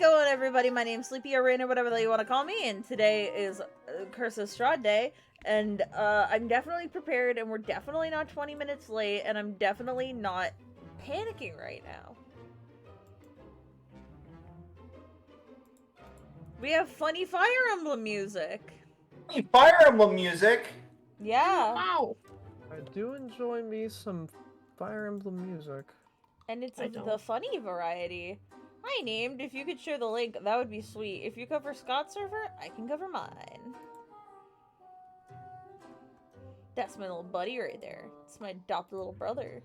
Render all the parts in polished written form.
going, everybody? My name's Sleepy or Rain or whatever you want to call me, and today is Curse of Strahd Day, and I'm definitely prepared, and we're definitely not 20 minutes late, and I'm definitely not panicking right now. We have funny Fire Emblem music. Fire Emblem music? Yeah. Wow. I do enjoy me some Fire Emblem music. And it's the funny variety. Hi, named. If you could share the link, that would be sweet. If you cover Scott's server, I can cover mine. That's my little buddy right there. It's my adopted little brother.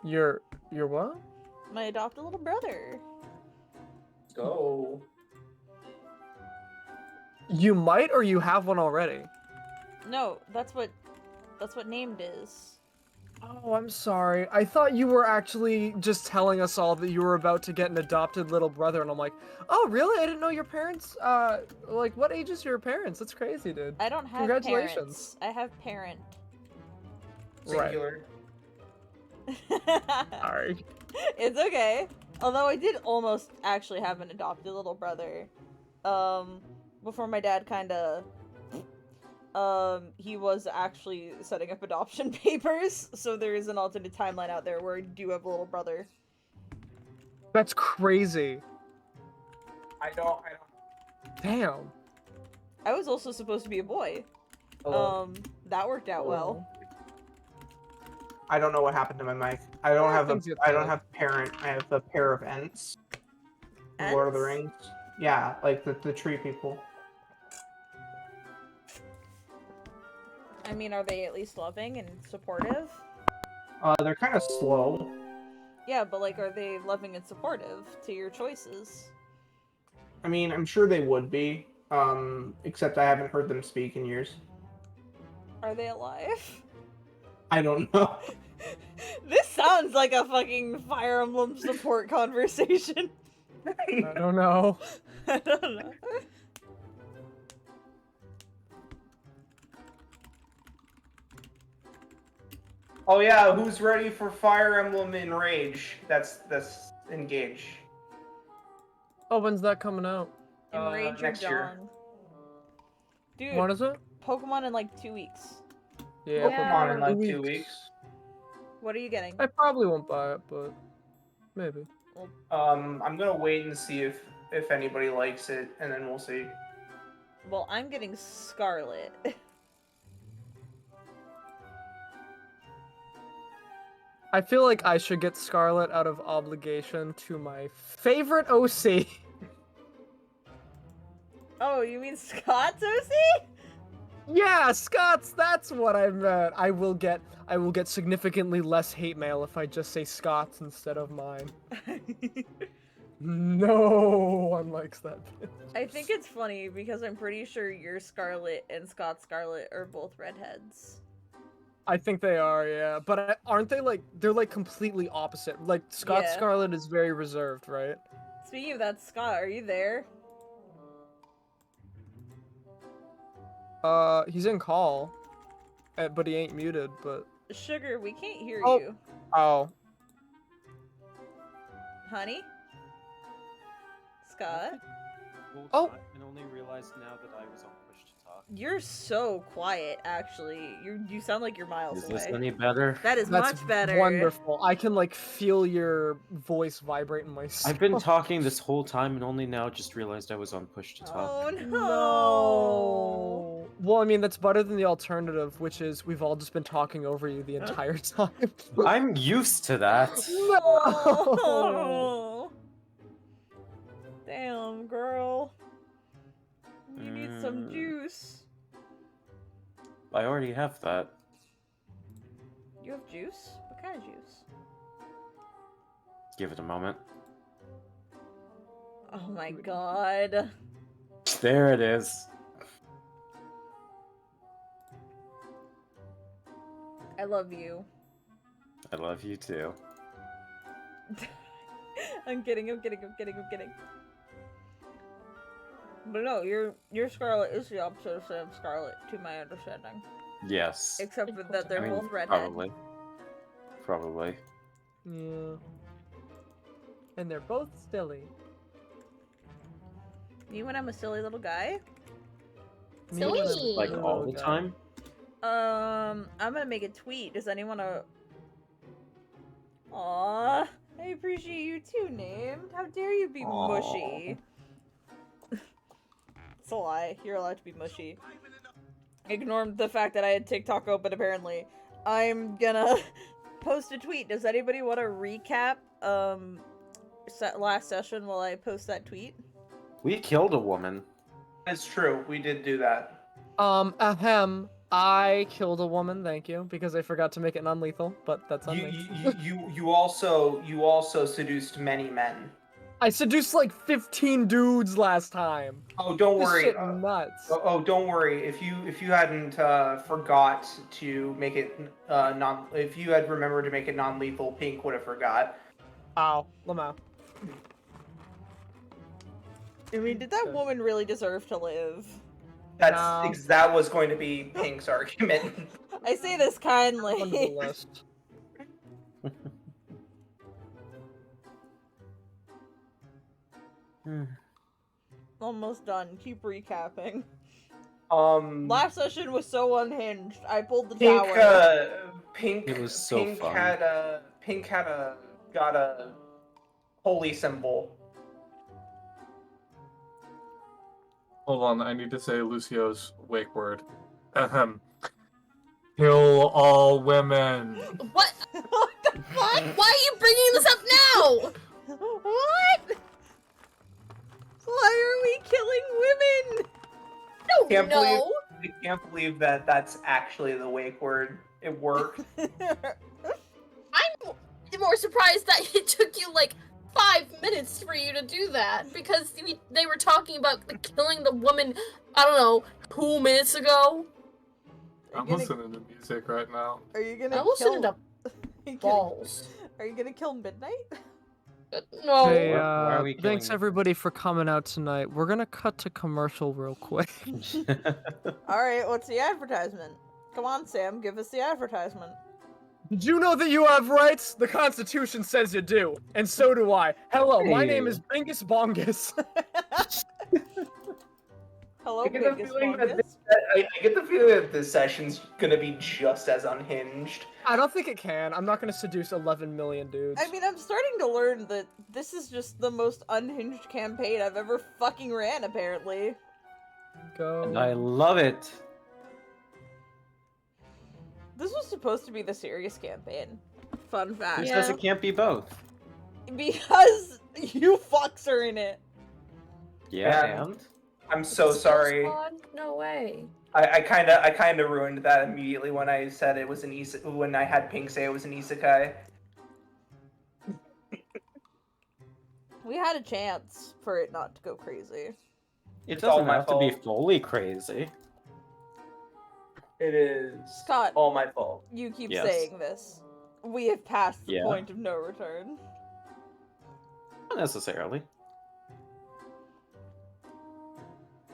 Your what? My adopted little brother. Let's go. You might, or you have one already. No, that's what named is. Oh, I'm sorry. I thought you were actually just telling us all that you were about to get an adopted little brother, and I'm like, oh, really? I didn't know your parents, like, what age is your parents? That's crazy, dude. I don't have Congratulations. parents. I have parent. Singular. Sorry. It's okay. Although I did almost actually have an adopted little brother. Before my dad kinda... he was actually setting up adoption papers, so there is an alternate timeline out there where I do have a little brother. That's crazy. I don't. Damn. I was also supposed to be a boy. That worked out well. I don't know what happened to my mic. I don't have parent. I have a pair of Ents. Lord of the Rings. Yeah, like the tree people. I mean, are they at least loving and supportive? They're kind of slow. Yeah, but like, are they loving and supportive to your choices? I mean, I'm sure they would be. Except I haven't heard them speak in years. Are they alive? I don't know. This sounds like a fucking Fire Emblem support conversation. I don't know. I don't know. Oh yeah, who's ready for Fire Emblem Enrage? That's Engage. Oh, when's that coming out? Enrage your next year. Dawn. Dude, What is it? Pokemon in like 2 weeks. Yeah, Pokemon in like 2 weeks. What are you getting? I probably won't buy it, but maybe. I'm gonna wait and see if anybody likes it, and then we'll see. Well, I'm getting Scarlet. I feel like I should get Scarlet out of obligation to my favorite OC. Oh, you mean Scott's OC? Yeah, Scott's, that's what I meant. I will get significantly less hate mail if I just say Scott's instead of mine. No one likes that bitch. I think it's funny because I'm pretty sure your Scarlet and Scott's Scarlet are both redheads. I think they are, yeah. But aren't they like, they're like completely opposite. Like, Scott's Yeah. Scarlet is very reserved, right? Speaking of that, Scott, are you there? He's in call. But he ain't muted, but... Sugar, we can't hear Oh. you. Oh. Honey? Scott? Oh. And only realized now that I was on push to talk. You're so quiet, actually. You sound like you're miles Is away. this any better? That is That's much better. wonderful. I can like feel your voice vibrate in my skull. I've been talking this whole time and only now just realized I was on push to talk. Oh no. No. Well, I mean, that's better than the alternative, which is we've all just been talking over you the entire time. I'm used to that. No. Oh. Damn, girl. You need some juice. I already have that. You have juice? What kind of juice? Give it a moment. Oh my god. There it is. I love you. I love you too. I'm kidding. But no, your Scarlet is the opposite of Scarlet, to my understanding. Yes. Except for that they're I mean, both redhead. Probably. Probably. Yeah. And they're both silly. Me when I'm a silly little guy? Me when I'm a Silly. Like little all the guy. time? I'm gonna make a tweet. Does anyone wanna... Aww, I appreciate you too, Named. How dare you be mushy? It's a lie. You're allowed to be mushy. Ignore the fact that I had TikTok open, apparently. I'm gonna post a tweet. Does anybody want to recap, last session while I post that tweet? We killed a woman. It's true. We did do that. Ahem. I killed a woman, thank you, because I forgot to make it non-lethal, but that's on me. You also seduced many men. I seduced like 15 dudes last time. Oh, don't This worry. shit nuts. Don't worry. If you hadn't forgot to make it if you had remembered to make it non-lethal, Pink would have forgot. Ow, Lamau. I mean, did that woman really deserve to live? That was going to be Pink's argument. I say this On the kindly. list. Almost done. Keep recapping. Last Last session was so unhinged. I pulled the Pink, tower. Pink. It was so Pink fun. got a holy symbol. Hold on, I need to say Lucio's wake word. Ahem. Kill all women. What? What the fuck? Why are you bringing this up now? What? Why are we killing women? No, no. I can't believe that that's actually the wake word. It worked. I'm more surprised that it took you like 5 minutes for you to do that because they were talking about killing the woman, I don't know, 2 minutes ago. I'm listening to music right now. Are you gonna I'm listening to kill... balls. Are you gonna kill Midnight? No. Hey, Why are we thanks killing- everybody for coming out tonight. We're gonna cut to commercial real quick. Alright, what's the advertisement? Come on, Sam, give us the advertisement. Did you know that you have rights? The Constitution says you do, and so do I. Hello, my name is Bingus Bongus. Hello, I get the Bingus feeling that Bongus. I get the feeling that this session's gonna be just as unhinged. I don't think it can. I'm not gonna seduce 11 million dudes. I mean, I'm starting to learn that this is just the most unhinged campaign I've ever fucking ran, apparently. Go. And I love it. This was supposed to be the serious campaign. Fun fact. Who Yeah. says it can't be both? Because you fucks are in it. Yeah, and? I'm so sorry. No way. I kind of ruined that immediately when I said it was an when I had Pink say it was an isekai. We had a chance for it not to go crazy. It It's all doesn't my have to be fault. fully crazy. It is Scott, all my fault. you keep Yes. saying this. We have passed the Yeah. point of no return. Not necessarily.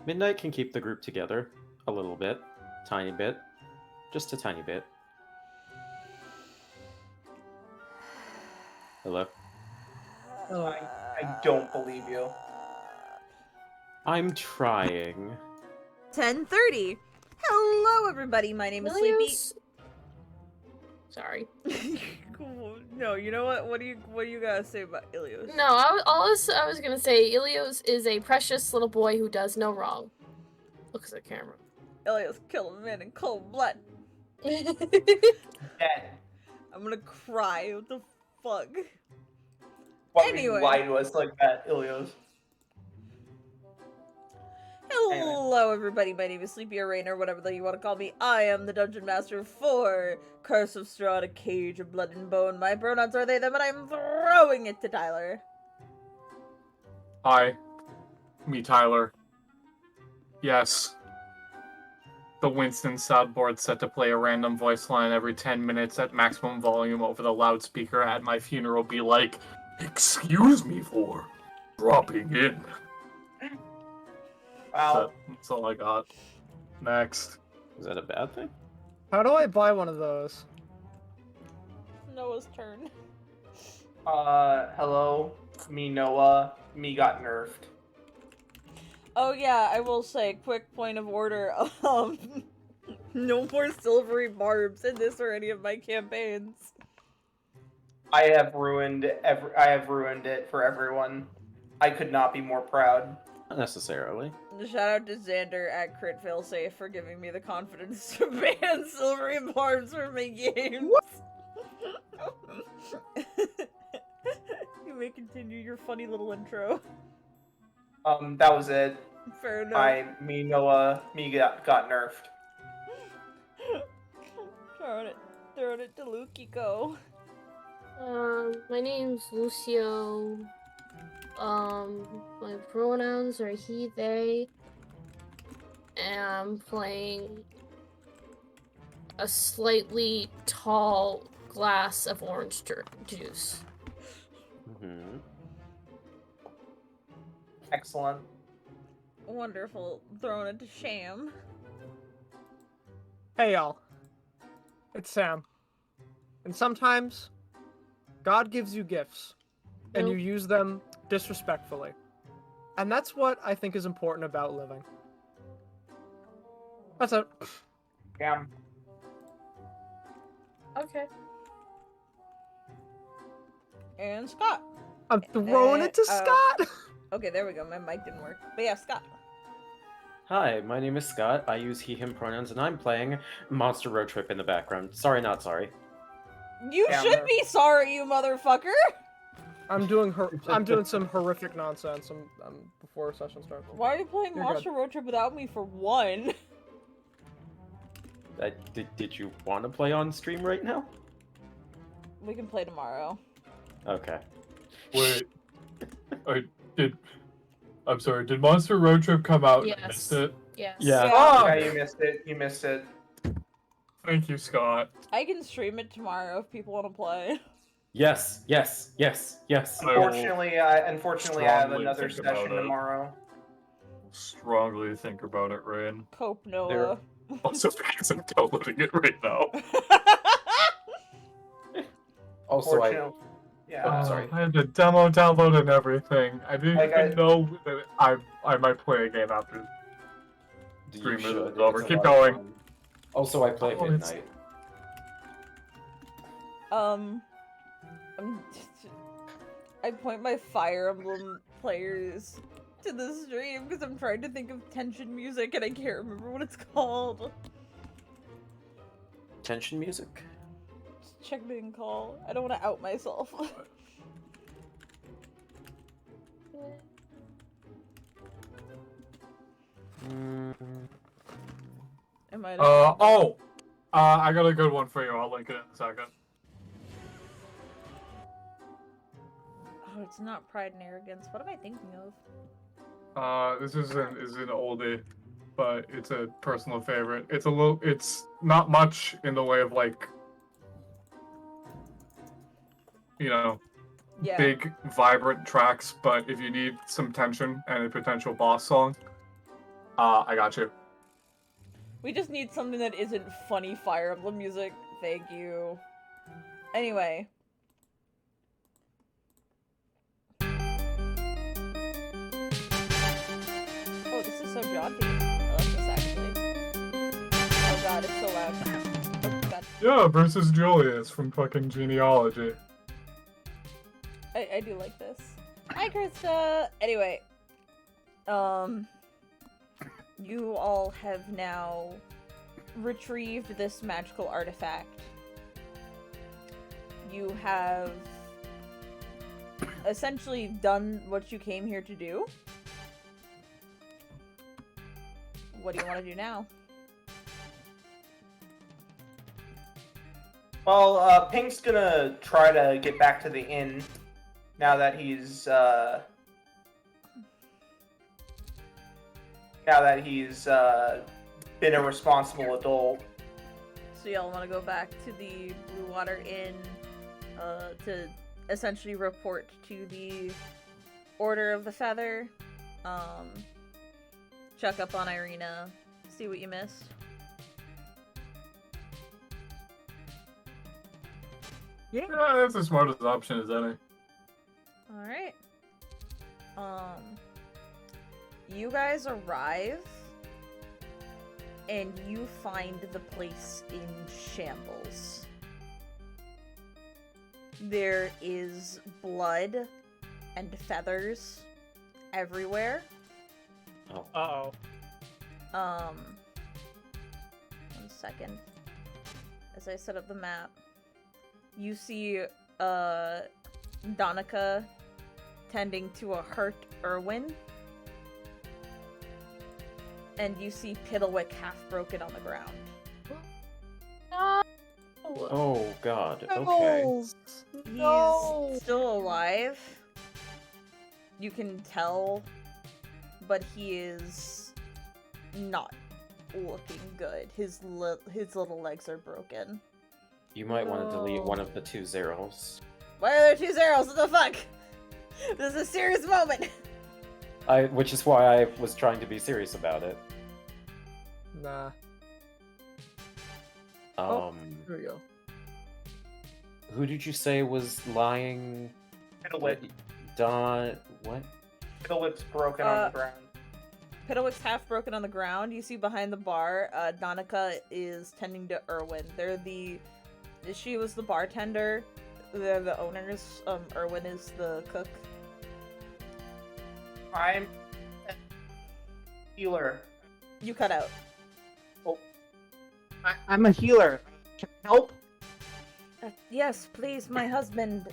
Midnight can keep the group together a little bit. Tiny bit. Just a tiny bit. Hello? I don't believe you. I'm trying. 10:30. Hello, everybody. My name is Sleepy. Ilios? Sorry. No, you know what? What do you gotta say about Ilios? No, I was gonna say Ilios is a precious little boy who does no wrong. Looks at the camera. Ilios killed a man in cold blood. Dead. I'm gonna cry. What the fuck? Why would Anyway. you lie to us like that, Ilios? Hello, everybody. My name is Sleepy Rain, or whatever the you want to call me. I am the Dungeon Master for Curse of Strahd, a Cage of Blood and Bone. My pronouns are they, them, and I'm throwing it to Tyler. Hi. Me, Tyler. Yes. The Winston soundboard set to play a random voice line every 10 minutes at maximum volume over the loudspeaker at my funeral be like, "Excuse me for dropping in." Wow. That's all I got. Next. Is that a bad thing? How do I buy one of those? Noah's turn. Hello. me Noah, me got nerfed. Oh yeah, I will say, quick point of order, no more silvery barbs in this or any of my campaigns. I have ruined it for everyone. I could not be more proud. Not necessarily. Shout out to Xander at Crit Failsafe for giving me the confidence to ban silvery barbs from my games. You may continue your funny little intro. That was it. Fair enough. Me Noah, me got nerfed. Throwing it to Lukiko. My name's Lucio. My pronouns are he, they. And I'm playing a slightly tall glass of orange juice. Mm-hmm. Excellent. Wonderful. Throwing it to Sham. Hey y'all, it's Sam. And sometimes, God gives you gifts, and you use them disrespectfully. And that's what I think is important about living. That's it. Damn. Okay. And Scott. I'm throwing it to Scott! Okay, there we go. My mic didn't work. But yeah, Scott. Hi, my name is Scott. I use he, him pronouns, and I'm playing Monster Road Trip in the background. Sorry, not sorry. You should be sorry, you motherfucker! I'm doing some horrific nonsense before session starts. Why are you playing Monster Road Trip without me for one? Did you want to play on stream right now? We can play tomorrow. Okay. Wait. I'm sorry, did Monster Road Trip come out and I Yes. missed it? Yes. Yeah. Oh, yeah, you missed it. Thank you, Scott. I can stream it tomorrow if people want to play. Yes. Unfortunately, I have strongly another think about session it. tomorrow. Strongly think about it, Rain. Cope Noah. Also, because I'm downloading it right now. Also, Yeah. sorry. I had the demo download and everything. I didn't Like, even know that I might play a game after. You Stream should. is over. It's a Keep lot of going. fun. Also, I play Oh, it's- midnight. I point my Fire Emblem players to the stream because I'm trying to think of tension music and I can't remember what it's called. Tension music? Just check me and call. I don't want to out myself. Am I? I got a good one for you. I'll link it in a second. Oh, it's not Pride and Arrogance. What am I thinking of? This is an oldie, but it's a personal favorite. It's not much in the way of like, Yeah. big vibrant tracks, but if you need some tension and a potential boss song, I got you. We just need something that isn't funny Fire Emblem music. Thank you. Anyway. Oh, this is so jaunty. I like this actually. Oh god, it's so loud. Oh god. Yeah, versus Julius from fucking Genealogy. I do like this. Hi, Krista! Anyway. You all have now retrieved this magical artifact. You have essentially done what you came here to do. What do you want to do now? Well, Pink's gonna try to get back to the inn now that he's been a responsible adult. So y'all want to go back to the Blue Water Inn to essentially report to the Order of the Feather, check up on Irina, see what you missed. Yeah, that's as smart as option as any. Alright. You guys arrive, and you find the place in shambles. There is blood and feathers everywhere. Oh. Uh-oh. 1 second. As I set up the map, you see Donica tending to a hurt Erwin. And you see Piddlewick half broken on the ground. No. Oh god. Okay. Pebbles! No! He's still alive. You can tell, but he is not looking good. His little legs are broken. You might want to delete one Oh. of the 2 zeros. Why are there 2 zeros? What the fuck? This is a serious moment. Which is why I was trying to be serious about it. Nah. Um, Here we go. who did you say was lying? Piddlewick. What? Piddlewick's broken on the ground. Piddlewick's half broken on the ground. You see behind the bar, Donica is tending to Erwin. She was the bartender. They're the owners. Erwin is the cook. I'm a healer. You cut out. I'm a healer. Can I help? Yes, please, my husband.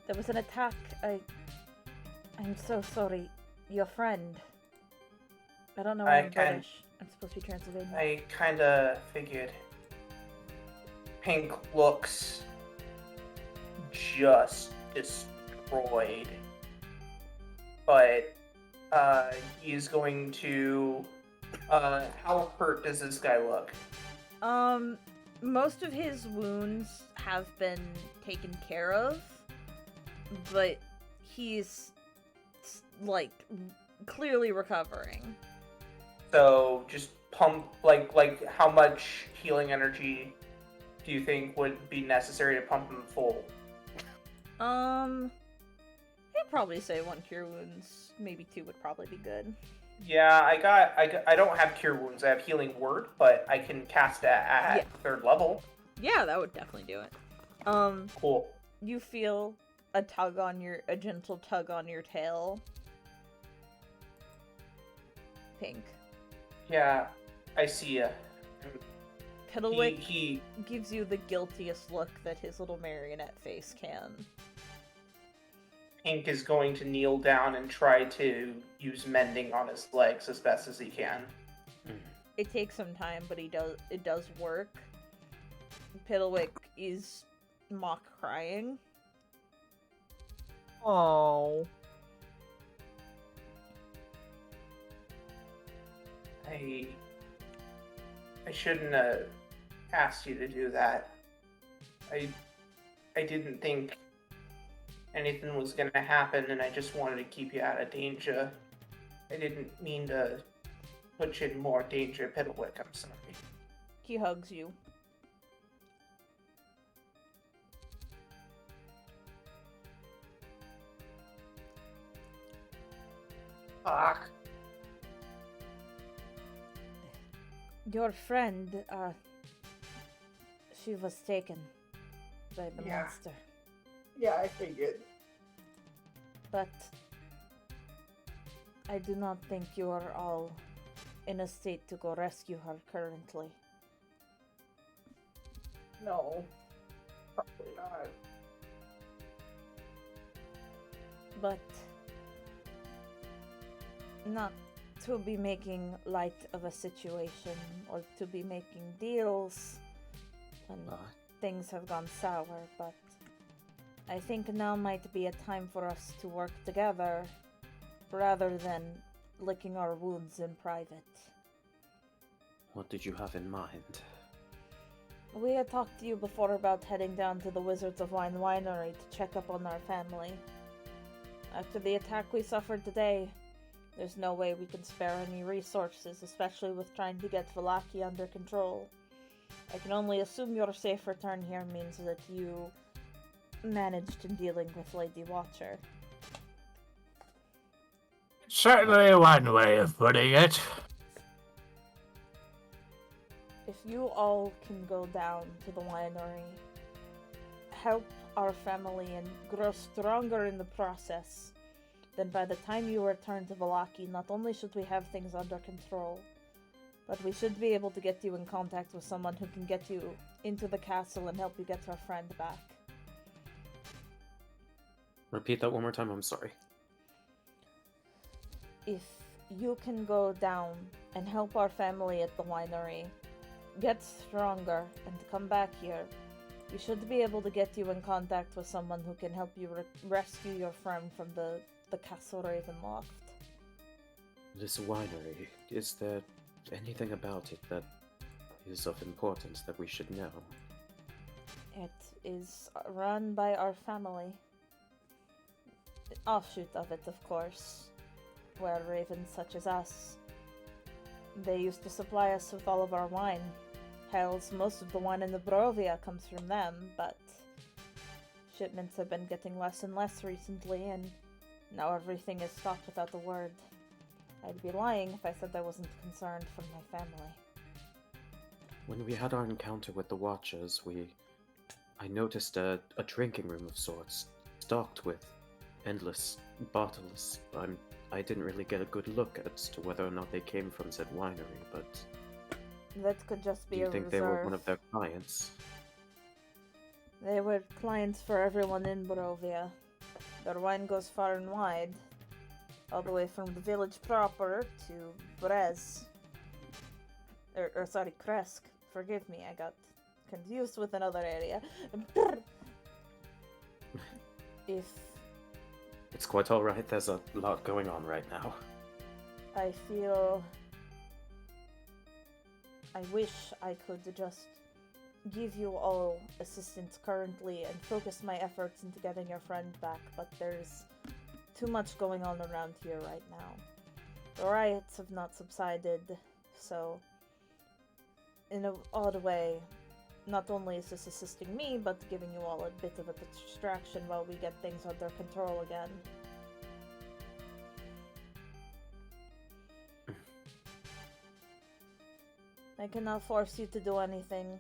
There was an attack. I'm so sorry. Your friend. I don't know why I'm British. I'm supposed to be Transylvanian. I kinda figured. Pink looks just destroyed. But, he's going to... how hurt does this guy look? Most of his wounds have been taken care of, but he's, like, clearly recovering. So, just pump, like, how much healing energy do you think would be necessary to pump him full? I'd probably say 1 cure wounds, maybe 2 would probably be good. Yeah, I don't have cure wounds. I have healing word, but I can cast it at 3rd level. Yeah, that would definitely do it. Cool. You feel a gentle tug on your tail. Pink. Yeah, I see ya. Piddlewick He gives you the guiltiest look that his little marionette face can. Pink is going to kneel down and try to use mending on his legs as best as he can. It takes some time, but it does work. Piddlewick is mock crying. Oh. I shouldn't have asked you to do that. I didn't think anything was gonna happen, and I just wanted to keep you out of danger. I didn't mean to put you in more danger, Piddlewick. I'm sorry. He hugs you. Fuck. Your friend, she was taken by the Yeah. monster. Yeah, I figured. But I do not think you are all in a state to go rescue her currently. No. Probably not. But not to be making light of a situation or to be making deals when things have gone sour, but I think now might be a time for us to work together rather than licking our wounds in private. What did you have in mind? We had talked to you before about heading down to the Wizards of Wine Winery to check up on our family. After the attack we suffered today, there's no way we can spare any resources, especially with trying to get Vallaki under control. I can only assume your safe return here means that you managed in dealing with Lady Watcher. Certainly one way of putting it. If you all can go down to the winery, help our family, and grow stronger in the process, then by the time you return to Vallaki, not only should we have things under control, but we should be able to get you in contact with someone who can get you into the castle and help you get our friend back. Repeat that one more time, I'm sorry. If you can go down and help our family at the winery, get stronger, and come back here, we should be able to get you in contact with someone who can help you rescue your friend from the Castle Ravenloft. This winery, is there anything about it that is of importance that we should know? It is run by our family. Offshoot of it, of course, where ravens such as us, they used to supply us with all of our wine. Hells, most of the wine in the Barovia comes from them, but shipments have been getting less and less recently, and now everything is stopped without a word. I'd be lying if I said I wasn't concerned for my family. When we had our encounter with the Watchers, I noticed a drinking room of sorts, stocked with endless bottles. I didn't really get a good look as to whether or not they came from said winery, but That could just be do you a think reserve. they were one of their clients? They were clients for everyone in Barovia. Their wine goes far and wide, all the way from the village proper to Brez. Sorry, Kresk. Forgive me, I got confused with another area. If It's quite alright, there's a lot going on right now. I feel... I wish I could just give you all assistance currently and focus my efforts into getting your friend back, but there's too much going on around here right now. The riots have not subsided, so in an odd way, not only is this assisting me, but giving you all a bit of a distraction while we get things under control again. I cannot force you to do anything.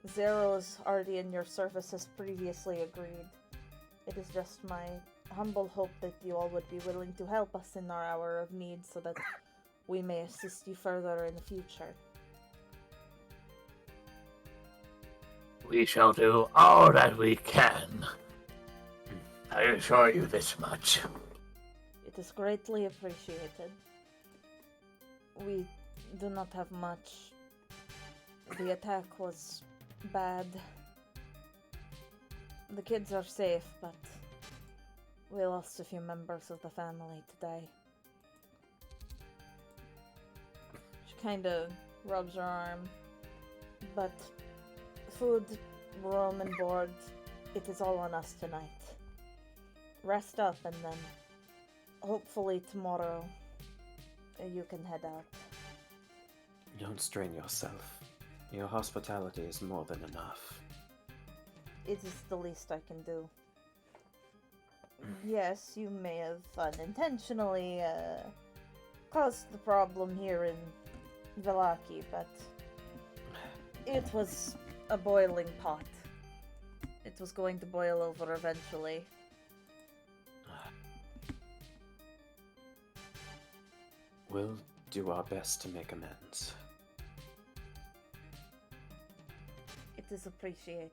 Zero's already in your service as previously agreed. It is just my humble hope that you all would be willing to help us in our hour of need so that we may assist you further in the future. We shall do all that we can. I assure you this much. It is greatly appreciated. We do not have much. The attack was bad. The kids are safe, but we lost a few members of the family today. She kinda rubs her arm. But food, room, and board, it is all on us tonight. Rest up and then, hopefully tomorrow, you can head out. Don't strain yourself. Your hospitality is more than enough. It is the least I can do. Yes, you may have unintentionally caused the problem here in Vallaki, but it was a boiling pot. It was going to boil over eventually. We'll do our best to make amends. It is appreciated.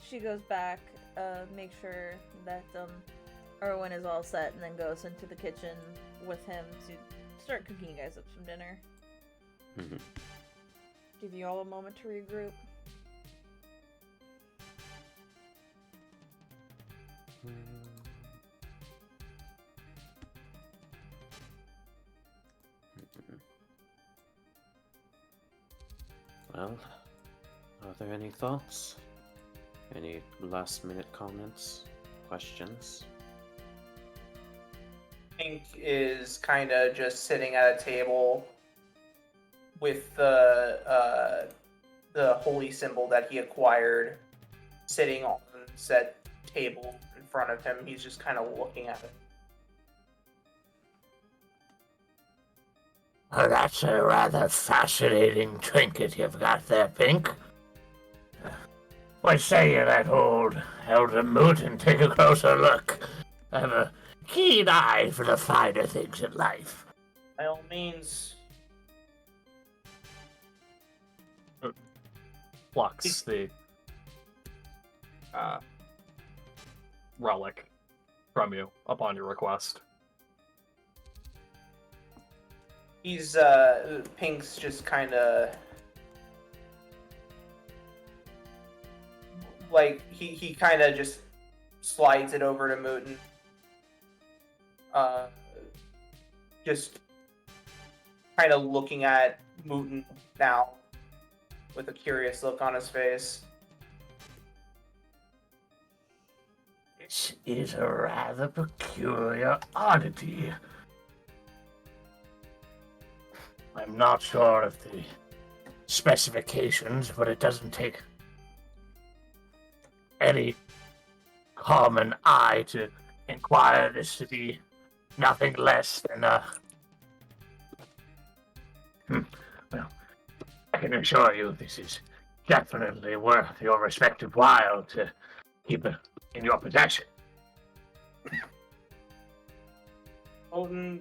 She goes back, make sure that Erwin is all set, and then goes into the kitchen with him to start cooking you guys up some dinner. Mm-hmm. Give you all a moment to regroup. Well, are there any thoughts? Any last-minute comments? Questions? Pink is kind of just sitting at a table with the holy symbol that he acquired sitting on said table in front of him. He's just kind of looking at it. Oh, that's a rather fascinating trinket you've got there, Pink. What say you, that old Elder Muten? Take a closer look. I have a keen eye for the finer things in life. By all means, Plucks the relic from you upon your request. he's Pink's just kind of like he kind of just slides it over to Muten. Just kind of looking at Muten now with a curious look on his face. This is a rather peculiar oddity. I'm not sure of the specifications, but it doesn't take any common eye to inquire this to be nothing less than a... Well, I can assure you this is definitely worth your respective while to keep it in your possession. Odin,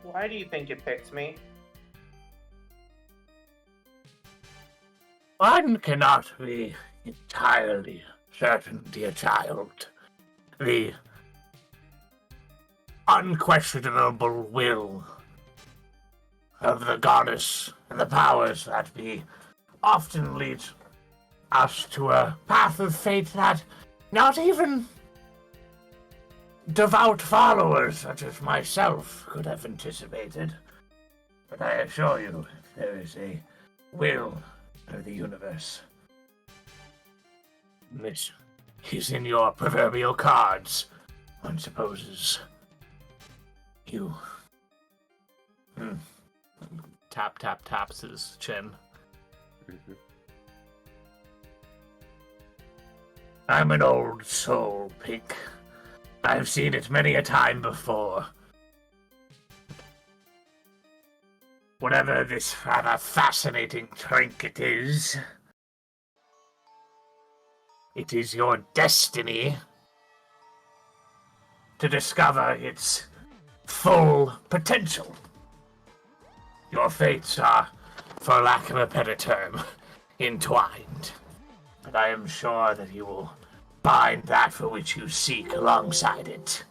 why do you think you picked me? One cannot be entirely certain, dear child. The unquestionable will of the goddess and the powers that be often lead us to a path of fate that not even devout followers such as myself could have anticipated. But I assure you, if there is a will of the universe, this is in your proverbial cards. One supposes you... Taps his chin. I'm an old soul, Pink. I've seen it many a time before. Whatever this rather fascinating trinket is, it is your destiny to discover its full potential. Your fates are, for lack of a better term, entwined. And I am sure that you will find that for which you seek alongside it.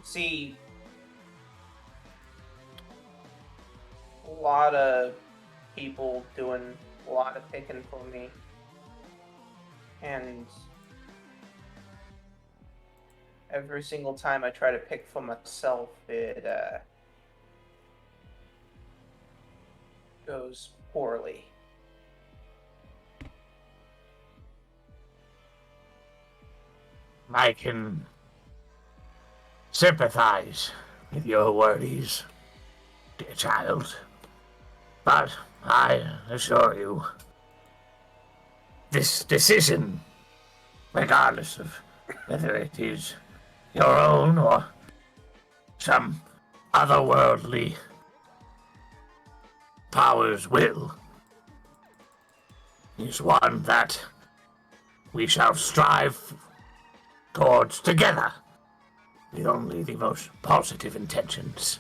See, a lot of people doing a lot of picking for me, and every single time I try to pick for myself, it goes poorly. I can sympathize with your worries, dear child. But I assure you, this decision, regardless of whether it is your own or some otherworldly power's will, is one that we shall strive towards together with only the most positive intentions.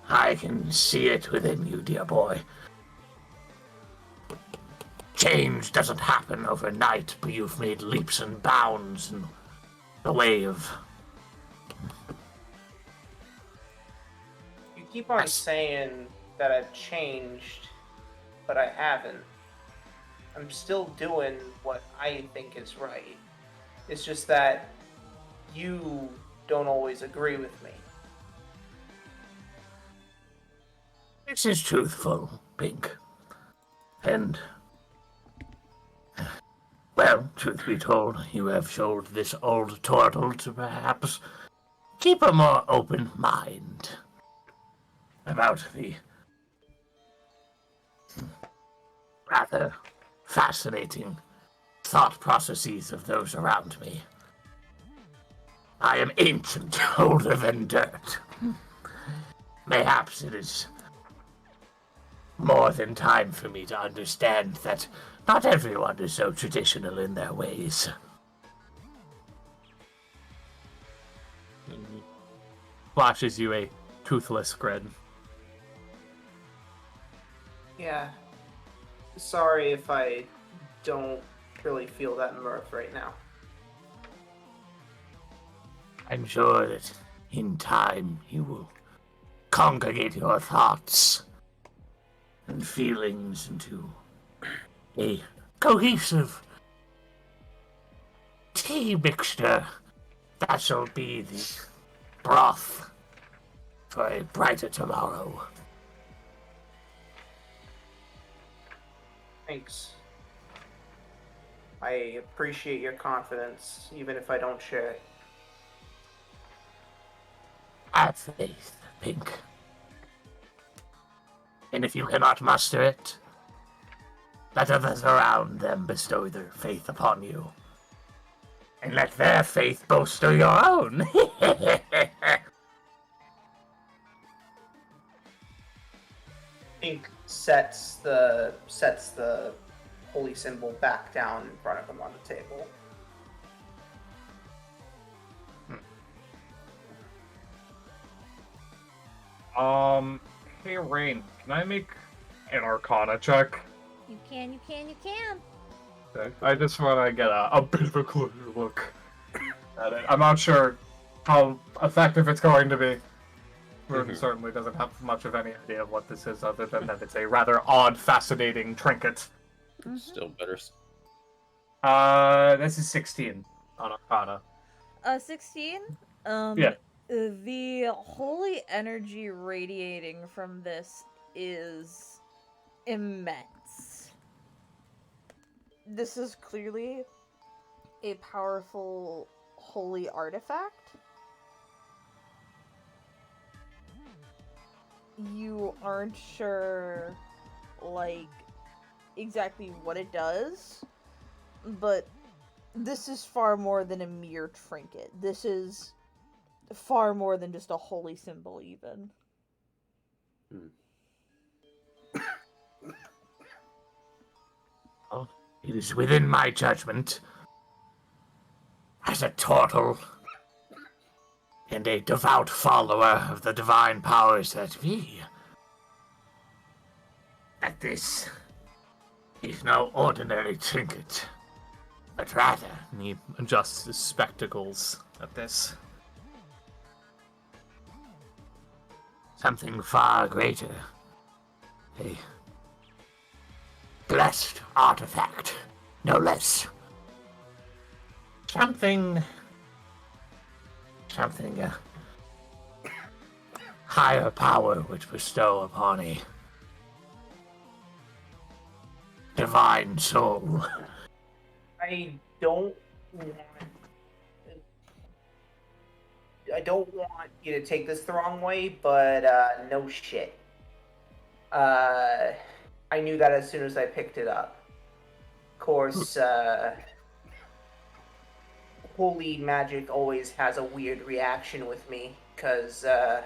I can see it within you, dear boy. Change doesn't happen overnight, but you've made leaps and bounds in the way of... You keep on saying that I've changed, but I haven't. I'm still doing what I think is right. It's just that you don't always agree with me. This is truthful, Pink. And, well, truth be told, you have showed this old turtle to perhaps keep a more open mind. about the rather fascinating thought processes of those around me. I am ancient, older than dirt. Mayhaps it is more than time for me to understand that not everyone is so traditional in their ways. Flashes you a toothless grin. Yeah. Sorry if I don't really feel that mirth right now. I'm sure that in time you will congregate your thoughts and feelings into a cohesive tea mixture that shall be the broth for a brighter tomorrow. Thanks. I appreciate your confidence, even if I don't share it. Have faith, Pink. And if you cannot muster it, let others around them bestow their faith upon you. And let their faith bolster your own. Pink sets the holy symbol back down in front of him on the table. Hey Rain, can I make an Arcana check? You can. Okay. I just want to get a bit of a closer look at it. I'm not sure how effective it's going to be. Rune certainly doesn't have much of any idea of what this is, other than that it's a rather odd, fascinating trinket. Still better. This is 16 on Arcana. 16? Yeah. The holy energy radiating from this is immense. This is clearly a powerful holy artifact. You aren't sure, like, exactly what it does, but this is far more than a mere trinket. This is far more than just a holy symbol, even. Well, it is within my judgment, as a turtle and a devout follower of the divine powers that be, that this is no ordinary trinket, but rather, And he adjusts his spectacles at this. something far greater. A blessed artifact, no less. Something a higher power would bestow upon a divine soul. I don't want you to take this the wrong way, but no shit. I knew that as soon as I picked it up. Of course, holy magic always has a weird reaction with me, because I'm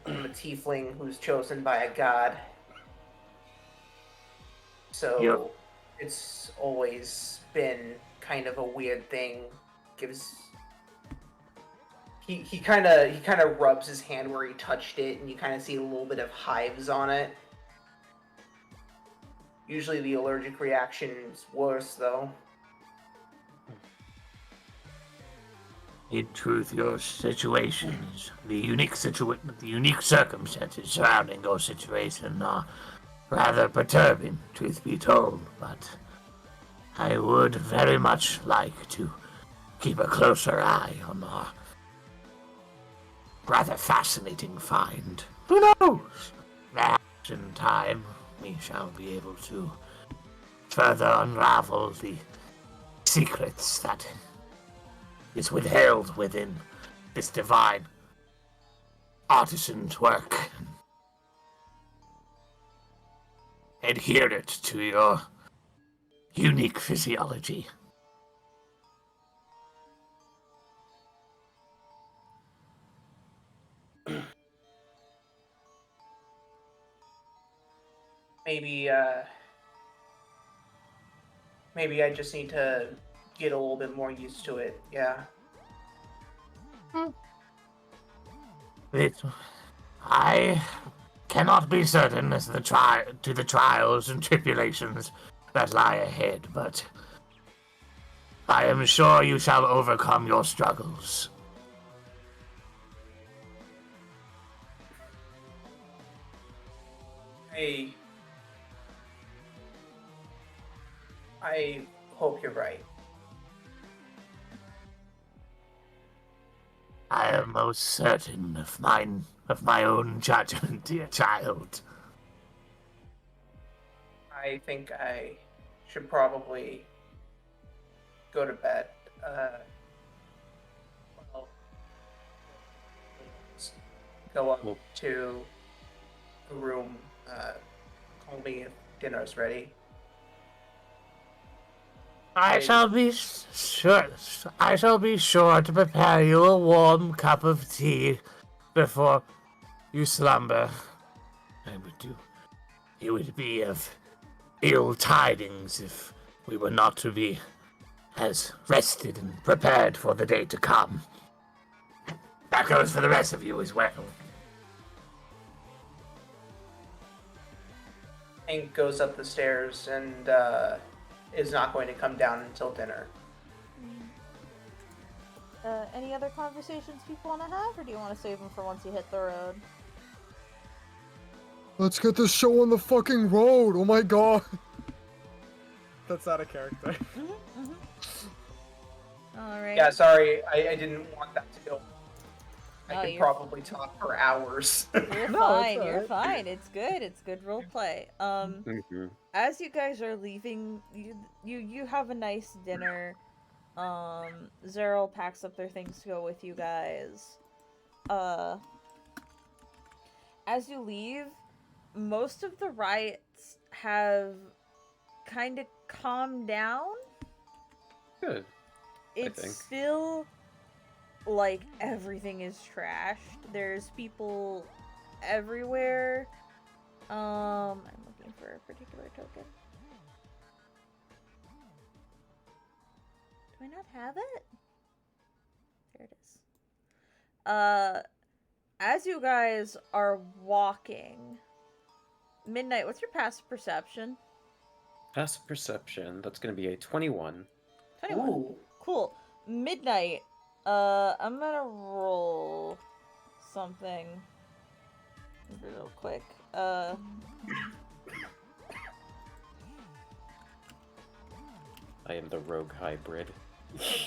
a tiefling who's chosen by a god. So Yep. It's always been kind of a weird thing. He kind of rubs his hand where he touched it, and you kind of see a little bit of hives on it. Usually the allergic reaction is worse, though. In truth, your situations, the unique circumstances surrounding your situation are rather perturbing, truth be told, but I would very much like to keep a closer eye on our rather fascinating find. Who knows? Perhaps in time we shall be able to further unravel the secrets that is withheld within this divine artisan's work. adhere it to your unique physiology. Maybe maybe I just need to get a little bit more used to it. Yeah. I cannot be certain as the trials and tribulations that lie ahead, but I am sure you shall overcome your struggles. I hope you're right. I am most certain of my own judgment, dear child. I think I should probably go to bed. Well, go up Well- to the room. Call me if dinner's ready. I shall be sure to prepare you a warm cup of tea before you slumber. It would be of ill tidings if we were not to be as rested and prepared for the day to come. That goes for the rest of you as well. Hank goes up the stairs and is not going to come down until dinner. Any other conversations people want to have, or do you want to save them for once you hit the road? Let's get this show on the fucking road. Oh my god. That's out of character. Alright. Yeah, sorry, I didn't want that to go. I No, could you're- probably talk for hours. You're No, fine, it's you're alright. fine. It's good. It's good role play. Mhm. As you guys are leaving, you have a nice dinner. Zeril packs up their things to go with you guys. As you leave, most of the riots have kind of calmed down. Good. It's think. still like everything is trashed. There's people everywhere. I'm looking for a particular token. Do I not have it? There it is. As you guys are walking, Midnight, what's your passive perception? Passive perception. That's going to be a 21. 21. Ooh. Cool. Midnight, I'm gonna roll something real quick. I am the rogue hybrid.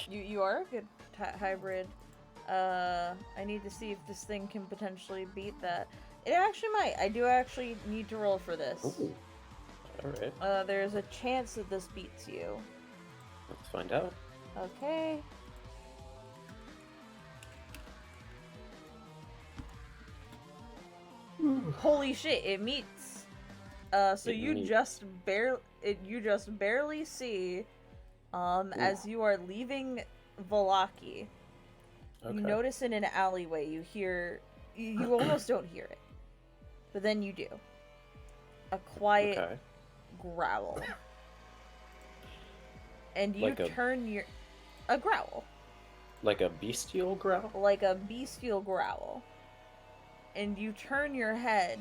You are a good hybrid. I need to see if this thing can potentially beat that. It actually might. I do actually need to roll for this. Ooh. Alright. There's a chance that this beats you. Let's find out. Okay. Holy shit! It meets. So It you meets. just barely see, as you are leaving Valaki. Okay. You notice in an alleyway, you hear, you almost don't hear it, but then you do. A quiet Okay. growl. And you Like a- turn your, a growl. Like a bestial growl? Like a bestial growl. And you turn your head,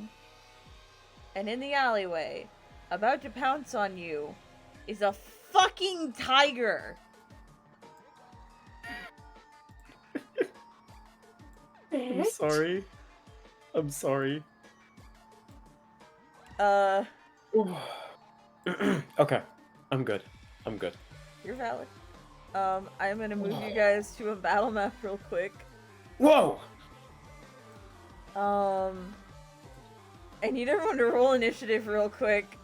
and in the alleyway, about to pounce on you, is a fucking tiger! I'm sorry. I'm sorry. Okay. I'm good. I'm good. You're valid. I'm gonna move you guys to a battle map real quick. Whoa! I need everyone to roll initiative real quick.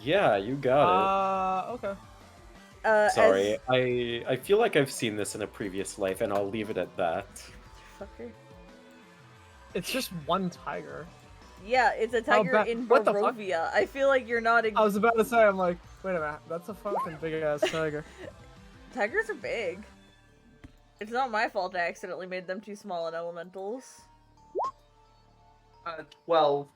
Yeah, you got Okay. it. Sorry, as- I feel like I've seen this in a previous life, and I'll leave it at that. Fucker. It's just one tiger. Yeah, it's a How tiger bad- in what the fuck? Barovia. I feel like you're not. I was about to say, I'm like, wait a minute, that's a fucking big ass tiger. Tigers are big. It's not my fault I accidentally made them too small in elementals. 12.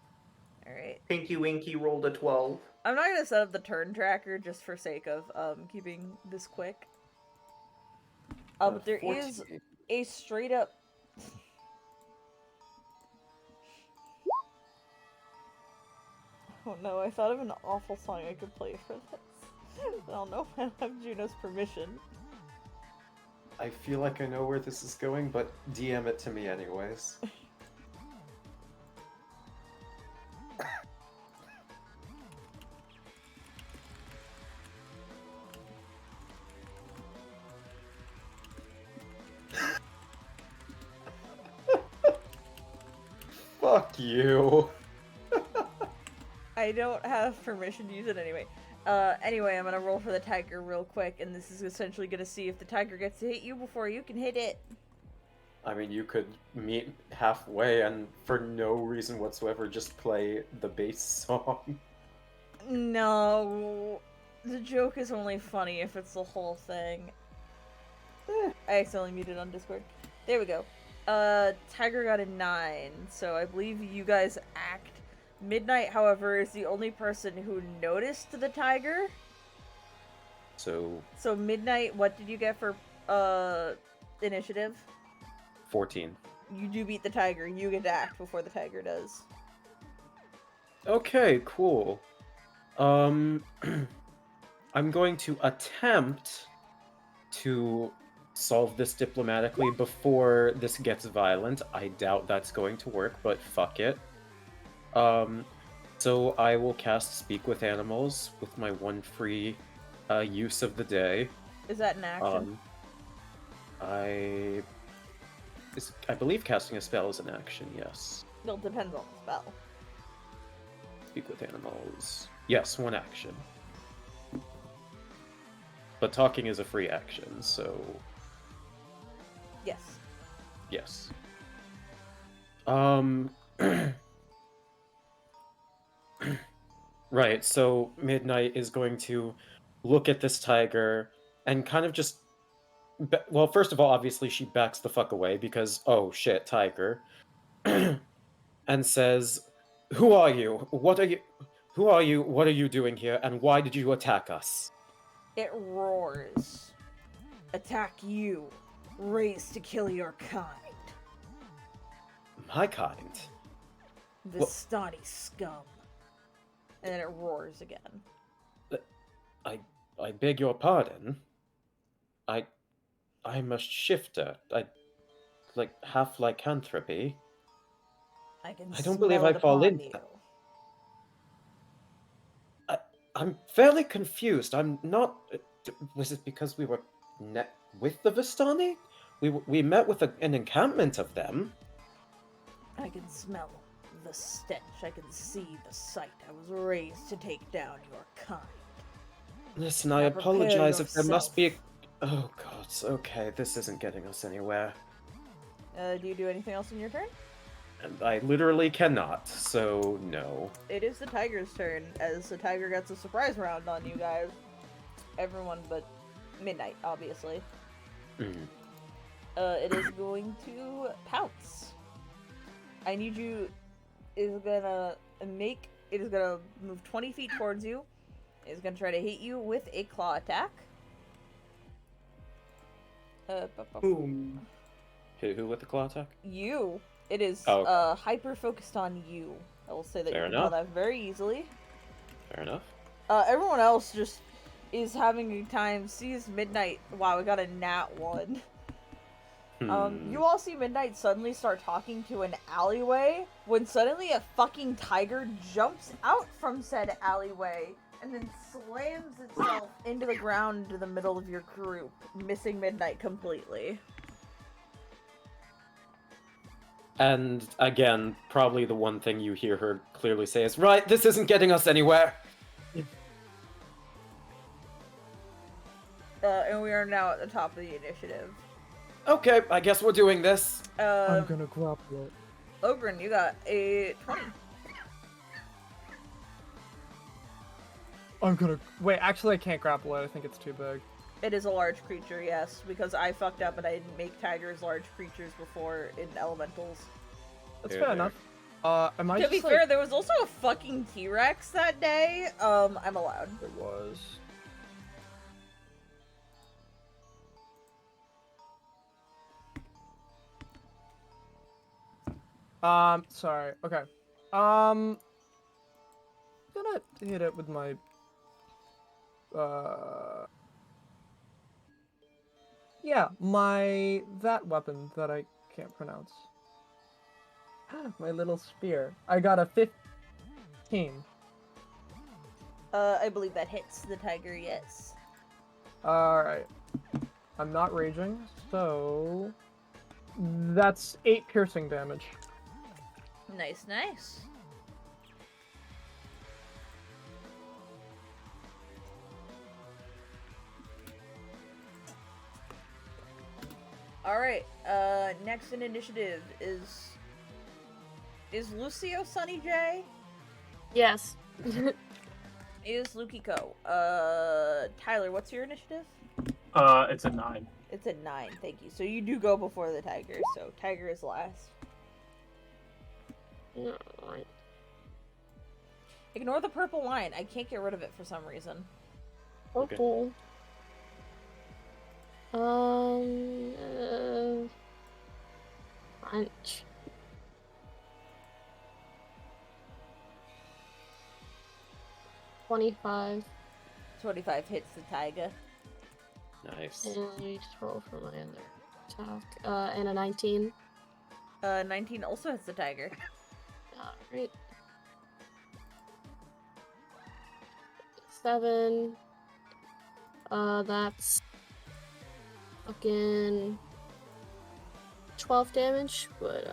Alright. Pinky Winky rolled a 12. I'm not gonna set up the turn tracker just for sake of keeping this quick. But there is 14. a straight up. Oh no, I thought of an awful song I could play for this. I don't know if I have Juno's permission. I feel like I know where this is going, but DM it to me anyways. Fuck you. I don't have permission to use it anyway. Anyway, I'm gonna roll for the tiger real quick, and this is essentially gonna see if the tiger gets to hit you before you can hit it. I mean, you could meet halfway and for no reason whatsoever just play the bass song. No. The joke is only funny if it's the whole thing. I accidentally muted on Discord. There we go. Tiger got a 9, so I believe you guys act. Midnight, however, is the only person who noticed the tiger. So, So Midnight, what did you get for initiative? 14. You do beat the tiger. You get to act before the tiger does. Okay, cool. I'm going to attempt to solve this diplomatically before this gets violent. I doubt that's going to work, but fuck it. So I will cast Speak with Animals with my one free use of the day. Is that an action? I believe casting a spell is an action, yes. Well, it depends on the spell. Speak with Animals. Yes, one action. But talking is a free action, so Yes. yes. Right, so Midnight is going to look at this tiger and kind of just... Well, first of all, obviously she backs the fuck away because, oh shit, tiger. And says, "Who are you? What are you... Who are you? What are you doing here? And why did you attack us?" It roars. Attack you. Raised to kill your kind. My kind? Vistani scum. And then it roars again. I beg your pardon. I'm a shifter. Half lycanthropy. I can I don't believe smell I it fall upon into you. that. I'm fairly confused. I'm not... Was it because we were with the Vistani? We met with an encampment of them. I can smell the stench. I can see the sight. I was raised to take down your kind. Listen, I Now prepare apologize if there must be... yourself. Oh god, okay, this isn't getting us anywhere. Do you do anything else in your turn? And I literally cannot, so no. It is the tiger's turn, as the tiger gets a surprise round on you guys. Everyone but Midnight, obviously. Mm. It is going to pounce. I need you... It is gonna move 20 feet towards you. It is gonna try to hit you with a claw attack. Boom. Hit who with the claw attack? You. It is Oh, okay. hyper focused on you. I will say that Fair you can tell enough. that very easily. Fair enough. Everyone else just is having a time, sees Midnight. Wow, we got a nat 1. You all see Midnight suddenly start talking to an alleyway, when suddenly a fucking tiger jumps out from said alleyway, and then slams itself into the ground into the middle of your group, missing Midnight completely. And again, probably the one thing you hear her clearly say is, "Right, this isn't getting us anywhere." And we are now at the top of the initiative. Okay, I guess we're doing this. I'm gonna grapple it. Ogren, you got a 20. I'm gonna wait. Actually, I can't grapple it. I think it's too big. It is a large creature, yes, because I fucked up and I didn't make tigers large creatures before in elementals. That's Fair fair there. enough. Am I To be just fair, like... there was also a fucking T-Rex that day. I'm allowed. It was. Sorry. Okay. Gonna hit it with my, yeah, that weapon that I can't pronounce. My little spear. I got a 15. I believe that hits the tiger, yes. Alright. I'm not raging, so... That's 8 piercing damage. Nice, nice. Alright, next in initiative is Lucio Sunny J? Yes. Is Lukiko. Tyler, what's your initiative? It's a 9. It's a 9, thank you. So you do go before the tiger, so tiger is last. Alright. Ignore the purple line. I can't get rid of it for some reason. Okay. Purple. Punch. $25. 25 hits the tiger. Nice. And I throw for my other attack. And a 19. 19 also hits the tiger. Alright. 7. That's fucking 12 damage, but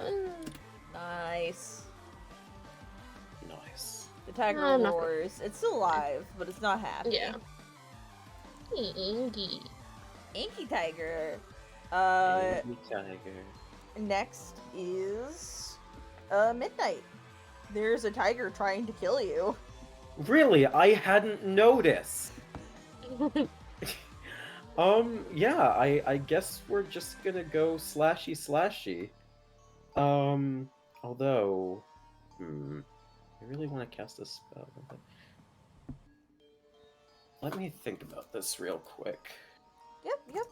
Nice. Nice. The tiger I'm not roars. It's still alive, but it's not happy. yeah. Ingy. Inky tiger. Baby tiger. Next is Midnight. There's a tiger trying to kill you. Really? I hadn't noticed. Yeah, I guess we're just gonna go slashy. Although, I really want to cast a spell. Let me think about this real quick. Yep.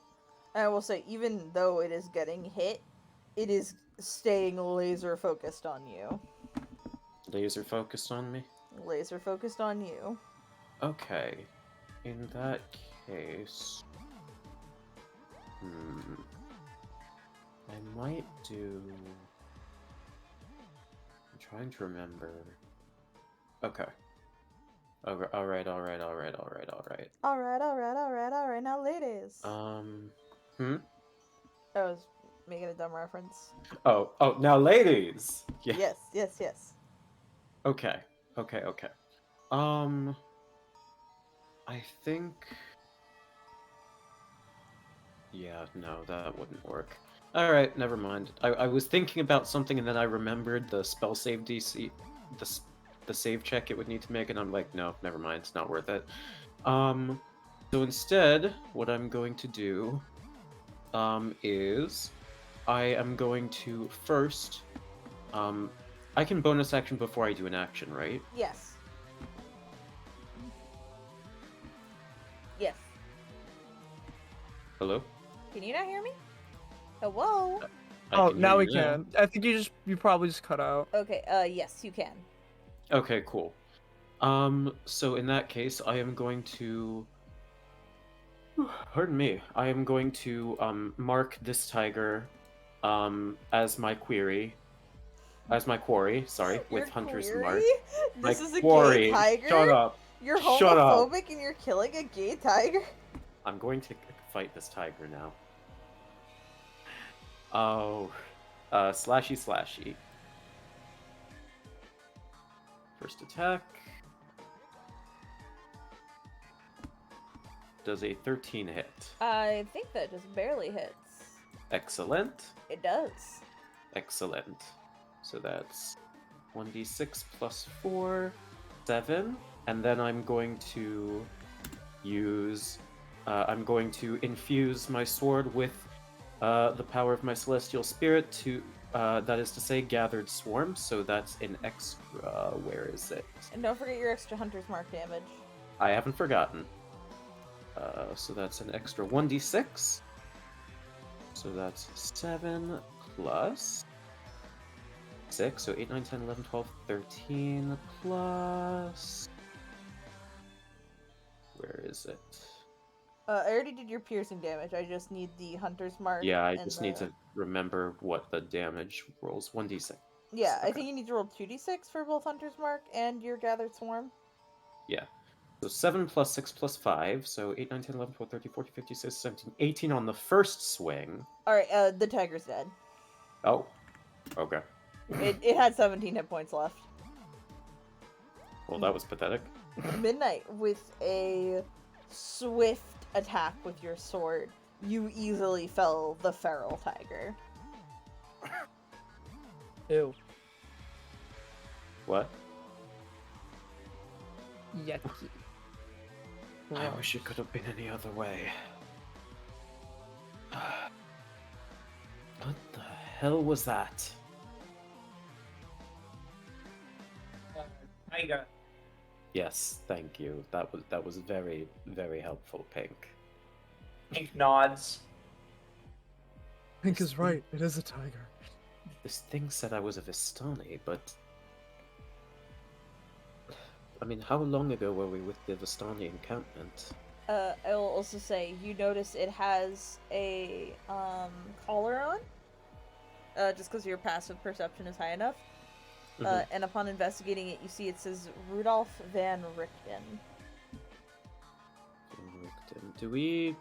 I will say, even though it is getting hit, it is staying laser focused on you. Laser focused on me? Laser focused on you. Okay. In that case... I might do... I'm trying to remember... Okay. Alright. Alright, now ladies. I was making a dumb reference. Oh, now ladies! Yeah. Yes. Okay. I think... Yeah, no, that wouldn't work. Alright, never mind. I was thinking about something and then I remembered the spell save DC, the save check it would need to make, and I'm like, no, never mind, it's not worth it. So instead, what I'm going to do, is I am going to first, I can bonus action before I do an action, right? Yes. Hello? Can you not hear me? Hello? Oh, can now hear we you can. I think you probably just cut out. Okay, yes, you can. Okay, cool. So in that case, I am going to... Pardon me. I am going to, mark this tiger, as my quarry, sorry, with Your Hunter's query? Mark. This My is a quarry. gay tiger? Shut up. You're Shut up. homophobic and you're killing a gay tiger? I'm going to fight this tiger now. Oh, slashy. First attack. Does a 13 hit. I think that just barely hits. Excellent. It does. Excellent. So that's 1d6 plus 4, 7. and then I'm going to use. I'm going to infuse my sword with the power of my celestial spirit to. That is to say, gathered swarm. So that's an extra. Where is it? And don't forget your extra hunter's mark damage. I haven't forgotten. So that's an extra 1d6. So that's 7 plus 6. So 8, 9, 10, 11, 12, 13 plus. Where is it? I already did your piercing damage. I just need the hunter's mark. Yeah, I and just need to remember what the damage rolls. 1d6. Yeah, I Okay. think you need to roll 2d6 for both hunter's mark and your gathered swarm. Yeah. So 7 plus 6 plus 5. So 8, 9, 10, 11, 12, 13, 14, 15, 16, 17, 18 on the first swing. Alright, the tiger's dead. Oh. Okay. It had 17 hit points left. Well, that was pathetic. Midnight, with a swift attack with your sword, you easily fell the feral tiger. Ew. What? Yucky. I wish it could have been any other way. What the hell was that? Tiger. Yes, thank you. That was very, very helpful, Pink. Pink nods. Pink is right. It is a tiger. This thing said I was a Vistani, but I mean, how long ago were we with the Vistani encampment? I will also say, you notice it has a collar on, just because your passive perception is high enough. And upon investigating it, you see it says Rudolph van Richten. Do we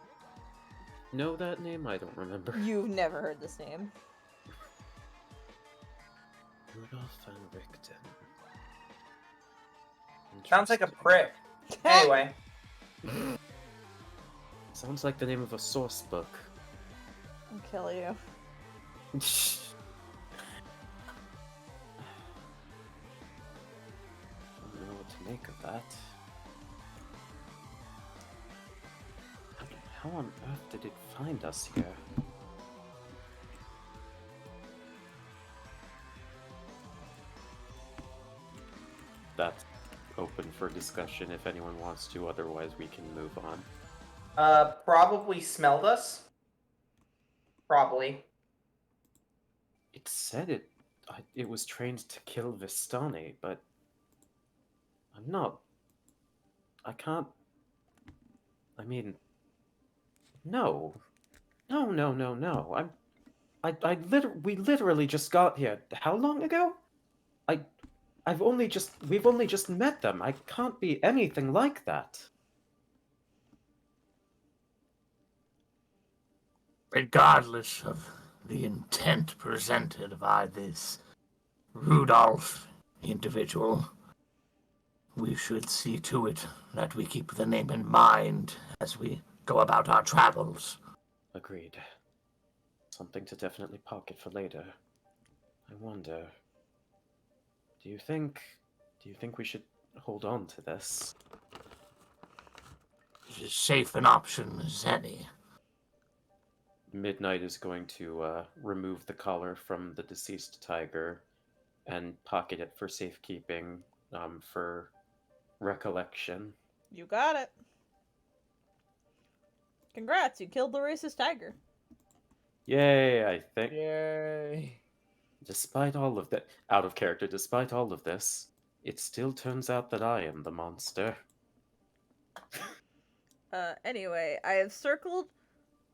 know that name? I don't remember. You've never heard this name. Rudolph van Richten. Sounds like a prick. Anyway. Sounds like the name of a source book. I'll kill you. I don't know what to make of that. How on earth did it find us here? That's open for discussion if anyone wants to, otherwise we can move on. Probably smelled us. Probably. It said it was trained to kill Vistani, but I'm not. I can't. I mean, no, no. We literally just got here. How long ago? We've only just met them. I can't be anything like that. Regardless of the intent presented by this Rudolph individual, we should see to it that we keep the name in mind as we go about our travels. Agreed. Something to definitely pocket for later. I wonder. Do you think we should hold on to this? It's as safe an option as any. Midnight is going to remove the collar from the deceased tiger and pocket it for safekeeping, for recollection. You got it. Congrats, you killed the racist tiger. Yay, I think. Yay. Despite all of that, out of character, despite all of this, it still turns out that I am the monster. Anyway, I have circled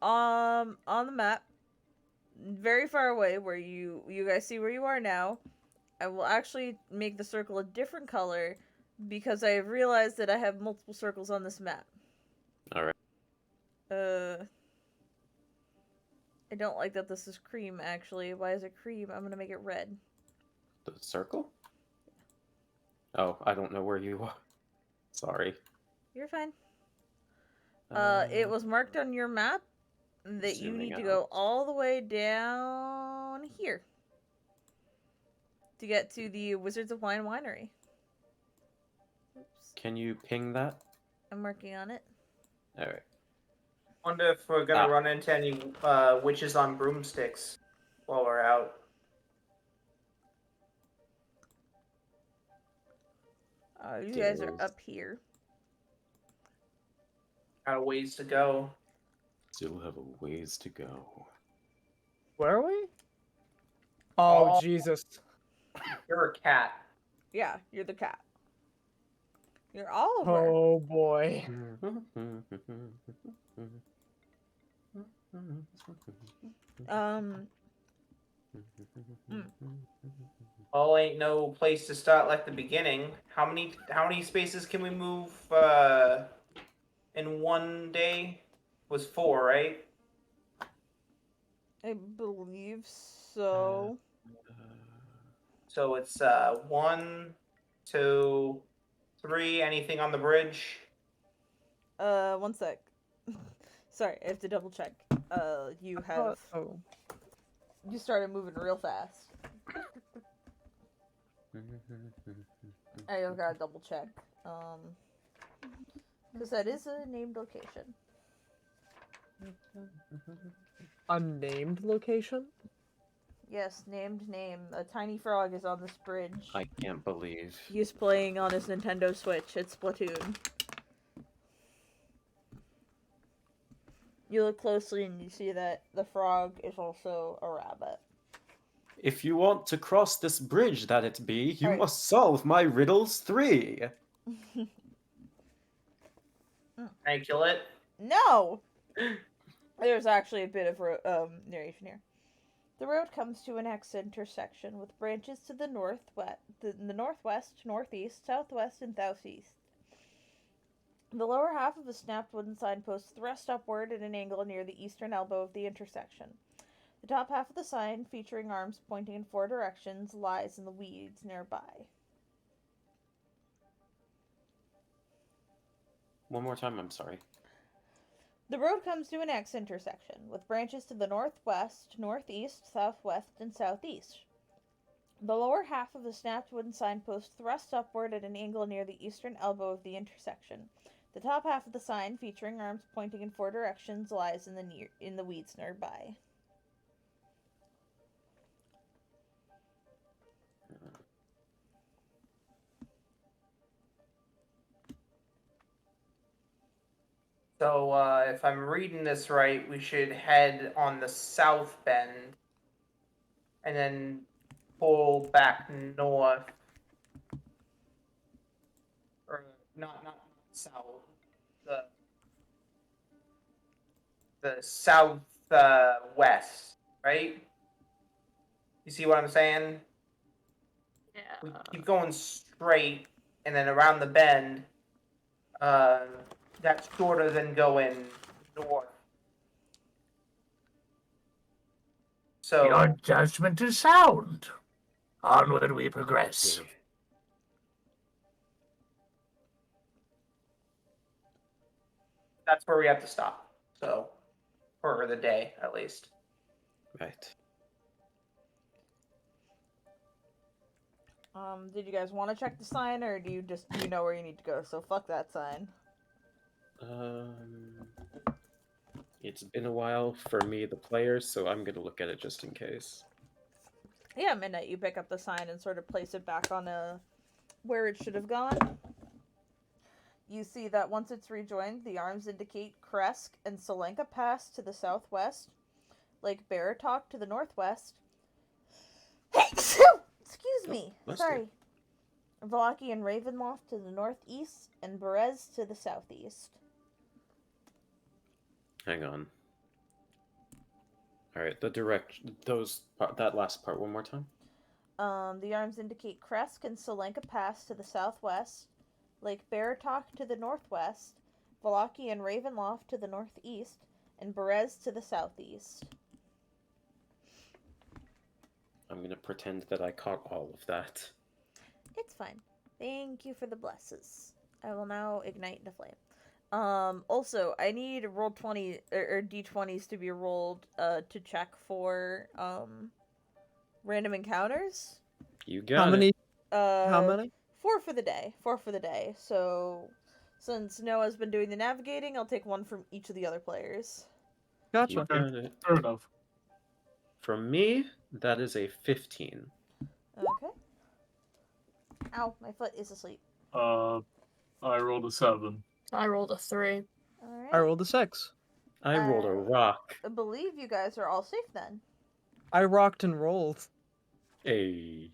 on the map, very far away, where you guys see where you are now. I will actually make the circle a different color because I have realized that I have multiple circles on this map. Alright. I don't like that this is cream, actually. Why is it cream? I'm gonna make it red. The circle? Oh, I don't know where you are. Sorry. You're fine. It was marked on your map that you Zooming need to out. go all the way down here to get to the Wizards of Wine Winery. Oops. Can you ping that? I'm working on it. All right. Wonder if we're gonna Ah. run into any witches on broomsticks while we're out. You guys are There's- up here. Got a ways to go. Still have a ways to go. Where are we? Oh, Oh. Jesus. You're a cat. Yeah, you're the cat. You're Oliver. Oh, boy. Well, ain't no place to start like the beginning. How many spaces can we move in one day? Was 4, right? I believe so. So it's 1, 2, 3. Anything on the bridge? 1 sec. Sorry, I have to double check. You have Oh. you started moving real fast. I gotta double check. Because that is a named location. A named location? Yes, named name. A tiny frog is on this bridge. I can't believe. He's playing on his Nintendo Switch. It's Splatoon. You look closely and you see that the frog is also a rabbit. If you want to cross this bridge that it be, you Alright. must solve my riddles 3. Can I kill it? No! There's actually a bit of narration here. The road comes to an X intersection with branches to the northwest, northeast, southwest, and southeast. The lower half of a snapped wooden signpost thrust upward at an angle near the eastern elbow of the intersection. The top half of the sign, featuring arms pointing in 4 directions, lies in the weeds nearby. One more time, I'm sorry. The road comes to an X intersection, with branches to the northwest, northeast, southwest, and southeast. The lower half of the snapped wooden signpost thrusts upward at an angle near the eastern elbow of the intersection. The top half of the sign, featuring arms pointing in 4 directions, lies in the weeds nearby. So if I'm reading this right, we should head on the south bend and then pull back north. Or not south. The south west, right? You see what I'm saying? We Yeah. keep going straight and then around the bend. That's shorter than going north. So Your judgment is sound. Onward we progress. that's where we have to stop. So for the day, at least. Right. Did you guys want to check the sign, or do you know where you need to go? So fuck that sign. It's been a while for me, the player, so I'm gonna look at it just in case. Yeah, midnight. You pick up the sign and sort of place it back on where it should have gone. You see that once it's rejoined, the arms indicate Kresk and Solenka Pass to the southwest, Lake Baratok to the northwest. Excuse me. bless Sorry. Valaki and Ravenloft to the northeast, and Berez to the southeast. Hang on. Alright, that last part one more time. The arms indicate Kresk and Solenka Pass to the southwest, Lake Baratok to the northwest, Valaki and Ravenloft to the northeast, and Berez to the southeast. I'm gonna pretend that I caught all of that. It's fine. Thank you for the blesses. I will now ignite the flame. Also, I need roll 20 or d20s to be rolled to check for random encounters. You got How many? it. How many? 4 4 for the day. 4 for the day. So, since Noah's been doing the navigating, I'll take 1 from each of the other players. Gotcha. Okay. Fair enough. From me, that is a 15. Okay. Ow, my foot is asleep. I rolled a 7. I rolled a 3. Alright. I rolled a 6. I rolled a rock. I believe you guys are all safe then. I rocked and rolled. Hey.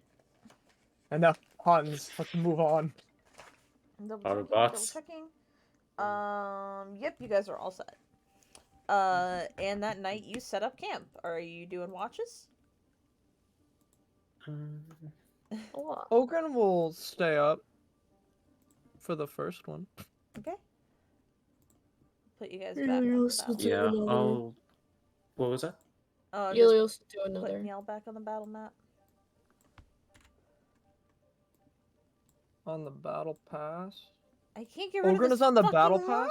Enough puns. Let's move on. Autobots. Double checking. Yep, you guys are all set. And that night you set up camp. Are you doing watches? Ogren will stay up for the first one. Okay. Put you guys back on the Ilios battle. will do Yeah, another. I'll... What was that? Just Ilios do putting another. y'all back on the battle map. On the battle pass. I can't get rid Ogren of this is on the fucking battle pass?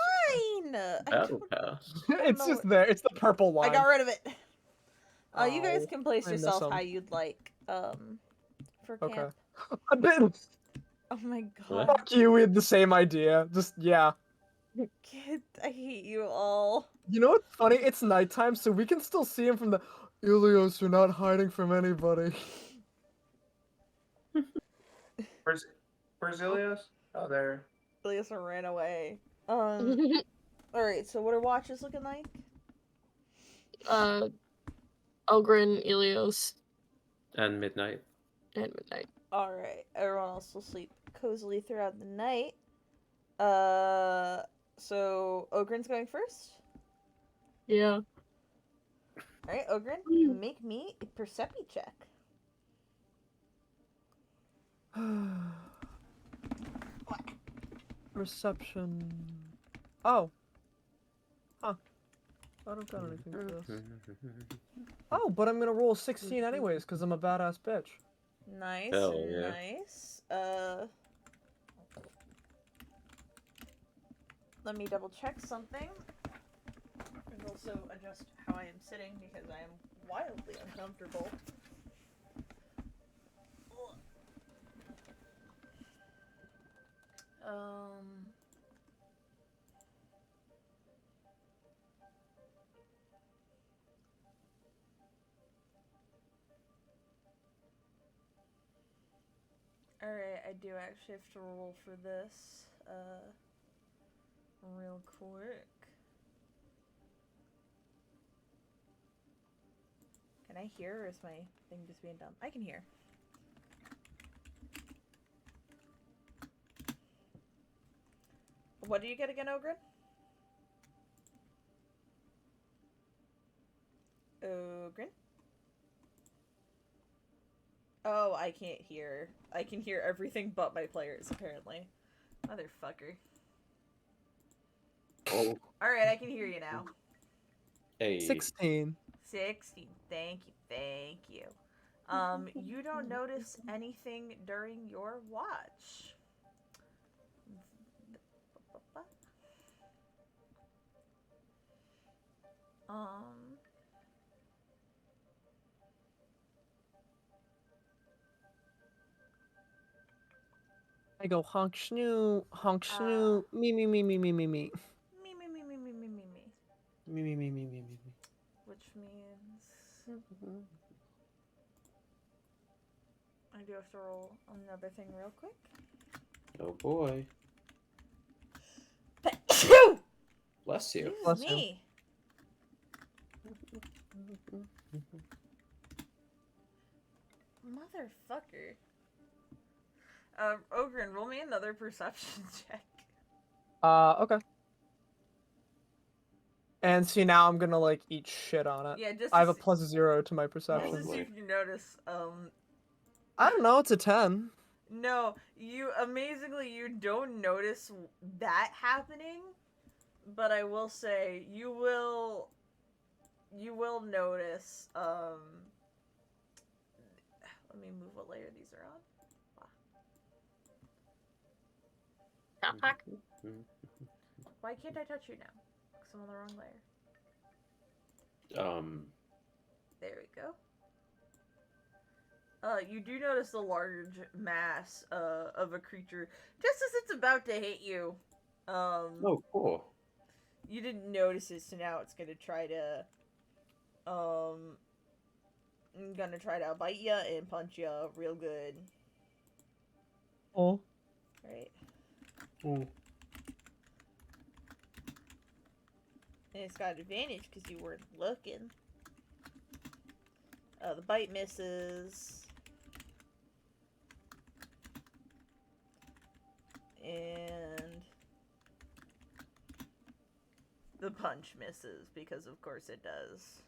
line! Battle Pass. It's know just what- there. It's the purple line. I got rid of it. You guys Oh, can place I miss yourself 'em. how you'd like. For camp. Okay. A bit. Oh my What? god. Fuck you. We had the same idea. Just yeah. Kid, I hate you all. You know what's funny? It's nighttime, so we can still see him from the. Ilios, you're not hiding from anybody. Where's Ilios? Oh, there. Lisa ran away. Alright, so what are watches looking like? Ogren, Ilios, And midnight. and Midnight. Alright, everyone else will sleep cozily throughout the night. So Ogren's going first? Yeah. Alright, Ogren, make me a perception check. Reception. Oh. Huh. I don't got anything for this. Oh, but I'm gonna roll 16 anyways, because I'm a badass bitch. Nice, Hell yeah. nice. Let me double check something. And also adjust how I am sitting because I am wildly uncomfortable. Alright, I do actually have to roll for this, real quick. Can I hear, or is my thing just being dumb? I can hear. What do you get again, Ogren? Ogren? Oh, I can't hear. I can hear everything but my players, apparently. Motherfucker. Oh. Alright, I can hear you now. Hey. 16. 16. Thank you, thank you. You don't notice anything during your watch. I go honk snoo, me me me me me me me. Me. Me, me, me, me, me, me, me. Which means I do have to roll another thing real quick. Oh boy. Bless you. Bless him. Me. Motherfucker. Ogren, roll me another perception check. Okay. And see, now I'm gonna like eat shit on it. Yeah, just I have to a +0 to my just perception. to see if you notice, I don't know. It's a 10. no, you amazingly you don't notice that happening, but I will say you will notice. Let me move what layer these are on. Why can't I touch you now? Because I'm on the wrong layer. There we go. You do notice a large mass of a creature just as it's about to hit you. Oh, cool. You didn't notice it, so now it's gonna try to bite you and punch you real good. Oh. Right. Ooh. And it's got advantage because you weren't looking. The bite misses. And the punch misses because of course it does.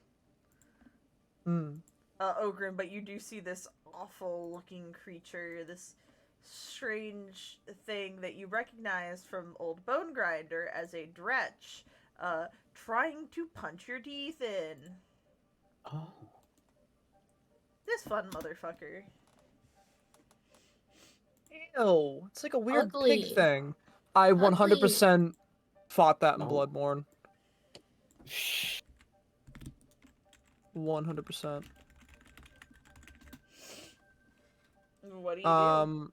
Hmm. Ogren, but you do see this awful looking creature, this strange thing that you recognize from Old Bone Grinder as a dretch, trying to punch your teeth in. Oh. This fun motherfucker. Ew. It's like a weird Ugly. pig thing. I 100% fought that in Oh. Bloodborne. 100%. What do you do?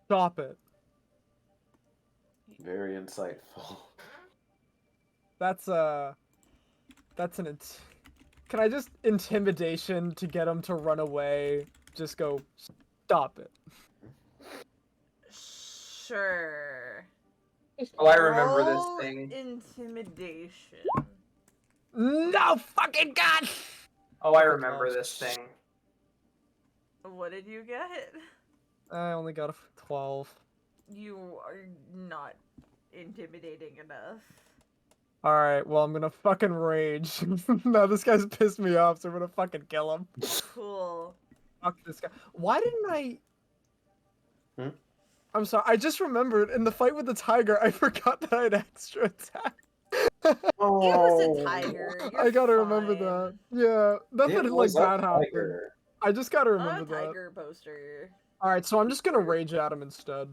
Stop it. Very insightful. That's can I just intimidation to get him to run away? Just go, stop it. Sure. Oh, I remember this Roll thing. Intimidation. No fucking god! Oh, I remember this thing. What did you get? I only got a 12. You are not intimidating enough. Alright, well, I'm gonna fucking rage. No, this guy's pissed me off, so I'm gonna fucking kill him. Cool. Fuck this guy. Why didn't I... Hmm? I'm sorry, I just remembered, in the fight with the tiger, I forgot that I had extra attack. Oh, It was a tiger. You're I gotta remember fine. that. Yeah, nothing It like was a bad happened. tiger. I just gotta I'm remember a that. tiger poster. Alright, so I'm just gonna rage at him instead.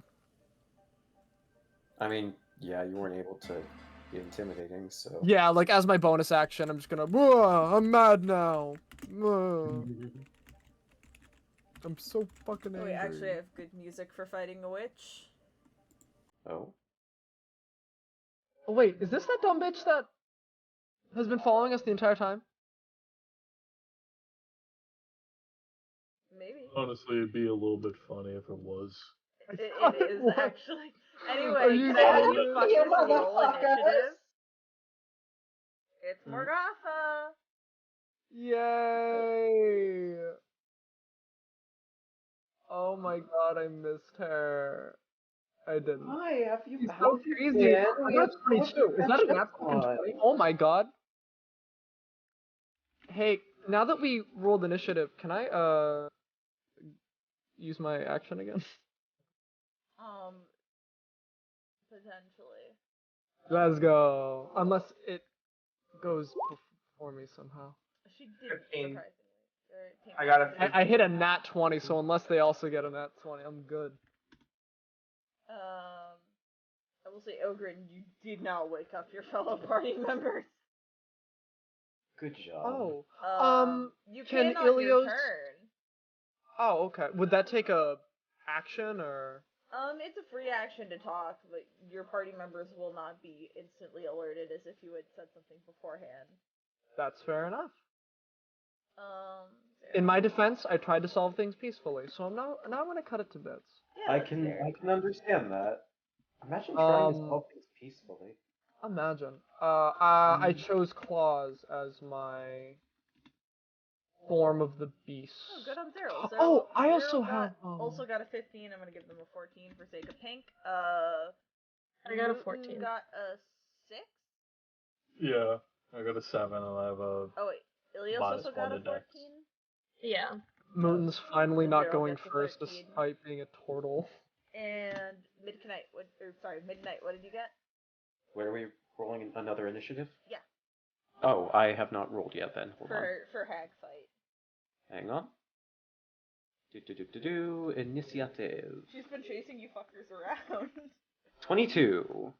I mean, yeah, you weren't able to be intimidating, so. Yeah, like as my bonus action, I'm just gonna. "Whoa, I'm mad now. Whoa." I'm so fucking Oh angry. wait, actually I have good music for fighting a witch. Oh. Oh, wait, is this that dumb bitch that has been following us the entire time? Maybe. Honestly, it'd be a little bit funny if it was. It is actually. Are Anyway, you can I have you serious? fuckers You roll motherfuckers! initiative? It's Hmm? Morgatha. Yay! Oh my god, I missed her. I didn't. Hi, have you She's back so crazy. again? I We got have a so much 22. Is that to a catch nat up on. 20? Oh my god. Hey, now that we rolled initiative, can I use my action again? Potentially. Let's go. Unless it goes before me somehow. She did 15. surprisingly. I got a I hit a nat 20, so unless they also get a nat 20, I'm good. I will say, Ogren, you did not wake up your fellow party members. Good job. Oh. You can can on your Ilios- turn. Oh, okay. Would that take a action or? It's a free action to talk, but your party members will not be instantly alerted as if you had said something beforehand. That's fair enough. Fair. In my defense, I tried to solve things peacefully, so I'm now gonna cut it to bits. Yeah, I that's can fair. understand that. Imagine trying to Um, solve things peacefully. Imagine. I chose claws as my form of the beast. Oh, good on Zero. So Oh, I Zero also got, have. also got a 15. I'm gonna give them a 14 for sake of pink. I got a Muten 14. Got a 6. Yeah, I got a 7 and I have a. Oh wait, Ilios Minus also got one a to dex. 14. Yeah. Muten's finally not Zero going gets a first 13. despite being a turtle. And Midnight, Midnight, what did you get? Where are we rolling another initiative? Yeah. Oh, I have not rolled yet then. Hold on. For Hag Fight. Hang on. Initiative. She's been chasing you fuckers around. 22.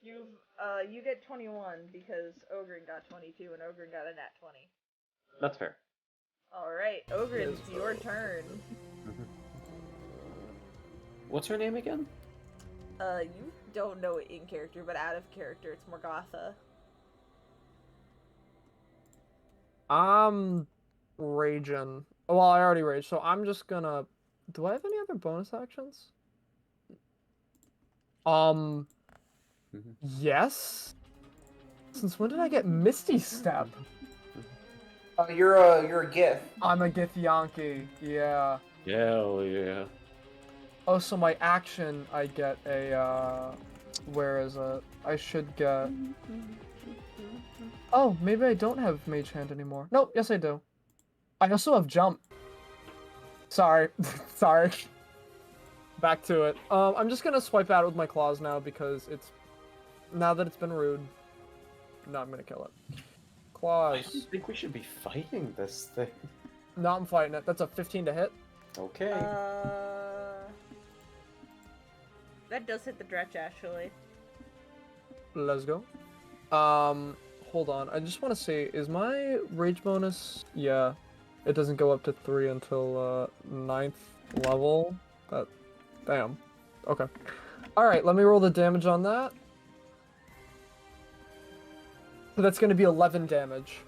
You get 21 because Ogren got 22 and Ogren got a nat 20. That's fair. Alright, Ogren, it's your turn. What's her name again? You don't know it in character, but out of character, it's Morgatha. I'm raging. Well, I already raged, so I'm just gonna... Do I have any other bonus actions? Yes? Since when did I get Misty Step? You're a gift. I'm a Githyanki, yeah. Hell yeah. Oh, so my action, I get a, where is it? I should get... Oh, maybe I don't have Mage Hand anymore. Nope, yes I do. I also have Jump. Sorry. Sorry. Back to it. I'm just gonna swipe out with my claws now because it's... Now that it's been rude. No, I'm gonna kill it. I Claws. don't think we should be fighting this thing. No, I'm fighting it. That's a 15 to hit. Okay. That does hit the Dretch, actually. Let's go. Hold on. I just want to say, is my rage bonus... Yeah. It doesn't go up to 3 until, 9th level. Damn. Okay. Alright, let me roll the damage on that. So that's going to be 11 damage.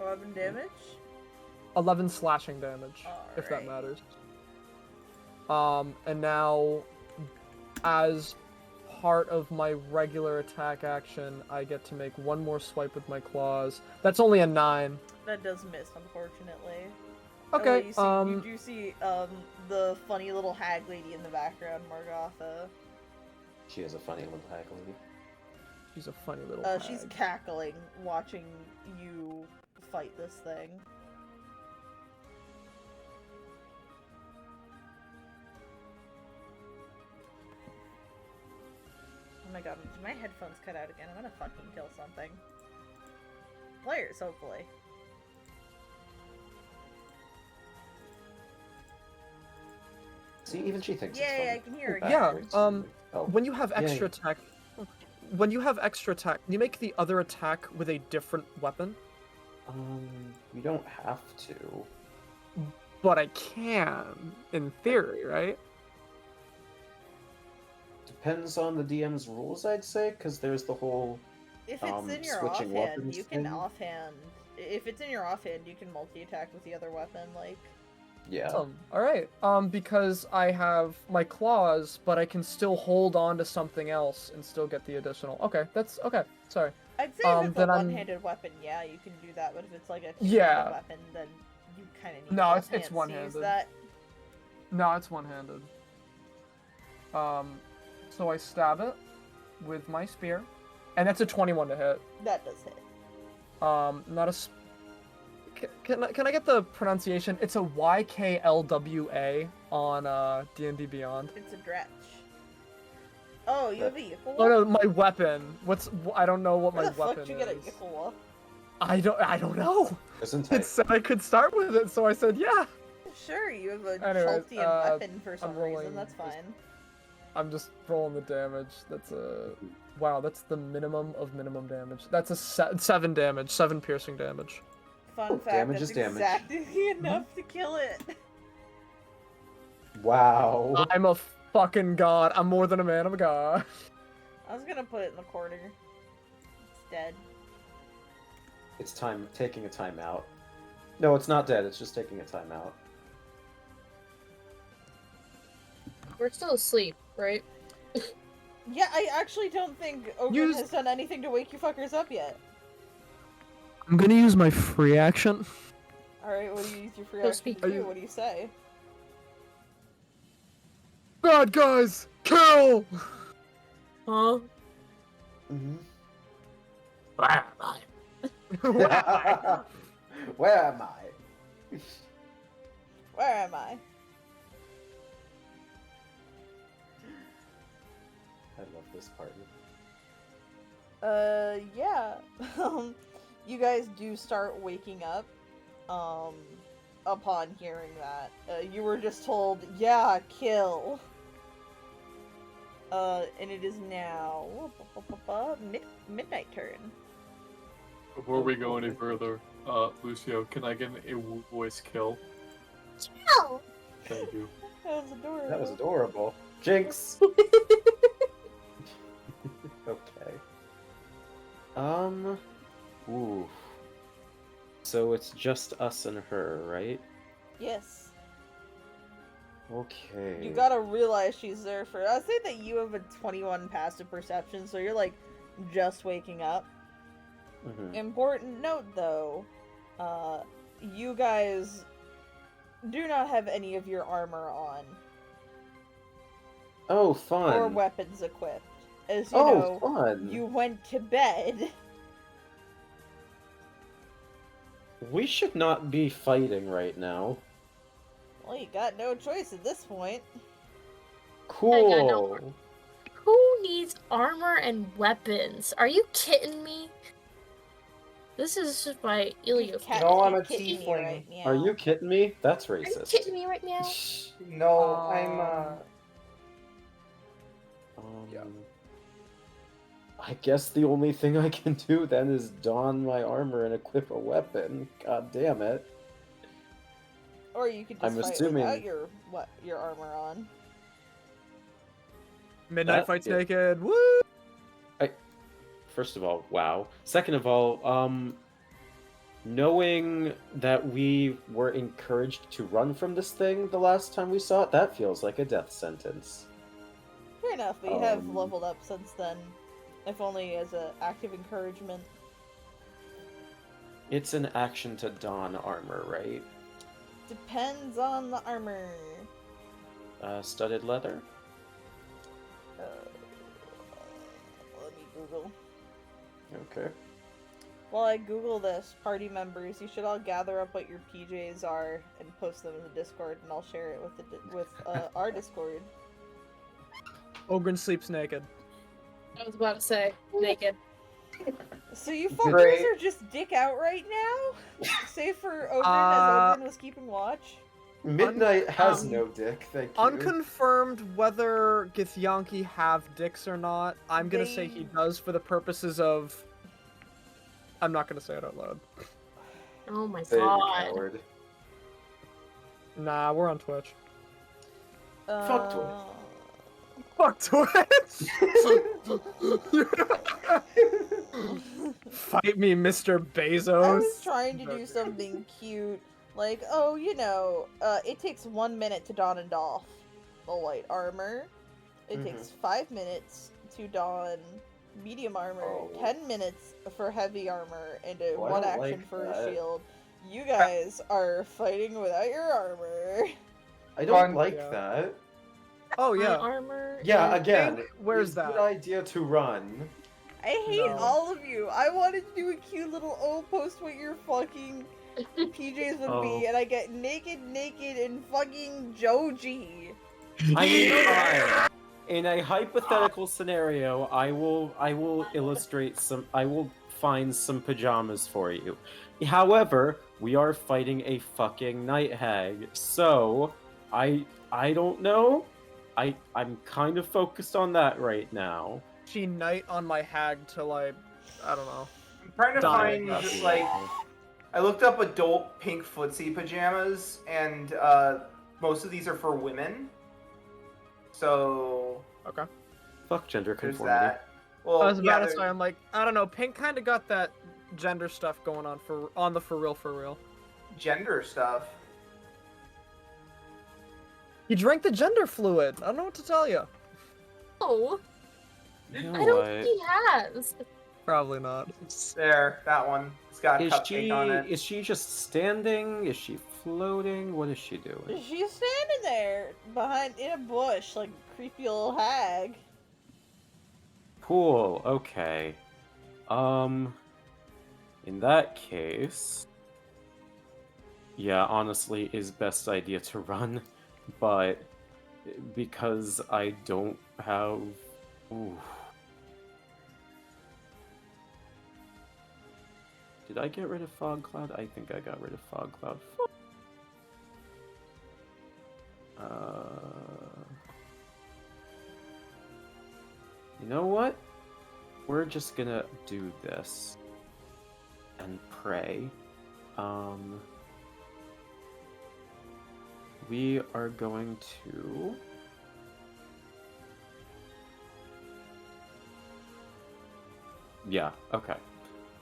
11 damage? 11 slashing damage, if that Alright. matters. And now, as part of my regular attack action, I get to make one more swipe with my claws. That's only a 9. That does miss, unfortunately. Okay, You do see, the funny little hag lady in the background, Morgatha. She is a funny little hag lady. She's a funny little She's hag. cackling, watching you fight this thing. Oh my god, did my headphones cut out again? I'm gonna fucking kill something. Players, hopefully. See, even she thinks Yay, it's I can hear funny. again. Yeah, Oh, when you have Yay. extra attack... When you have extra attack, you make the other attack with a different weapon? you don't have to. But I can, in theory, right? Depends on the DM's rules, I'd say, because there's the whole... If it's in your switching offhand, weapons you can thing. offhand. If it's in your offhand, you can multi-attack with the other weapon, like... Yeah. Alright, because I have my claws, but I can still hold on to something else and still get the additional. Okay, that's... Okay, sorry. I'd say if it's a then I'm- one-handed weapon, yeah, you can do that, but if it's like a two-handed Yeah. weapon, then you kind of need No, both it's hands to use one-handed. that. No, it's one-handed. So I stab it with my spear, and that's a 21 to hit. That does hit. Not a... Can I get the pronunciation? It's a YKLWA on D&D Beyond. It's a dretch. Oh, you have a Yickle? Oh no, my weapon. I don't know what Where my the fuck weapon did you get a is. Yickle? I don't know. Isn't It said I could start with it, so I said yeah. Sure, you have a Anyways, Chaltian weapon for some rolling reason, that's just- fine. I'm just rolling the damage. That's a... Wow, that's the minimum of minimum damage. That's a 7 damage, 7 piercing damage. Fun fact, damage that's is damage. exactly enough to kill it. Wow. I'm a fucking god. I'm more than a man. I'm a god. I was gonna put it in the corner. It's dead. It's taking a timeout. No, it's not dead. It's just taking a timeout. We're still asleep, right? Yeah, I actually don't think Ogren has done anything to wake you fuckers up yet. I'm gonna use my free action. Alright, what do you use your free Go action speak. to do? What do you say? Bad guys, kill! Huh? Mm-hmm. Where am I? Where am I? Where am I? I love this part. Yeah. You guys do start waking up, upon hearing that. You were just told, yeah, kill. And it is now midnight turn. Before we go any further, Lucio, can I get a voice kill? No. Thank you. That was adorable. That was adorable. Jinx! Okay. Ooh. So it's just us and her, right? Yes. Okay. You gotta realize she's there for. I say that you have a 21 passive perception, so you're like just waking up. Mhm. Important note though, you guys do not have any of your armor on Oh, fun. or weapons equipped. As you Oh, know, fun. you went to bed. We should not be fighting right now. Well, you got no choice at this point. Cool. Who needs armor and weapons? Are you kidding me? This is just by Ilio. No, I'm a kidding me tiefling. right now. Are you kidding me? That's Are you racist. kidding me right now? No, Yeah. I guess the only thing I can do then is don my armor and equip a weapon. God damn it. Or you could just I'm fight assuming- without your armor on. Midnight That fights is- naked. Woo! First of all, wow. Second of all, knowing that we were encouraged to run from this thing the last time we saw it, that feels like a death sentence. Fair enough, but you have Um, leveled up since then. If only as an active encouragement. It's an action to don armor, right? Depends on the armor. Studded leather? Let me Google. Okay. While I Google this, party members, you should all gather up what your PJs are and post them in the Discord, and I'll share it with our Discord. Ogren sleeps naked. I was about to say naked. So you fuckers Great. are just dick out right now? Save for Ogren, Uh, as Ogren was keeping watch? Midnight has um, no dick, thank you. Unconfirmed whether Githyanki have dicks or not. I'm gonna say he They- does for the purposes of. I'm not gonna say it out loud. Oh my Say you god. coward. Nah, we're on Twitch. Fuck Twitch. Fuck Twitch! Fight me, Mr. Bezos. I was trying to do something cute, like, oh, you know, it takes 1 minute to don and doff the light armor. It takes 5 minutes to don medium armor, Oh. 10 minutes for heavy armor, and Oh, I one don't action like for a that. shield. You guys are fighting without your armor. I don't Fun. like Yeah. that. Oh My yeah. armor. Yeah, is- again, where's it's a that? good idea to run. I hate No. all of you. I wanted to do a cute little post what your fucking PJs would Oh. be, and I get naked and fucking Joji. I mean, fine. In a hypothetical scenario, I will illustrate some. I will find some pajamas for you. However, we are fighting a fucking night hag, so I don't know. I'm kind of focused on that right now. She night on my hag till I don't know. I'm trying to Dying. find just like I looked up adult pink footsie pajamas, and most of these are for women. So Okay. Fuck gender there's conformity. that. Well, I was yeah, about to there- say, I'm like, I don't know. Pink kind of got that gender stuff going on for real. gender stuff. He drank the gender fluid. I don't know what to tell you. Oh, You know I don't what? think he has. Probably not. There, that one. It's got a Is cupcake on it. she just standing? Is she floating? What is she doing? She's standing there in a bush like a creepy little hag. Cool. Okay. In that case, yeah, honestly, is best idea to run, but because I don't have. Ooh. Did I get rid of Fog Cloud? I think I got rid of Fog Cloud. You know what? We're just gonna do this and pray. We are going to. Yeah, okay.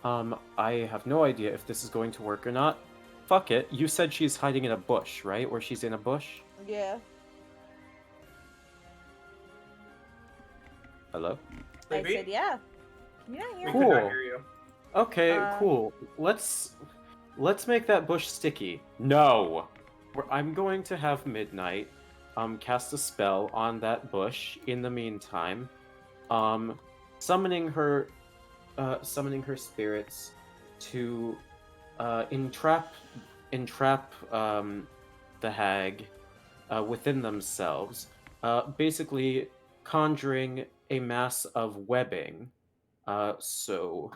I have no idea if this is going to work or not. Fuck it. You said she's hiding in a bush, right? Or she's in a bush? Yeah. Hello? I Libby? said yeah. Can you not hear We me? could not Cool. hear you. Okay, cool. Let's make that bush sticky. No. I'm going to have Midnight cast a spell on that bush in the meantime. Summoning her spirits to entrap the hag within themselves, basically conjuring a mass of webbing. So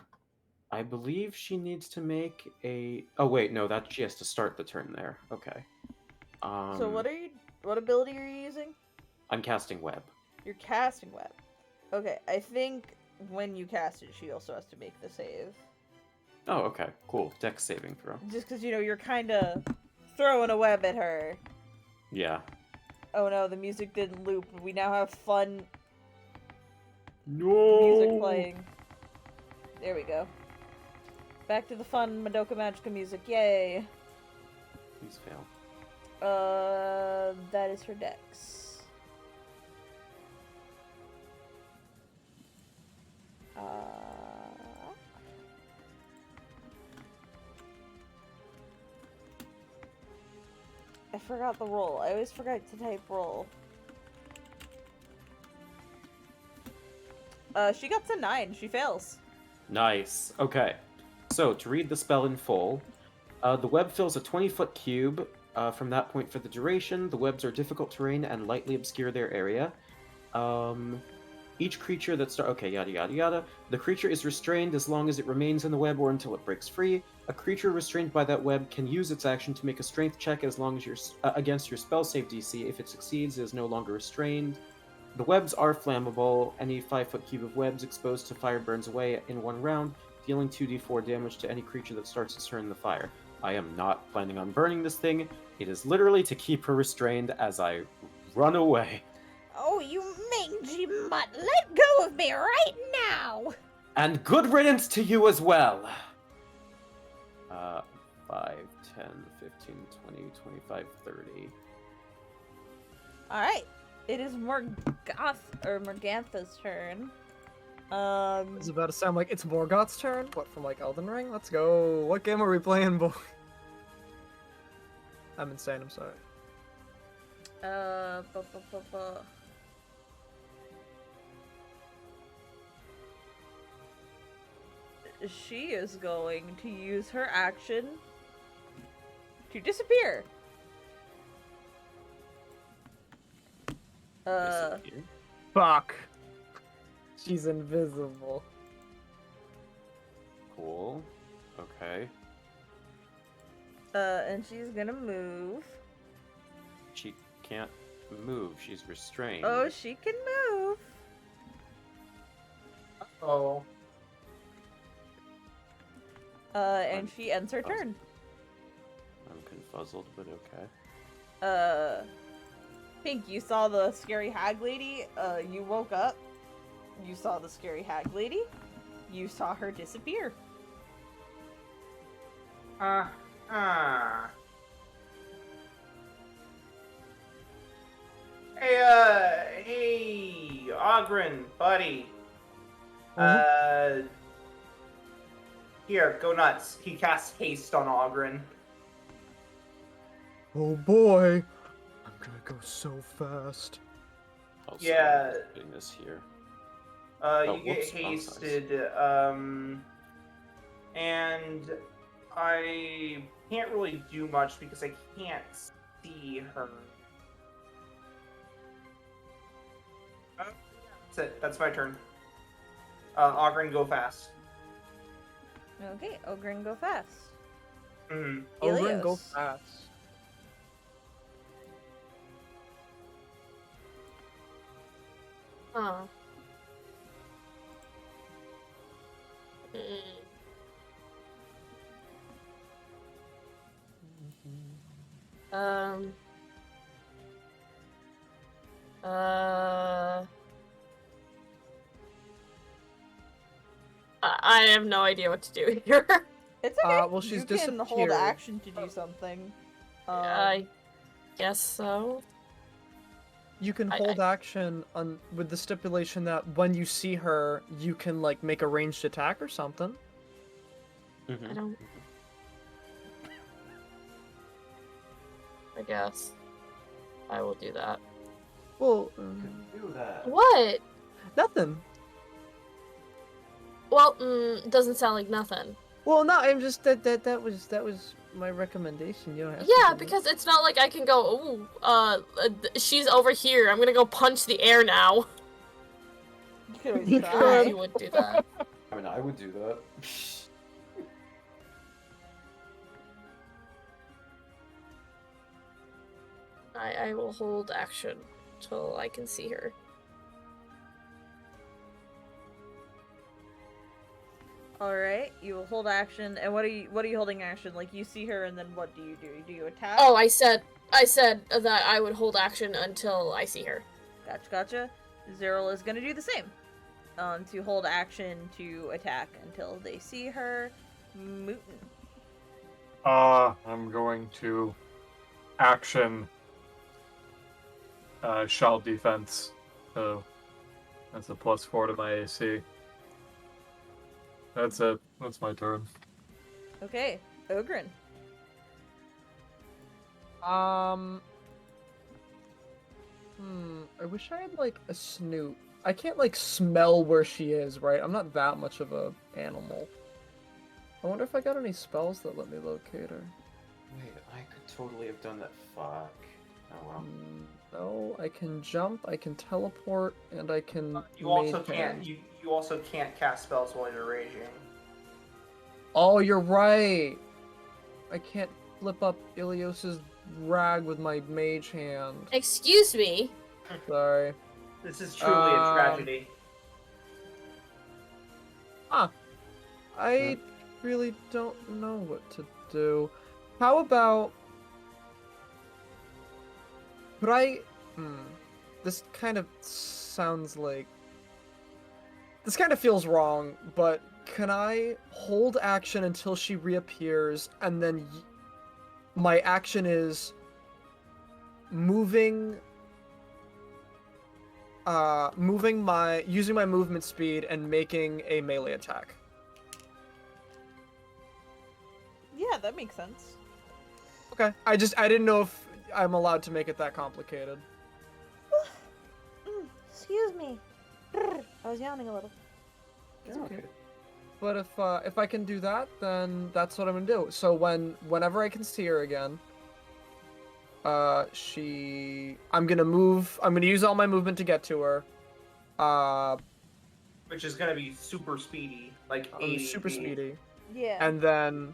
I believe she needs to make a. Oh wait, no, that she has to start the turn there. Okay. So what ability are you using? I'm casting web. You're casting web. Okay, I think when you cast it, she also has to make the save. Oh, okay, cool. Dex saving throw. Just because, you're kind of throwing a web at her. Yeah. Oh no, the music didn't loop. We now have fun No. music playing. There we go. Back to the fun Madoka Magica music. Yay. Please fail. That is her dex. I forgot the roll. I always forgot to type roll. She got to 9. She fails. Nice. Okay. So, to read the spell in full, the web fills a 20-foot cube. From that point for the duration, the webs are difficult terrain and lightly obscure their area. Each creature that okay, yada yada yada. The creature is restrained as long as it remains in the web or until it breaks free. A creature restrained by that web can use its action to make a strength check as long as against your spell save DC. If it succeeds, it is no longer restrained. The webs are flammable. Any 5-foot cube of webs exposed to fire burns away in one round, dealing 2d4 damage to any creature that starts its turn in the fire. I am not planning on burning this thing. It is literally to keep her restrained as I run away. Oh, you mangy mutt! Let go of me right now! And good riddance to you as well! 5, 10, 15, 20, 25, 30. Alright. It is Morgantha's turn. It's about to sound like it's Morgoth's turn. What, from like Elden Ring? Let's go. What game are we playing, boy? I'm insane, I'm sorry. She is going to use her action to disappear. Disappear. Fuck. She's invisible. Cool. Okay. And she's gonna move. She can't move. She's restrained. Oh, she can move. Oh. And she ends her turn. I'm confuzzled, but okay. Pink, you saw the scary hag lady. You woke up. You saw the scary hag lady. You saw her disappear. Hey, Ogren, buddy. Here, go nuts. He casts haste on Ogren. Oh boy. I'm gonna go so fast. Also, Yeah. Putting this here. You get whoops. hasted, and I can't really do much because I can't see her. That's it. That's my turn. Ogren, go fast. Okay, Ogren, go fast. Mm-hmm. Ogren, go Ilios. fast. Um. I have no idea what to do here. It's okay. Well, she's you can hold disappeared. action to do something. I guess so. You can I- hold action on with the stipulation that when you see her, you can like make a ranged attack or something. Mhm. I don't. I guess. I will do that. Well, Do that. What? nothing. Well, doesn't sound like nothing. Well, no, I'm just that was my recommendation. You don't have to Yeah, do it. because it's not like I can go, she's over here. I'm gonna go punch the air now. You could always You try. You would do that. I mean, I would do that. I will hold action till I can see her. All right, you will hold action. And what are you holding action? Like you see her, and then what do? Do you attack? Oh, I said that I would hold action until I see her. Gotcha. Zeril is gonna do the same. To hold action to attack until they see her. Muten. I'm going to action shell defense. So that's a +4 to my AC. That's it. That's my turn. Okay, Ogren. I wish I had like a snoot. I can't like smell where she is, right? I'm not that much of a animal. I wonder if I got any spells that let me locate her. Wait, I could totally have done that. Fuck. Oh well. No, I can jump, I can teleport, and I can. You also mage can't. hand. You also can't cast spells while you're raging. Oh, you're right. I can't flip up Ilios's rag with my mage hand. Excuse me. Sorry. This is truly a tragedy. I really don't know what to do. How about... Could I... This kind of sounds like... This kind of feels wrong, but can I hold action until she reappears, and then my action is moving using my movement speed and making a melee attack? Yeah, that makes sense. Okay. I didn't know if I'm allowed to make it that complicated. Excuse me. I was yawning a little. It's okay. But if I can do that, then that's what I'm gonna do. So whenever I can see her again, I'm gonna use all my movement to get to her. Which is gonna be super speedy, like 80 super feet. speedy. Yeah. And then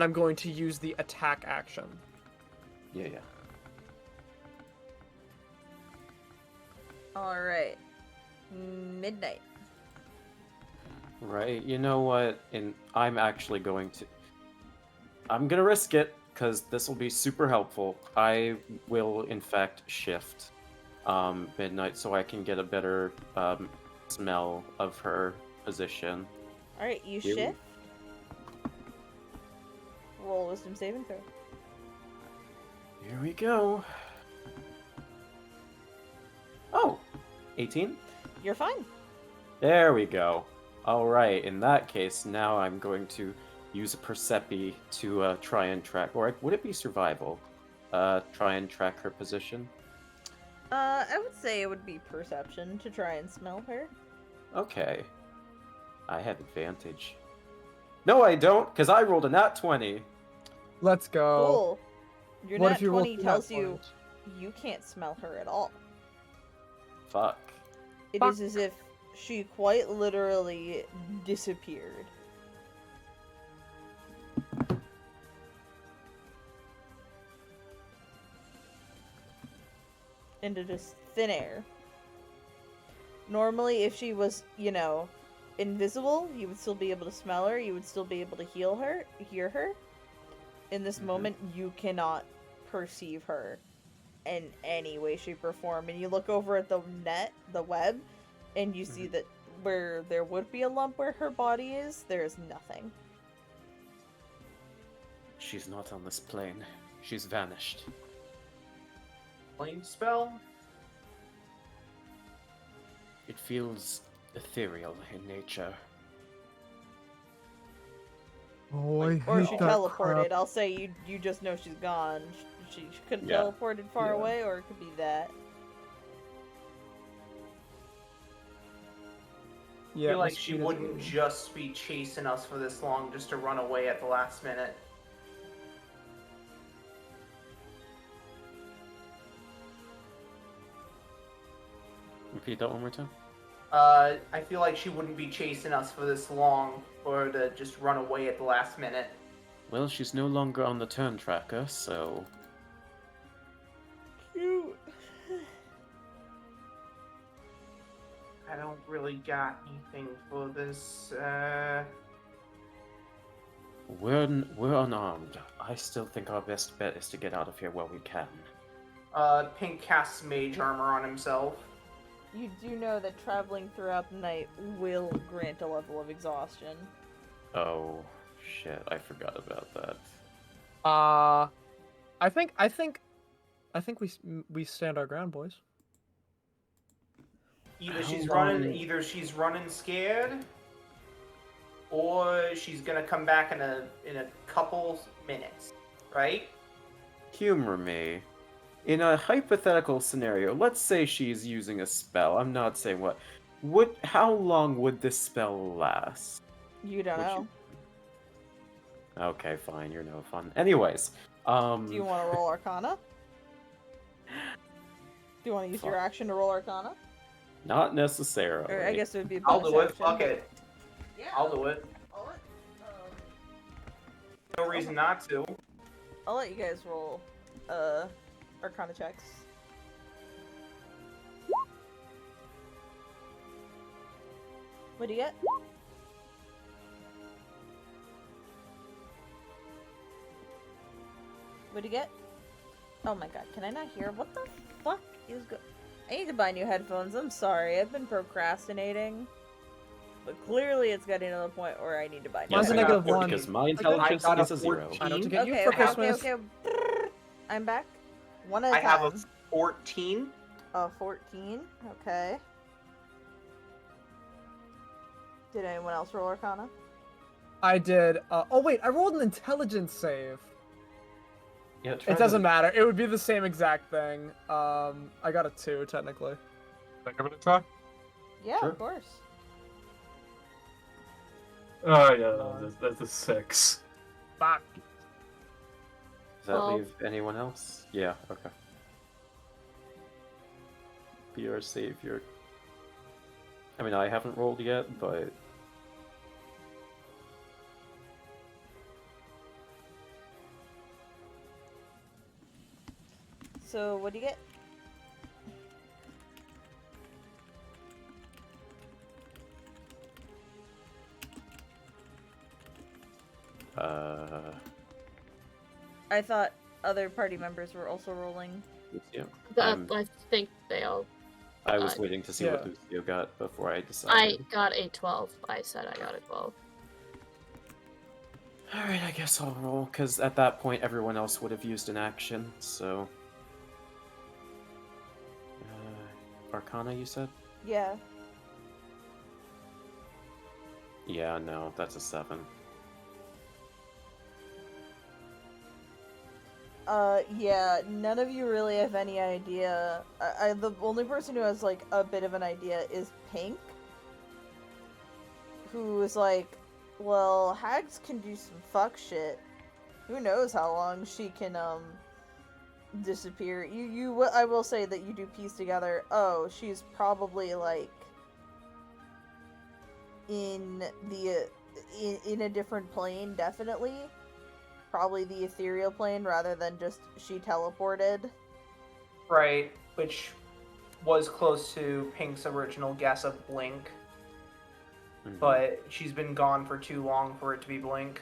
I'm going to use the attack action. Yeah. All right. Midnight. Right, you know what? I'm actually going to... I'm gonna risk it, because this will be super helpful. I will, in fact, shift Midnight so I can get a better smell of her position. All right, you Here we- shift. Roll wisdom saving throw. Here we go. Oh! 18? You're fine. There we go. Alright, in that case, now I'm going to use a Percepi to try and track, or would it be survival? Try and track her position? I would say it would be perception to try and smell her. Okay. I have advantage. No, I don't, because I rolled a nat 20. Let's go. Cool. Your What nat if you roll 20 two tells nat you 20s? you can't smell her at all. Fuck. It is as if she quite literally disappeared. Into just thin air. Normally, if she was, invisible, you would still be able to smell her, you would still be able to hear her. In this moment, you cannot perceive her in any way, shape, or form. And you look over at the web, and you see that where there would be a lump where her body is, there is nothing. She's not on this plane. She's vanished. Flame spell? It feels ethereal in nature. Oh, I Or hate she that teleported. crap. I'll say you just know she's gone. She could have Yeah. teleported far Yeah. away, or it could be that. I Yeah, feel like the she speed is wouldn't really- just be chasing us for this long just to run away at the last minute. Repeat that one more time. I feel like she wouldn't be chasing us for this long or to just run away at the last minute. Well, she's no longer on the turn tracker, so Cute. I don't really got anything for this. we're unarmed. I still think our best bet is to get out of here while we can. Pink casts mage armor on himself. You do know that traveling throughout the night will grant a level of exhaustion. Oh shit! I forgot about that. I think we stand our ground, boys. Either How she's running scared, or she's gonna come back in a couple minutes, right? Humor me. In a hypothetical scenario, let's say she's using a spell. I'm not saying what. How long would this spell last? You don't Would know. Okay, fine. You're no fun. Anyways, Do you want to roll Arcana? Do you want to use your Fuck. action to roll Arcana? Not necessarily. Or I guess it would be a I'll bonus do it. action. Fuck it. Yeah. I'll do it. No reason not to. I'll let you guys roll Arcana checks. What do you get? What do you get? Oh my god, can I not hear? What the fuck is I need to buy new headphones. I'm sorry, I've been procrastinating. But clearly it's getting to the point where I need to buy new Mine's a I got negative four- one. Because my I intelligence got a is a 0. 14. I know to get you Okay, for okay, Christmas. okay. I'm back. One at a I time. have a 14. 14. Okay. Did anyone else roll Arcana? I did. Oh wait, I rolled an intelligence save. Yeah, try It doesn't to- matter. It would be the same exact thing. I got a 2 technically. Can I give it a try? Yeah, Sure. of course. Oh yeah, that's a 6. Fuck. Does that Well- leave anyone else? Yeah, okay. Be our savior. I mean, I haven't rolled yet, but... So, what do you get? I thought other party members were also rolling. Lucio. I think they all. I was waiting to see what Yeah. Lucio got before I I decided. got a 12. I said I got a 12. Alright, I guess I'll roll, because at that point everyone else would have used an action, so... Arcana, you said? Yeah. Yeah, no, that's a 7. Yeah, none of you really have any idea. The only person who has, like, a bit of an idea is Pink. Who is like, well, hags can do some fuck shit. Who knows how long she can, disappear. I will say that you do piece together, oh, she's probably, like, in a different plane, definitely. Probably the ethereal plane rather than just she teleported. Right, which was close to Pink's original guess of Blink. Mhm. but she's been gone for too long for it to be Blink.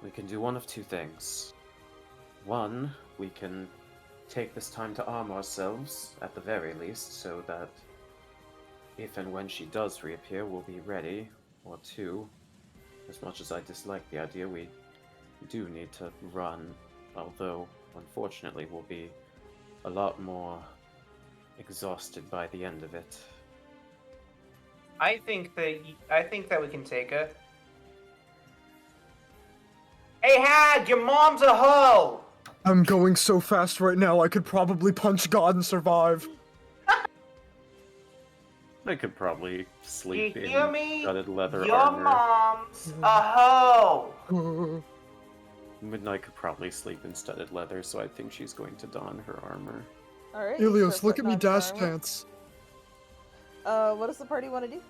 We can do one of two things. One, we can take this time to arm ourselves, at the very least, so that if and when she does reappear, we'll be ready. Or two, as much as I dislike the idea, we do need to run, although, unfortunately, we'll be a lot more exhausted by the end of it. I think that we can take her. Hey, Hag, your mom's a hoe! I'm going so fast right now, I could probably punch God and survive. I could probably sleep You in hear me? studded leather Your armor. mom's a hoe! Midnight could probably sleep in studded leather, so I think she's going to don her armor. All right. Ilios, look at me dash pants. What does the party want to do?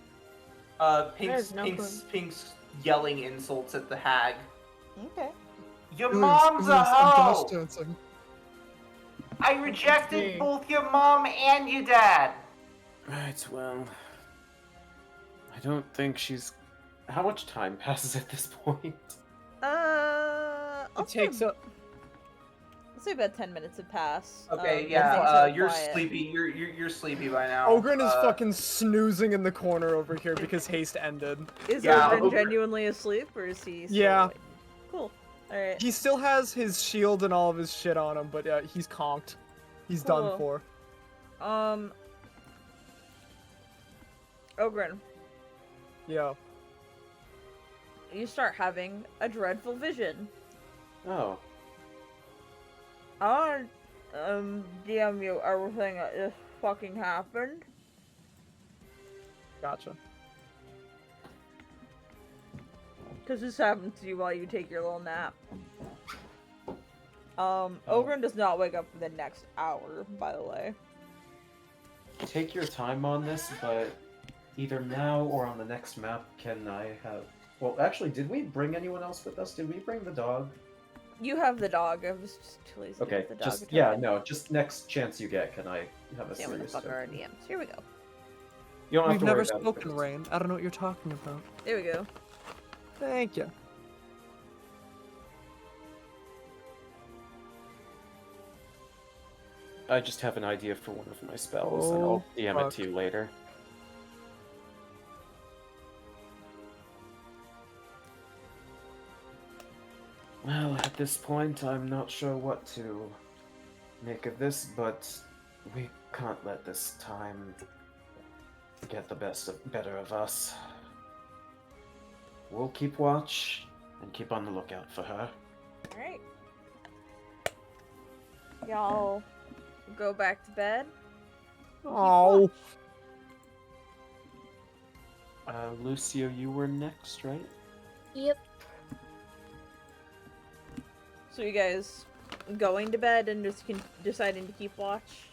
Pink's, no Pink's yelling insults at the Hag. Okay. Your Ilios, mom's a I'm dash hoe! dancing. I rejected Okay. both your mom and your dad! Right, well... I don't think she's... How much time passes at this point? I'll It takes say, a... Let's say about 10 minutes have passed. Okay, and yeah, things are you're quiet. sleepy. You're sleepy by now. Ogren is fucking snoozing in the corner over here because haste ended. Is Yeah, Ogren Ogre- genuinely asleep, or is he? Still Yeah. awake? Cool. All right. He still has his shield and all of his shit on him, but he's conked. He's done Cool. for. Ogren, Yeah. you start having a dreadful vision. Oh. I want DM you everything that just fucking happened. Gotcha. Because this happens to you while you take your little nap. Ogren does not wake up for the next hour, by the way. Take your time on this, but either now or on the next map can I have... Well, actually, did we bring anyone else with us? Did we bring the dog? You have the dog. I was just too lazy to Okay, get the dog. just... token. Yeah, no, just next chance you get, can I have a Damn, what the serious fuck are our token? DMs? Here we go. You don't have We've to never worry about spoken, it. Rain. I don't know what you're talking about. There we go. Thank you. I just have an idea for one of my spells, and I'll DM it fuck. to you later. Well, at this point, I'm not sure what to make of this, but we can't let this time get the better of us. We'll keep watch and keep on the lookout for her. Alright. Y'all go back to bed. Oh. Lucio, you were next, right? Yep. So you guys going to bed and just deciding to keep watch?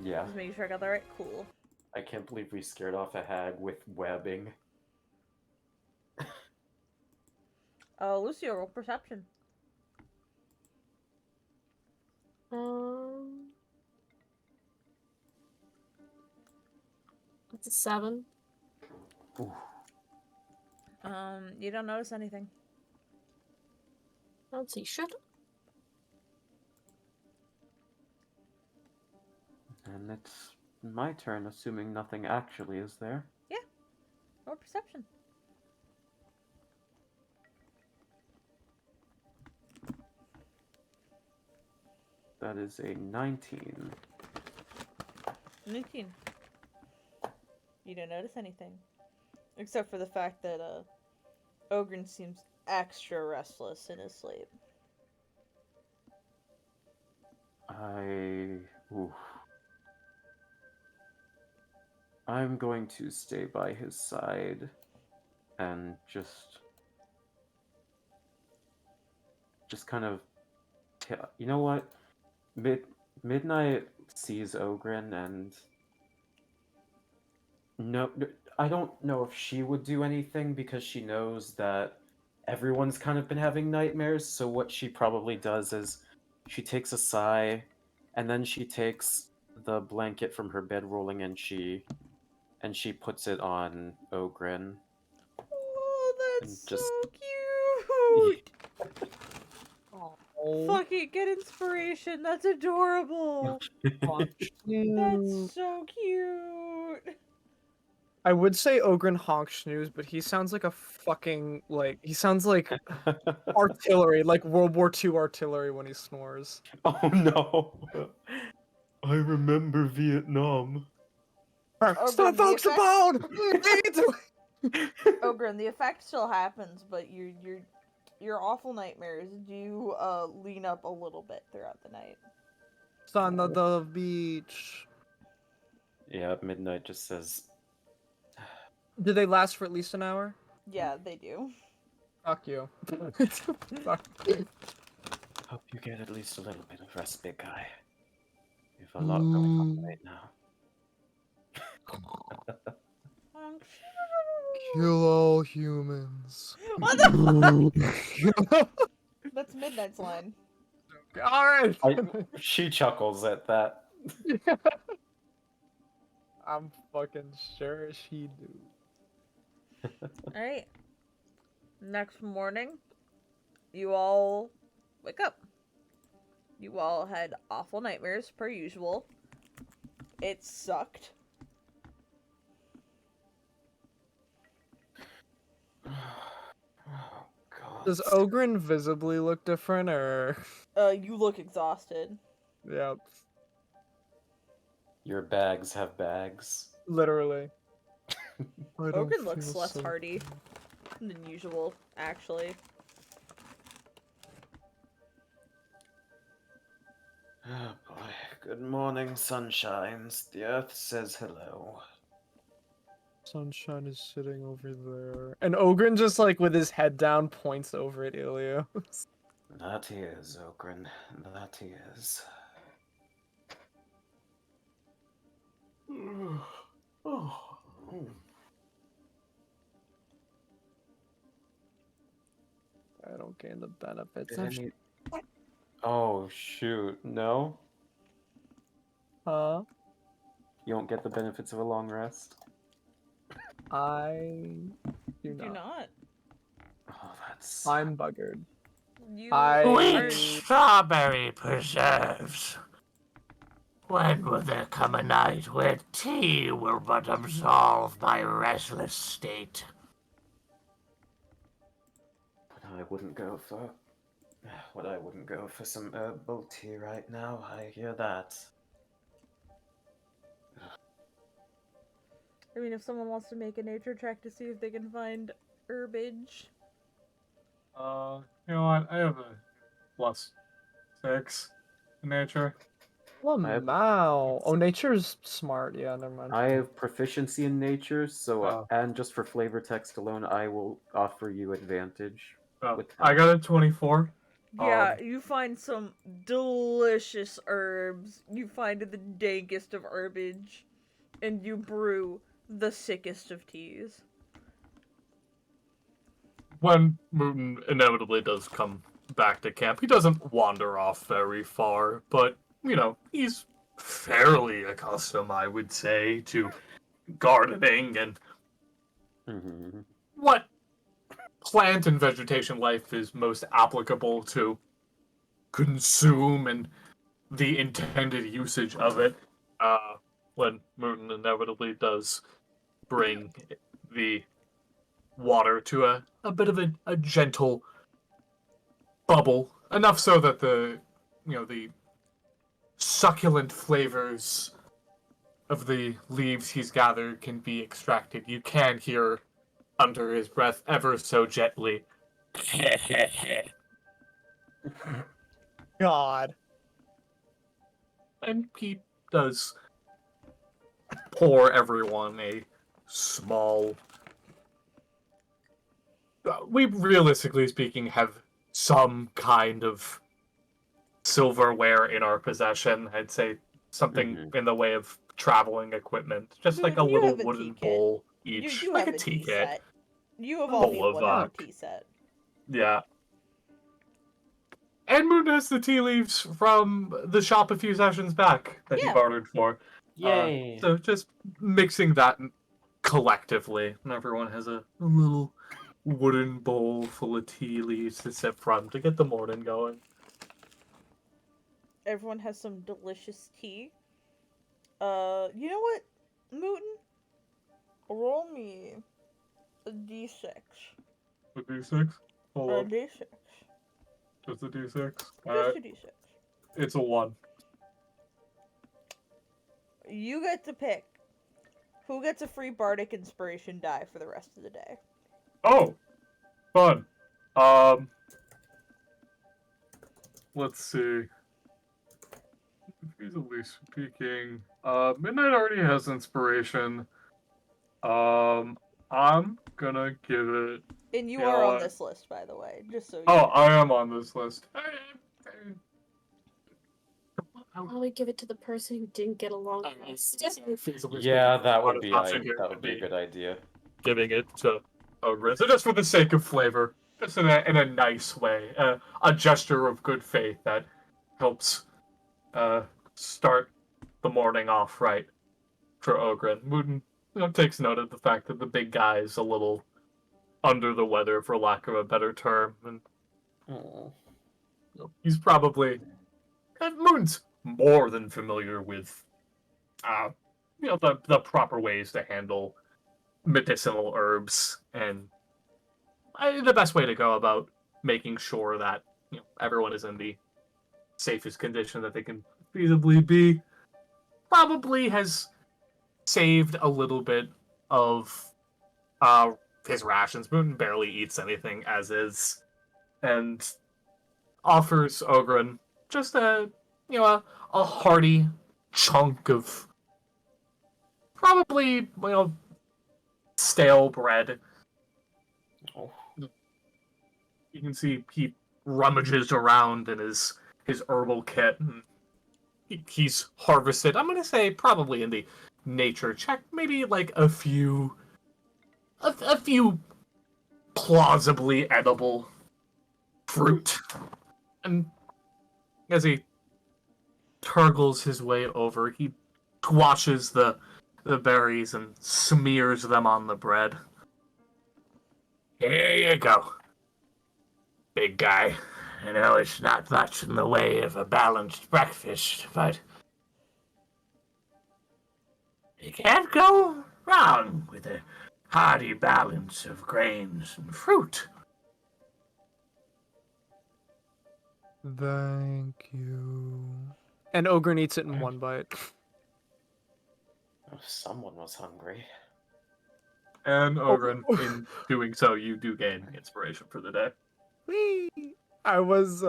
Yeah. Just making sure I got that right? Cool. I can't believe we scared off a hag with webbing. Lucio, roll perception. It's a 7. Ooh. You don't notice anything. I don't see shit. And it's my turn, assuming nothing actually is there. Roll perception. That is a 19. 19. You don't notice anything. Except for the fact that, Ogren seems extra restless in his sleep. Oof. I'm going to stay by his side and just kind of you know what? Midnight sees Ogren and no, I don't know if she would do anything because she knows that everyone's kind of been having nightmares, so what she probably does is she takes a sigh and then she takes the blanket from her bedrolling and she and she puts it on Ogren. Oh, And that's just- so cute. Oh, Fuck it, get inspiration. That's adorable. That's so cute. I would say Ogren honk snooze, but he sounds like a fucking he sounds like artillery, like World War II artillery when he snores. Oh no! I remember Vietnam. Stop, the folks, effect- abound! Ogren, the effect still happens, but your awful nightmares do lean up a little bit throughout the night. Son of the beach. Yeah, Midnight just says, Do they last for at least an hour? Yeah, they do. Fuck you. Fuck. hope you get at least a little bit of rest, big guy. You've a lot going on right now. Kill all humans. What the? That's Midnight's line. Alright! She chuckles at that. I'm fucking sure she do. Alright. Next morning, you all wake up. You all had awful nightmares, per usual. It sucked. Oh, God. Does Ogren visibly look different, or...? You look exhausted. Yep. Your bags have bags. Literally. Ogren looks less hardy than usual, actually. Oh boy. Good morning, sunshines. The earth says hello. Sunshine is sitting over there. And Ogren just, with his head down, points over at Ilios. That he is, Ogren. That he is. Oh. I don't gain the benefits. Oh, shoot. No? Huh? You don't get the benefits of a long rest? I do Do not. not. Oh, that's... I'm buggered. You Sweet are... strawberry preserves. When will there come a night where tea will but absolve my restless state? But I wouldn't go for... What I wouldn't go for some herbal tea right now, I hear that. I mean, if someone wants to make a nature check to see if they can find herbage. You know what? I have a +6 in nature. Oh, I have- wow. Oh, nature's smart. Yeah, never mind. I have proficiency in nature, so Oh. and just for flavor text alone, I will offer you advantage. Oh, With I got a 24. Yeah, you find some delicious herbs. You find the dankest of herbage. And you brew the sickest of teas. When Muten inevitably does come back to camp, he doesn't wander off very far, but, he's fairly accustomed, I would say, to gardening and Mm-hmm. what plant and vegetation life is most applicable to consume and the intended usage of it. When Muten inevitably does bring the water to a bit of a gentle bubble, enough so that the succulent flavors of the leaves he's gathered can be extracted. You can hear under his breath ever so gently. God. And he does pour everyone a small... we, realistically speaking, have some kind of silverware in our possession. I'd say something in the way of traveling equipment. Just like a You little have a wooden tea kit. bowl You each. do like have a a tea tea kit. set. You have Bowl only of, one tea set. Yeah. And Moon has the tea leaves from the shop a few sessions back that he Yeah. bartered for. Yay! So just mixing that collectively. And everyone has a little wooden bowl full of tea leaves to sip from to get the morning going. Everyone has some delicious tea. You know what, Muten? Roll me a d6. A D6? Hold A on. d6. Just a D6? Just Alright. a d6. It's a 1. You get to pick who gets a free bardic inspiration die for the rest of the day. Oh! Fun. Let's see. Feasibly speaking, Midnight already has inspiration. I'm gonna give it. And you You are know on what? this list, by the way, just so you Oh, know. I am on this list. Why would give it to the person who didn't get along best? Yeah, that would be Option here that would would be a be good idea. giving it to Ogre. So just for the sake of flavor, just in a nice way, a gesture of good faith that helps start the morning off right for Ogre. Muten, takes note of the fact that the big guy is a little under the weather, for lack of a better term, and Oh. he's probably Muten's more than familiar with the proper ways to handle medicinal herbs and the best way to go about making sure that everyone is in the safest condition that they can feasibly be. Probably has saved a little bit of his rations. Muten barely eats anything as is, and offers Ogren just a hearty chunk of probably stale bread. Oh. You can see he rummages around in his herbal kit. And he's harvested. I'm gonna say probably in the nature check, maybe like a few plausibly edible fruit. And as he turgles his way over, he washes the berries and smears them on the bread. Here you go, big guy. I know it's not much in the way of a balanced breakfast, but you can't go wrong with a hearty balance of grains and fruit. Thank you. And Ogre eats it in one bite. Oh, someone was hungry. And Ogren, in doing so, you do gain inspiration for the day. Whee! I was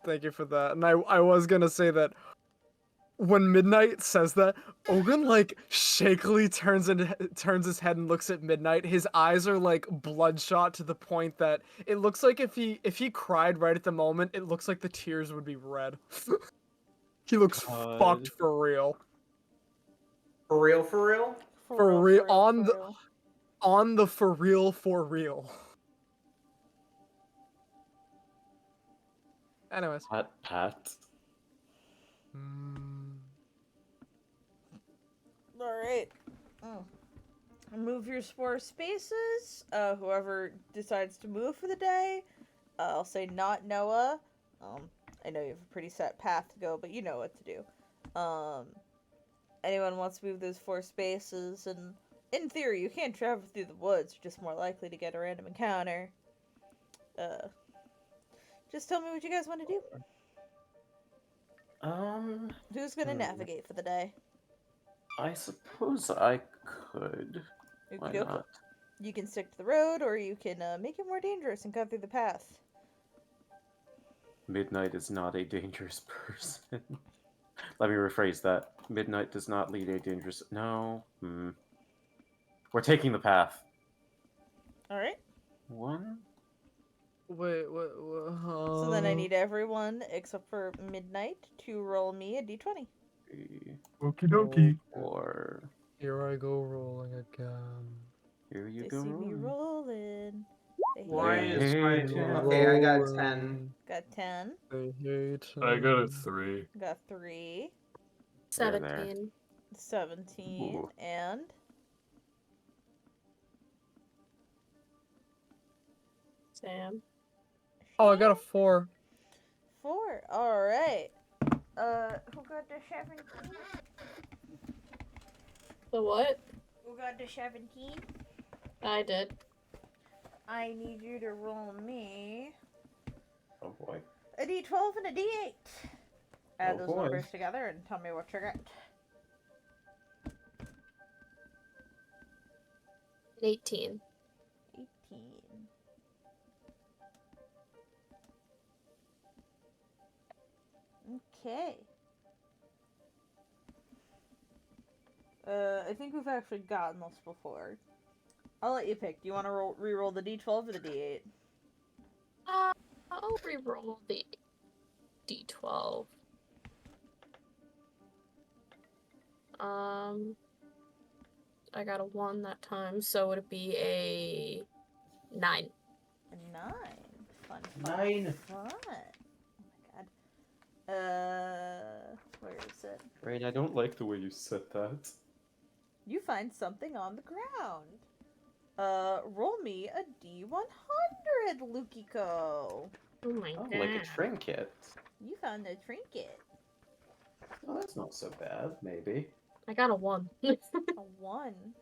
thank you for that. And I was gonna say that when Midnight says that, Ogun like shakily turns his head and looks at Midnight. His eyes are like bloodshot to the point that it looks like if he cried right at the moment, it looks like the tears would be red. He looks God. fucked for real. For real, for real? For real, on for the real. on the for real for real. Anyways. Pat. Alright. Move your spore spaces. Whoever decides to move for the day. I'll say not Noah. I know you have a pretty set path to go, but you know what to do. Anyone wants to move those 4 spaces, and in theory, you can travel through the woods. You're just more likely to get a random encounter. Just tell me what you guys want to do. Who's gonna navigate for the day? I suppose I could. Why Okey-dokey. not? You can stick to the road, or you can make it more dangerous and cut through the path. Midnight is not a dangerous person. Let me rephrase that. Midnight does not lead a dangerous... No. We're taking the path. Alright. One? Wait, what? So then I need everyone, except for Midnight, to roll me a d20. Three, Okie dokie. 4. Here I go rolling again. Here you They go. see me rolling. rolling. They Why hate is me. my... Hey, Okay, I got 10. Got 10. They hate I got a him. 3. Got 3. There, there. 17. 17. Ooh. And Sam. Oh, I got a 4. 4. All right. Who got the 17? The what? Who got the 17? I did. I need you to roll me Oh boy. a d12 and a d8. Add Oh, those boy. numbers together and tell me what you get. 18. 18. Okay. I think we've actually gotten this before. I'll let you pick. Do you want to re-roll the d12 or the d8? I'll re-roll the d12. I got a 1 that time, so would it be a 9? A 9. Fun. 9. Fun. Oh my god. Where is it? Rain, I don't like the way you said that. You find something on the ground. Roll me a d100, Lukiko. Oh my Oh, god. like a trinket. You found a trinket. Oh, that's not so bad, maybe. I got a 1. A 1.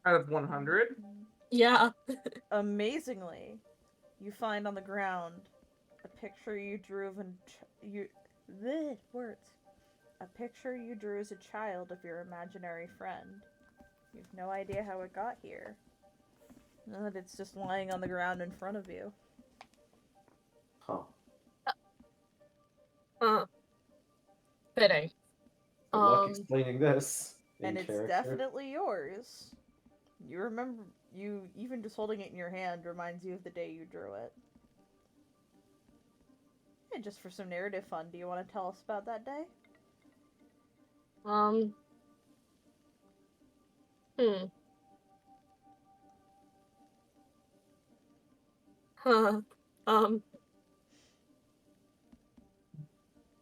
Out of 100? Yeah. Amazingly, you find on the ground a picture you drew of words. A picture you drew as a child of your imaginary friend. You have no idea how it got here. That it's just lying on the ground in front of you. Huh. Fitting. Good luck explaining this. And in it's character. definitely yours. You remember, even just holding it in your hand reminds you of the day you drew it. And just for some narrative fun, do you want to tell us about that day?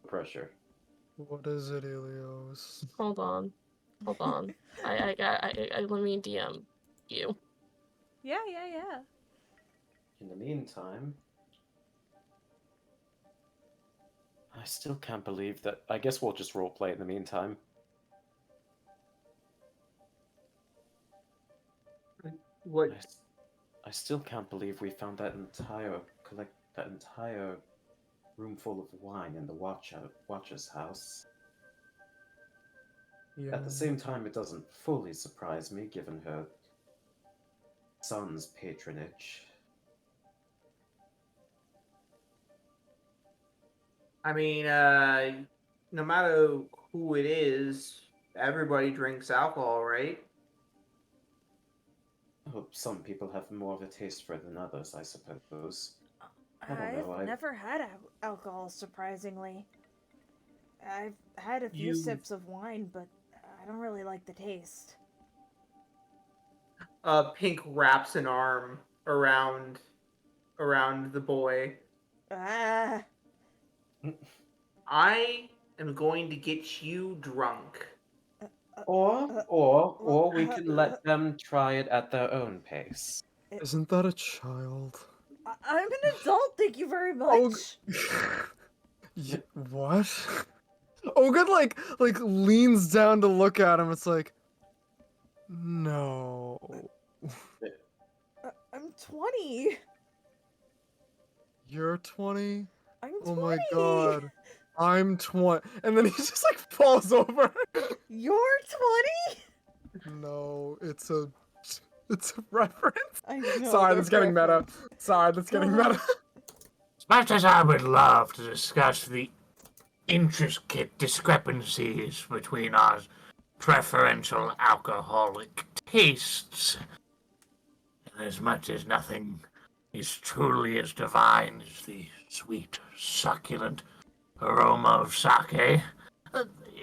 Pressure. What is it, Elios? Hold on. I let me DM you. Yeah. In the meantime, I still can't believe that. I guess we'll just roleplay in the meantime. What? I still can't believe we found that entire room full of wine in the Watcher's house. Yeah. At the same time, it doesn't fully surprise me, given her son's patronage. I mean, no matter who it is, everybody drinks alcohol, right? I hope some people have more of a taste for it than others, I suppose. I don't know, I've never had alcohol, surprisingly. I've had a few sips of wine, but I don't really like the taste. Pink wraps an arm around the boy. Ah. I am going to get you drunk. Or we can let them try it at their own pace. Isn't that a child? I'm an adult, thank you very much. What? Ogud like leans down to look at him. It's like, no. I'm 20. You're 20? I'm 20. Oh my god. I'm 20. And then he just like falls over. You're 20? No, it's a reference. I know, Sorry, that's getting meta. Sorry, that's getting meta. As much as I would love to discuss the intricate discrepancies between our preferential alcoholic tastes, and as much as nothing is truly as divine as the sweet, succulent aroma of sake,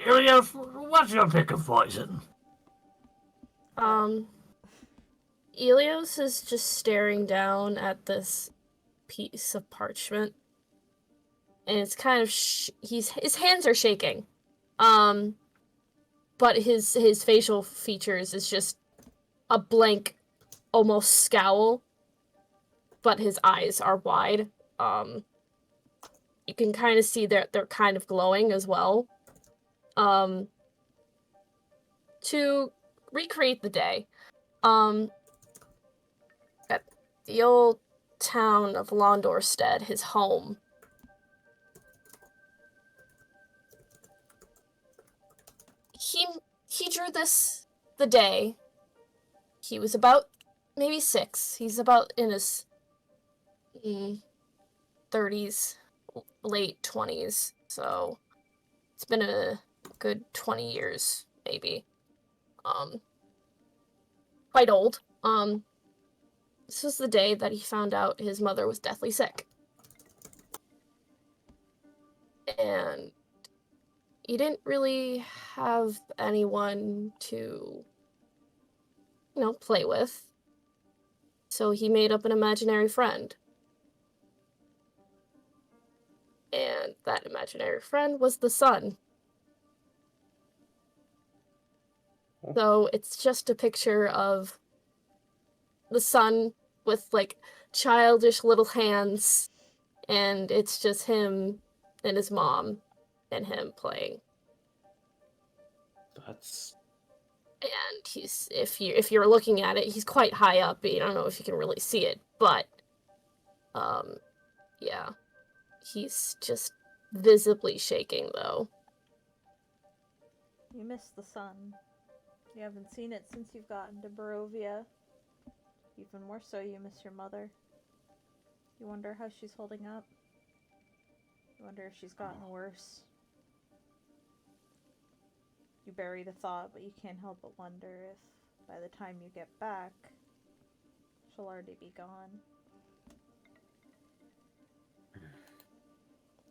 Ilios, what's your pick of poison? Elios is just staring down at this piece of parchment, and it's kind of his hands are shaking, but his facial features is just a blank, almost scowl, but his eyes are wide. You can kind of see they're kind of glowing as well. To recreate the day, at the old town of Londorstead, his home. He drew this the day. He was about maybe 6. He's about in his 30s, late 20s. So it's been a good 20 years, maybe. Quite old. This was the day that he found out his mother was deathly sick. And he didn't really have anyone to, play with. So he made up an imaginary friend. And that imaginary friend was the sun. So it's just a picture of the sun with, like, childish little hands, and it's just him and his mom and him playing. That's... And he's, if you're looking at it, he's quite high up. I don't know if you can really see it, but yeah, he's just visibly shaking though. You miss the sun. You haven't seen it since you've gotten to Barovia. Even more so, you miss your mother. You wonder how she's holding up. You wonder if she's gotten worse. You bury the thought, but you can't help but wonder if, by the time you get back, she'll already be gone.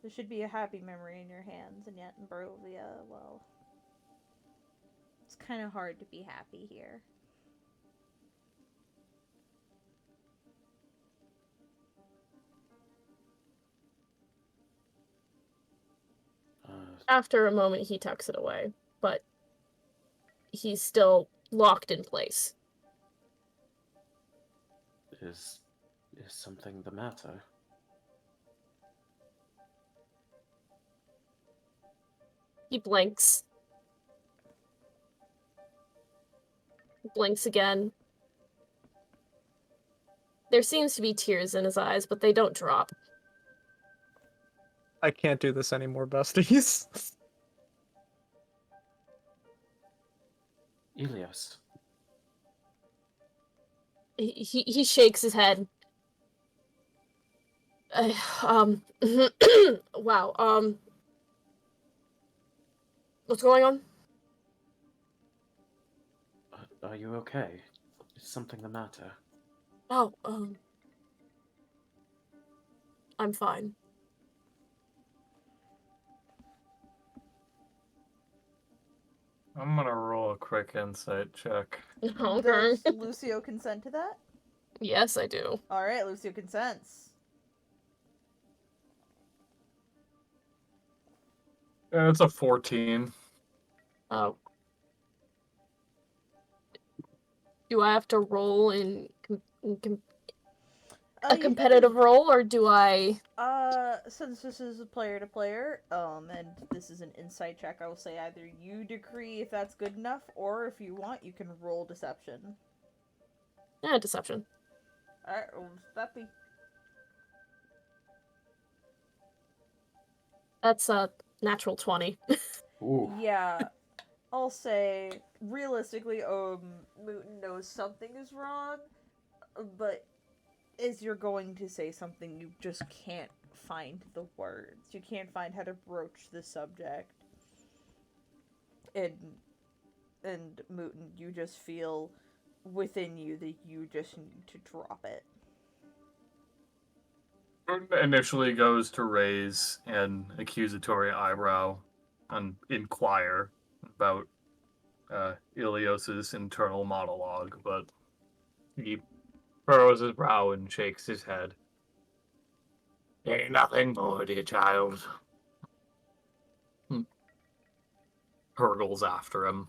There should be a happy memory in your hands, and yet in Barovia, well, it's kind of hard to be happy here. After a moment, he tucks it away, but he's still locked in place. Is something the matter? He blinks. Blinks again. There seems to be tears in his eyes, but they don't drop. I can't do this anymore, besties. Ilios. He shakes his head. Wow, what's going on? Are you okay? Is something the matter? Oh, I'm fine. I'm gonna roll a quick insight check. Okay. Does Lucio consent to that? Yes, I do. Alright, Lucio consents. It's a 14. Oh. Do I have to roll in a competitive role, or do I... Since this is a player to player, and this is an insight check, I will say either you decree if that's good enough, or if you want, you can roll deception. Yeah, deception. Alright, well, that be. That's a natural 20. Ooh. Yeah, I'll say, realistically, Muten knows something is wrong, but as you're going to say something, you just can't find the words. You can't find how to broach the subject. And Muten, you just feel within you that you just need to drop it. Initially goes to raise an accusatory eyebrow and inquire about Ilios's internal monologue, but he furrows his brow and shakes his head. Ain't nothing more, dear child. Hurgles after him.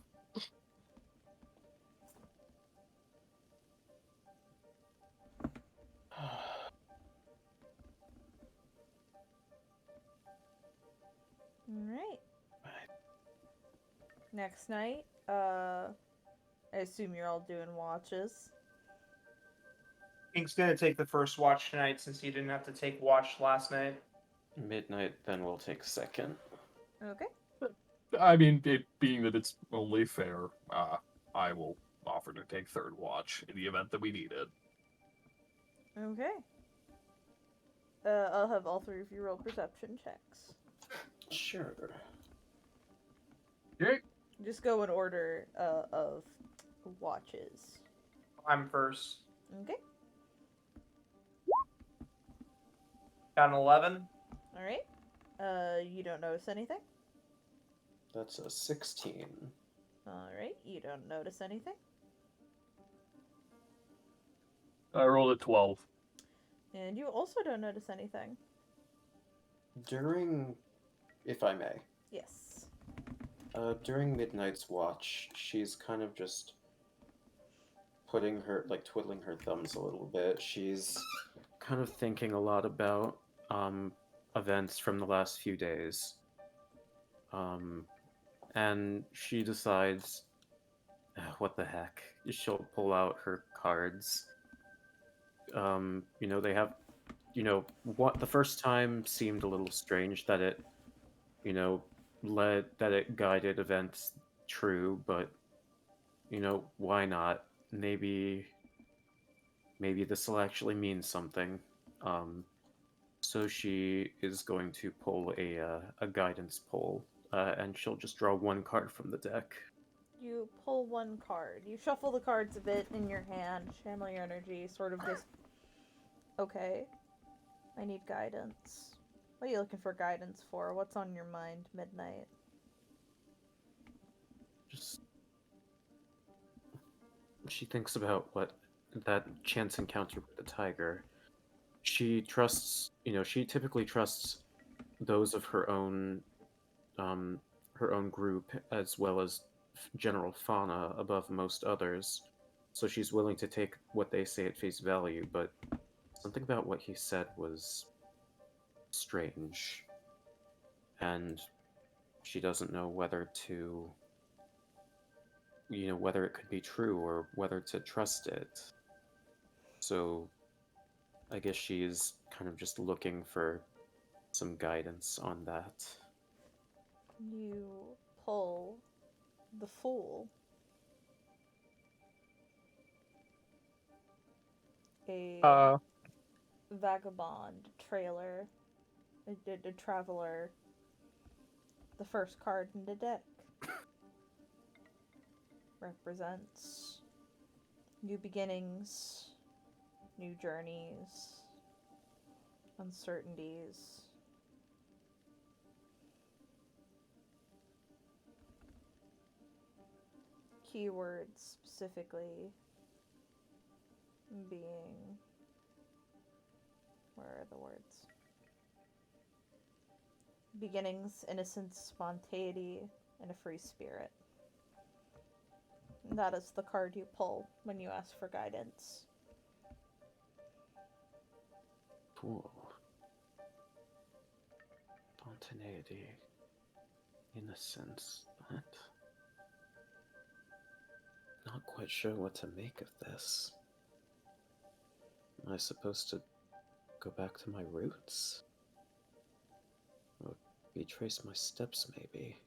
Alright. Next night, I assume you're all doing watches. Pink's gonna take the first watch tonight since he didn't have to take watch last night. Midnight, then we'll take second. Okay. I mean, it being that it's only fair, I will offer to take third watch in the event that we need it. Okay. I'll have all three of you roll perception checks. Sure. Okay. Just go in order of watches. I'm first. Okay. Got an 11. Alright. You don't notice anything? That's a 16. Alright, you don't notice anything? I rolled a 12. And you also don't notice anything. During, if I may, Yes. during Midnight's watch, she's kind of just putting her, like, twiddling her thumbs a little bit. She's kind of thinking a lot about, events from the last few days. And she decides, what the heck, she'll pull out her cards. They have, what the first time seemed a little strange that it, that it guided events true, but, why not? Maybe this will actually mean something. So she is going to pull a guidance pull, and she'll just draw one card from the deck. You pull one card. You shuffle the cards a bit in your hand, channel your energy, sort of just... Okay. I need guidance. What are you looking for guidance for? What's on your mind, Midnight? Just... She thinks about what that chance encounter with the tiger. She trusts, she typically trusts those of her own group as well as general fauna above most others. So she's willing to take what they say at face value, but something about what he said was strange. And she doesn't know whether to, whether it could be true or whether to trust it. So I guess she's kind of just looking for some guidance on that. You pull the Fool. A vagabond, trailer, a traveler. The first card in the deck represents new beginnings, new journeys, uncertainties. Keywords specifically being... Where are the words? Beginnings, innocence, spontaneity, and a free spirit. And that is the card you pull when you ask for guidance. Cool. Spontaneity. Innocence. What? Not quite sure what to make of this. Am I supposed to go back to my roots? Or retrace my steps, maybe?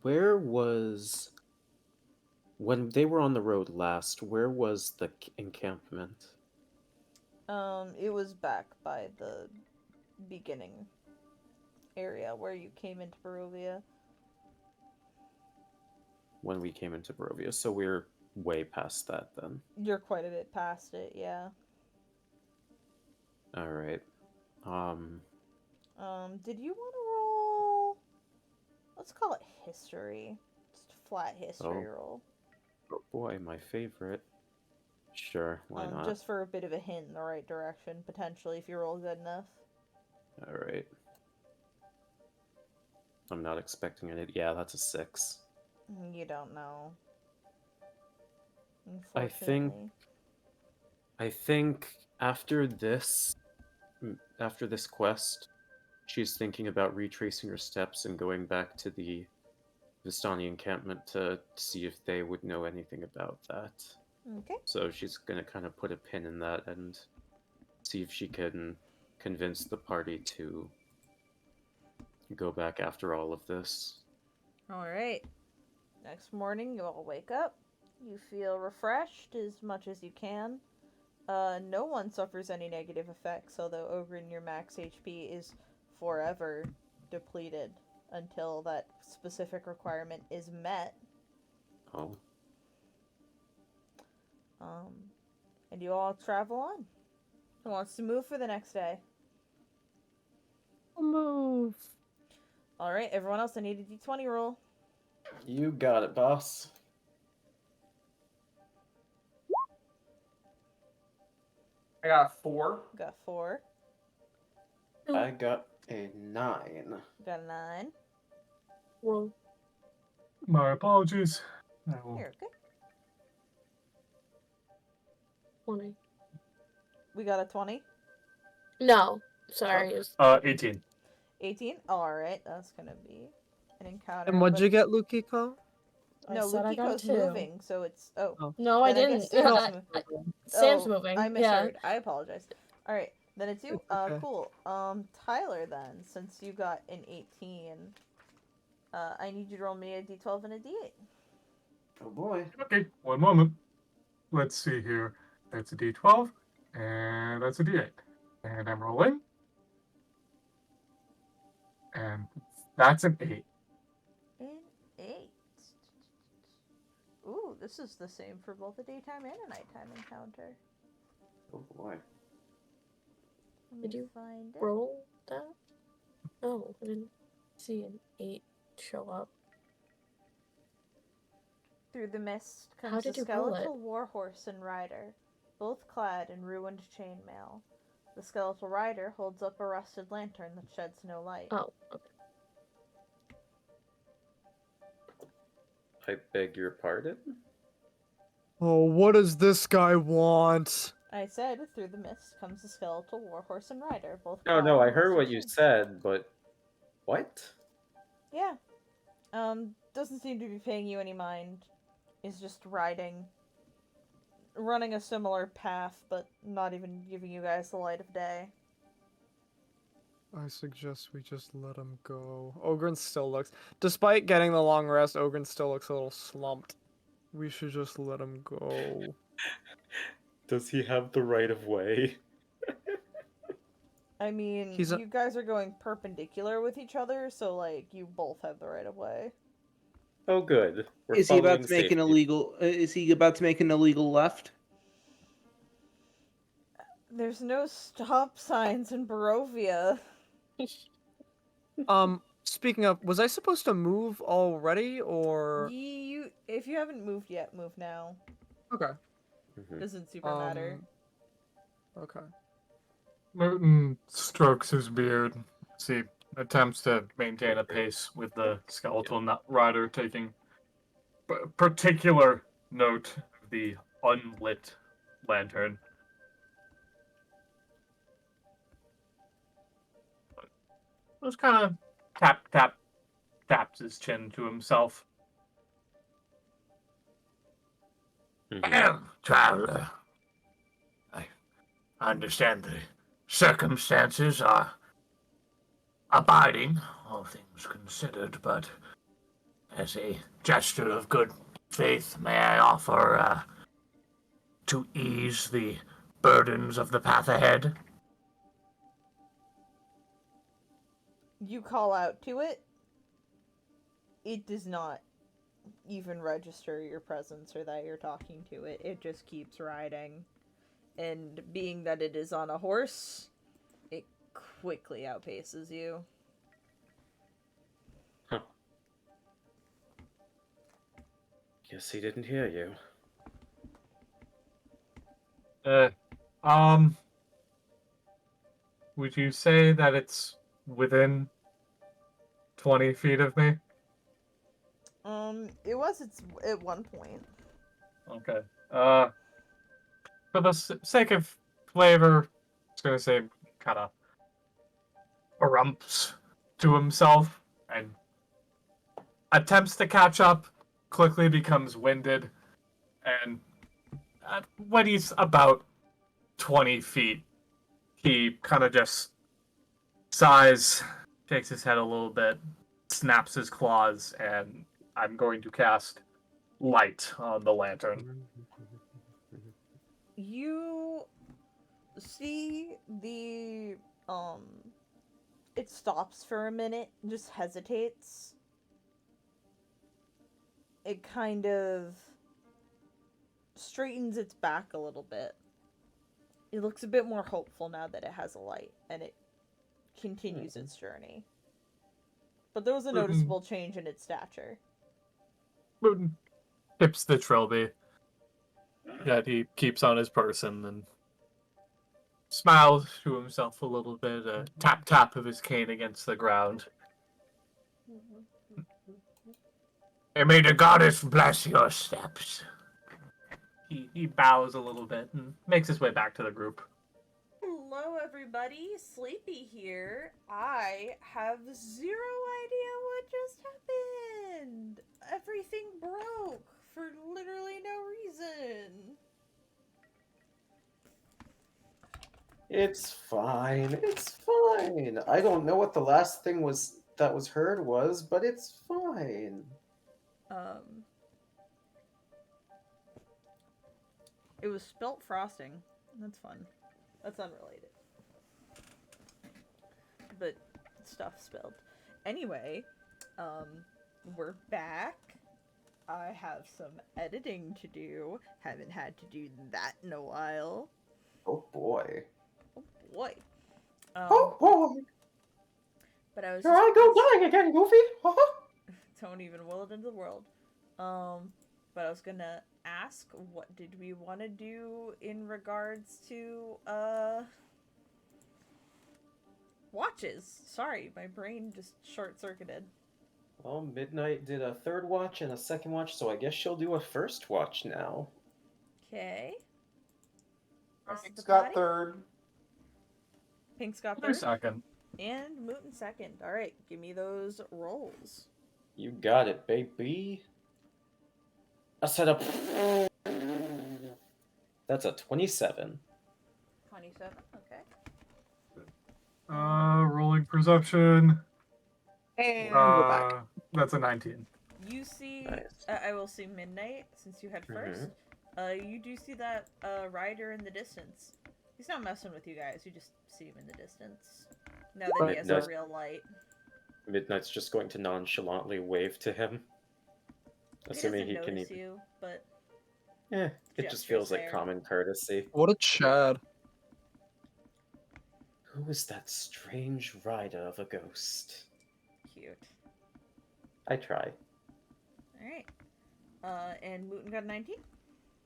Where was... When they were on the road last, where was the encampment? It was back by the beginning area where you came into Barovia. When we came into Barovia, so we're way past that then. You're quite a bit past it, yeah. Alright. Did you want to roll... Let's call it history. Just a flat history roll. Oh boy, my favorite. Sure, why not? Just for a bit of a hint in the right direction, potentially, if you roll good enough. Alright. I'm not expecting it. Yeah, that's a 6. You don't know. I think after this quest, she's thinking about retracing her steps and going back to the Vistani encampment to see if they would know anything about that. Okay. So she's gonna kind of put a pin in that and see if she can convince the party to go back after all of this. All right. Next morning, you all wake up. You feel refreshed as much as you can. No one suffers any negative effects, although Ogren, your max HP is forever depleted until that specific requirement is met. Oh. And you all travel on. Who wants to move for the next day? Move. All right, everyone else, I need a d20 roll. You got it, boss. I got 4. Got 4. I got a 9. Got a 9. Roll. My apologies. I will- Here, okay. 20. We got a 20. No, sorry. It was 18. 18. All right, that's gonna be an encounter. And what'd but- you get, Lukiko? No, I said I got Lukiko's 2. moving, so it's No, I then didn't. guess Sam's I- moving. Sam's Oh, moving. I Yeah. misheard. I apologize. All right, then it's you. It's okay. Cool. Tyler, then, since you got an 18, I need you to roll me a d12 and a d8. Oh boy. Okay, one moment. Let's see here. That's a d12, and that's a d8. And I'm rolling. And that's an 8. An 8. Ooh, this is the same for both a daytime and a nighttime encounter. Oh boy. Let me Did you find it. roll that? Oh, I didn't see an 8 show up. Through the mist How comes a did you roll it? skeletal warhorse and rider, both clad in ruined chainmail. The skeletal rider holds up a rusted lantern that sheds no light. Oh, okay. I beg your pardon? Oh, what does this guy want? I said, through the mist comes a skeletal warhorse and rider, both No, clad no, in I heard rusted what you chain- said, but what? Yeah. Doesn't seem to be paying you any mind. Is just running a similar path, but not even giving you guys the light of day. I suggest we just let him go. Ogren still looks, despite getting the long rest, Ogren still looks a little slumped. We should just let him go. Does he have the right of way? I mean, He's a- you guys are going perpendicular with each other, so, like, you both have the right of way. Oh, good. We're Is he about following to make an safety. illegal? Is he about to make an illegal left? There's no stop signs in Barovia. Speaking of, was I supposed to move already, or... If you haven't moved yet, move now. Okay. Mhm. Doesn't super matter. Okay. Muten strokes his beard. He attempts to maintain a pace with the skeletal rider, taking particular note of the unlit lantern. Just kind of taps his chin to himself. Mhm. Traveler, I understand the circumstances are abiding, all things considered, but as a gesture of good faith, may I offer to ease the burdens of the path ahead? You call out to it. It does not even register your presence or that you're talking to it. It just keeps riding. And being that it is on a horse, it quickly outpaces you. Guess he didn't hear you. Would you say that it's within 20 feet of me? It was at one point. Okay. For the sake of flavor. I was gonna say, kind of grumps to himself and attempts to catch up, quickly becomes winded, and when he's about 20 feet, he kind of just sighs, shakes his head a little bit, snaps his claws, and I'm going to cast light on the lantern. You see the it stops for a minute, just hesitates. It kind of straightens its back a little bit. It looks a bit more hopeful now that it has a light, and it continues its journey. But there was a noticeable change in its stature. Muten tips the trilby that he keeps on his person and smiles to himself a little bit, a tap of his cane against the ground. And may the goddess bless your steps. He bows a little bit and makes his way back to the group. Hello everybody, Sleepy here. I have zero idea what just happened. Everything broke for literally no reason. It's fine. It's fine. I don't know what the last thing was that was heard was, but it's fine. It was spelt frosting. That's fun. That's unrelated. But stuff spilled. Anyway, we're back. I have some editing to do. Haven't had to do that in a while. Oh boy. Oh boy. Oh boy. But I was Here I go dying again, Goofy. Don't even will it into the world. But I was gonna ask, what did we want to do in regards to watches? Sorry, my brain just short-circuited. Well, Midnight did a third watch and a second watch, so I guess she'll do a first watch now. Okay. Pink's got third. Pink's got Wait a third. second. And Muten second. Alright, give me those rolls. You got it, baby. I set up. That's a 27. 27, okay. Rolling perception. And we're back. That's a 19. You see, Nice. I will see Midnight, since you had first. You do see that rider in the distance. He's not messing with you guys, you just see him in the distance. Now that he has a real light. Midnight's just going to nonchalantly wave to him. He Assuming doesn't he can notice even. you, but Yeah, it just feels like there. common courtesy. What a Chad. Who is that strange rider of a ghost? cute. I try. Alright. And Muten got a 19?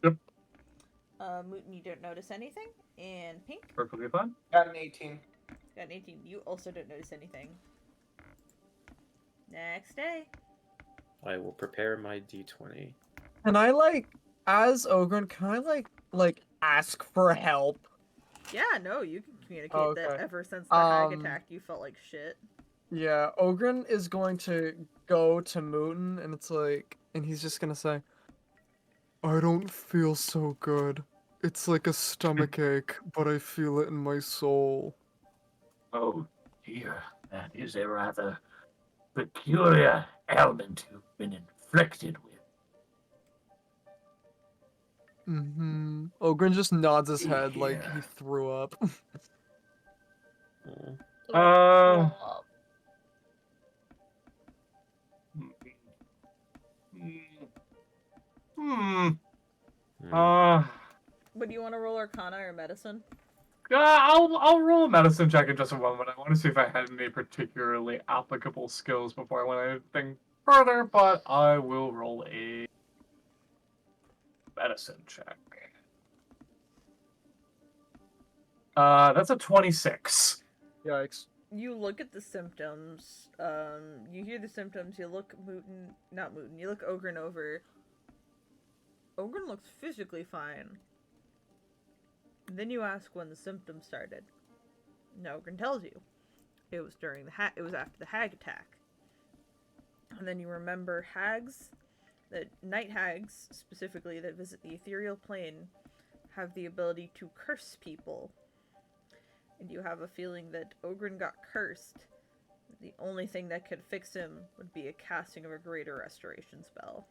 Yep. Muten, you don't notice anything. And Pink Perfectly fine. Got an 18. got an 18. You also don't notice anything. Next day. I will prepare my d20. Can I as Ogren, can I ask for help? Yeah, no, you can communicate Oh, that okay. ever since the hag Um, attacked, you felt like shit. Yeah, Ogren is going to go to Muten, and and he's just gonna say, I don't feel so good. It's like a stomachache, but I feel it in my soul. Oh dear, that is a rather peculiar ailment you've been inflicted with. Mm-hmm. Ogren just nods his head like Yeah. he threw up. Uh, But do you want to roll Arcana or Medicine? I'll roll a medicine check in just a moment. I want to see if I had any particularly applicable skills before I went anything further, but I will roll a medicine check. That's a 26. Yikes. You look at the symptoms, you hear the symptoms, you look not Muten, you look Ogren over. Ogren looks physically fine. And then you ask when the symptoms started. Ogren tells you. It was during it was after the hag attack. And then you remember hags, that night hags specifically that visit the ethereal plane have the ability to curse people. And you have a feeling that Ogren got cursed. The only thing that could fix him would be a casting of a greater restoration spell.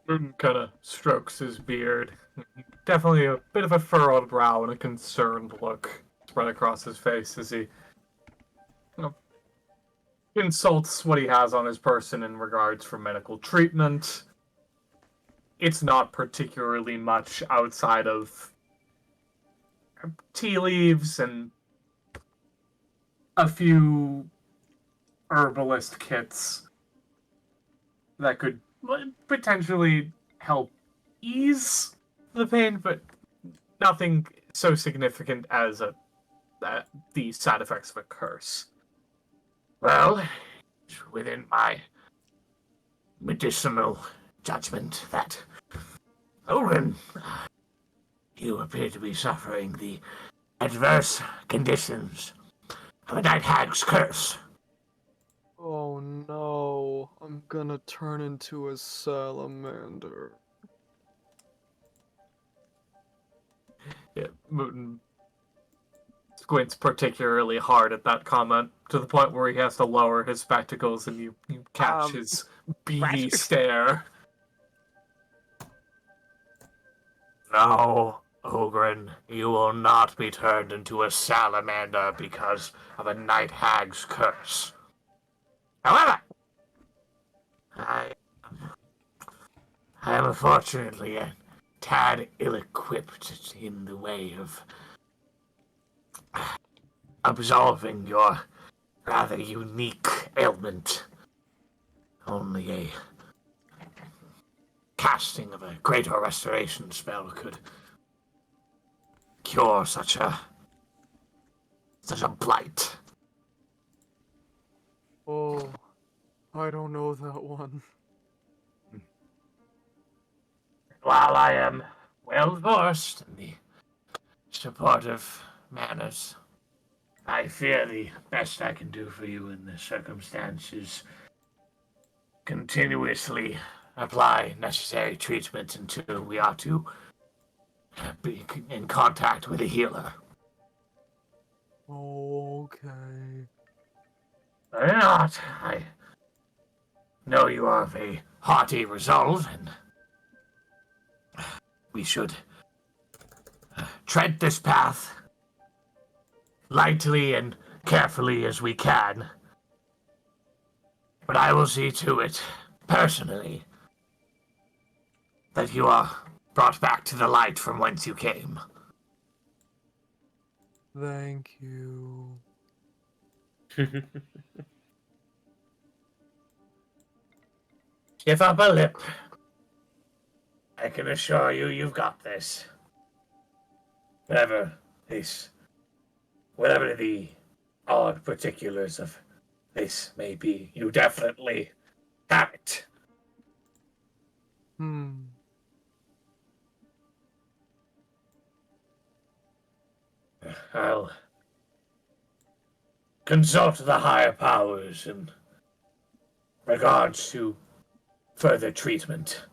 Muten kind of strokes his beard. Definitely a bit of a furrowed brow and a concerned look spread across his face as he consults what he has on his person in regards for medical treatment. It's not particularly much outside of tea leaves and a few herbalist kits that could potentially help ease the pain, but nothing so significant as the side effects of a curse. Well, it's within my medicinal judgment that, Oren, you appear to be suffering the adverse conditions of a night hag's curse. Oh no, I'm gonna turn into a salamander. Yeah, Muten squints particularly hard at that comment, to the point where he has to lower his spectacles and you catch his beady stare. No, Ogren, you will not be turned into a salamander because of a night hag's curse. However, I am unfortunately a tad ill-equipped in the way of absolving your rather unique ailment. Only a casting of a greater restoration spell could cure such a blight. Oh, I don't know that one. While I am well versed in the supportive manners, I fear the best I can do for you in this circumstance is continuously apply necessary treatment until we are to be in contact with a healer. Oh, okay. Or not, I know you are of a hearty resolve, and we should tread this path lightly and carefully as we can. But I will see to it, personally, that you are brought back to the light from whence you came. Thank you. Give up a lip. I can assure you, you've got this. Whatever the odd particulars of this may be, you definitely have it. I'll consult the higher powers in regards to further treatment.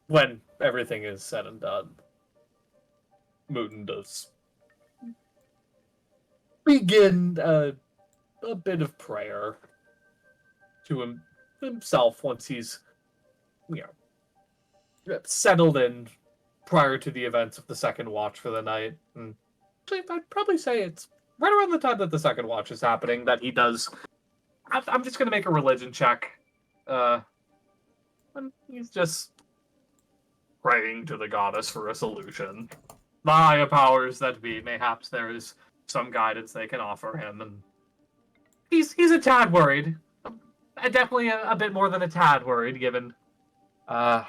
When everything is said and done, Muten does begin a bit of prayer to himself once he's, settled in prior to the events of the second watch for the night. And I'd probably say it's right around the time that the second watch is happening that he does. I'm just going to make a religion check. And he's just praying to the goddess for a solution. The higher powers that be, mayhaps there is some guidance they can offer him, and he's a tad worried. Definitely a bit more than a tad worried, given where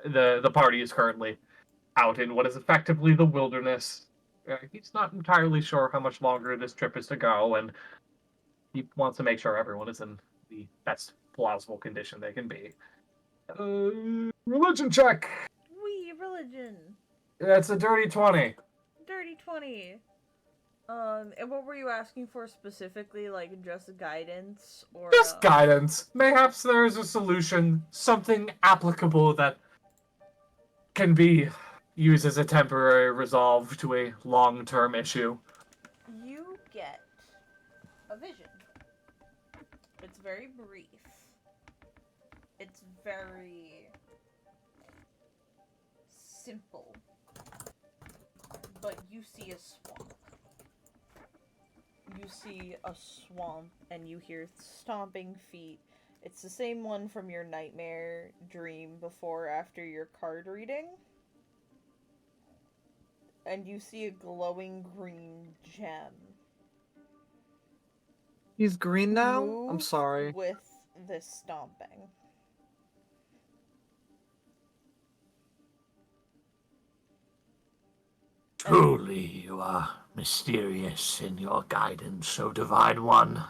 the party is currently out in what is effectively the wilderness. He's not entirely sure how much longer this trip is to go, and he wants to make sure everyone is in the best plausible condition they can be. Religion check! Wee, religion. That's a dirty 20. Dirty 20. And what were you asking for specifically? Like, just guidance? Or, Just guidance. Mayhaps there is a solution, something applicable that can be used as a temporary resolve to a long-term issue. You get a vision. It's very brief. It's very simple. But you see a swamp. You see a swamp and you hear stomping feet. It's the same one from your nightmare dream before after your card reading. And you see a glowing green gem. He's green now? I'm Move sorry. with this stomping. Truly, you are mysterious in your guidance, O Divine One.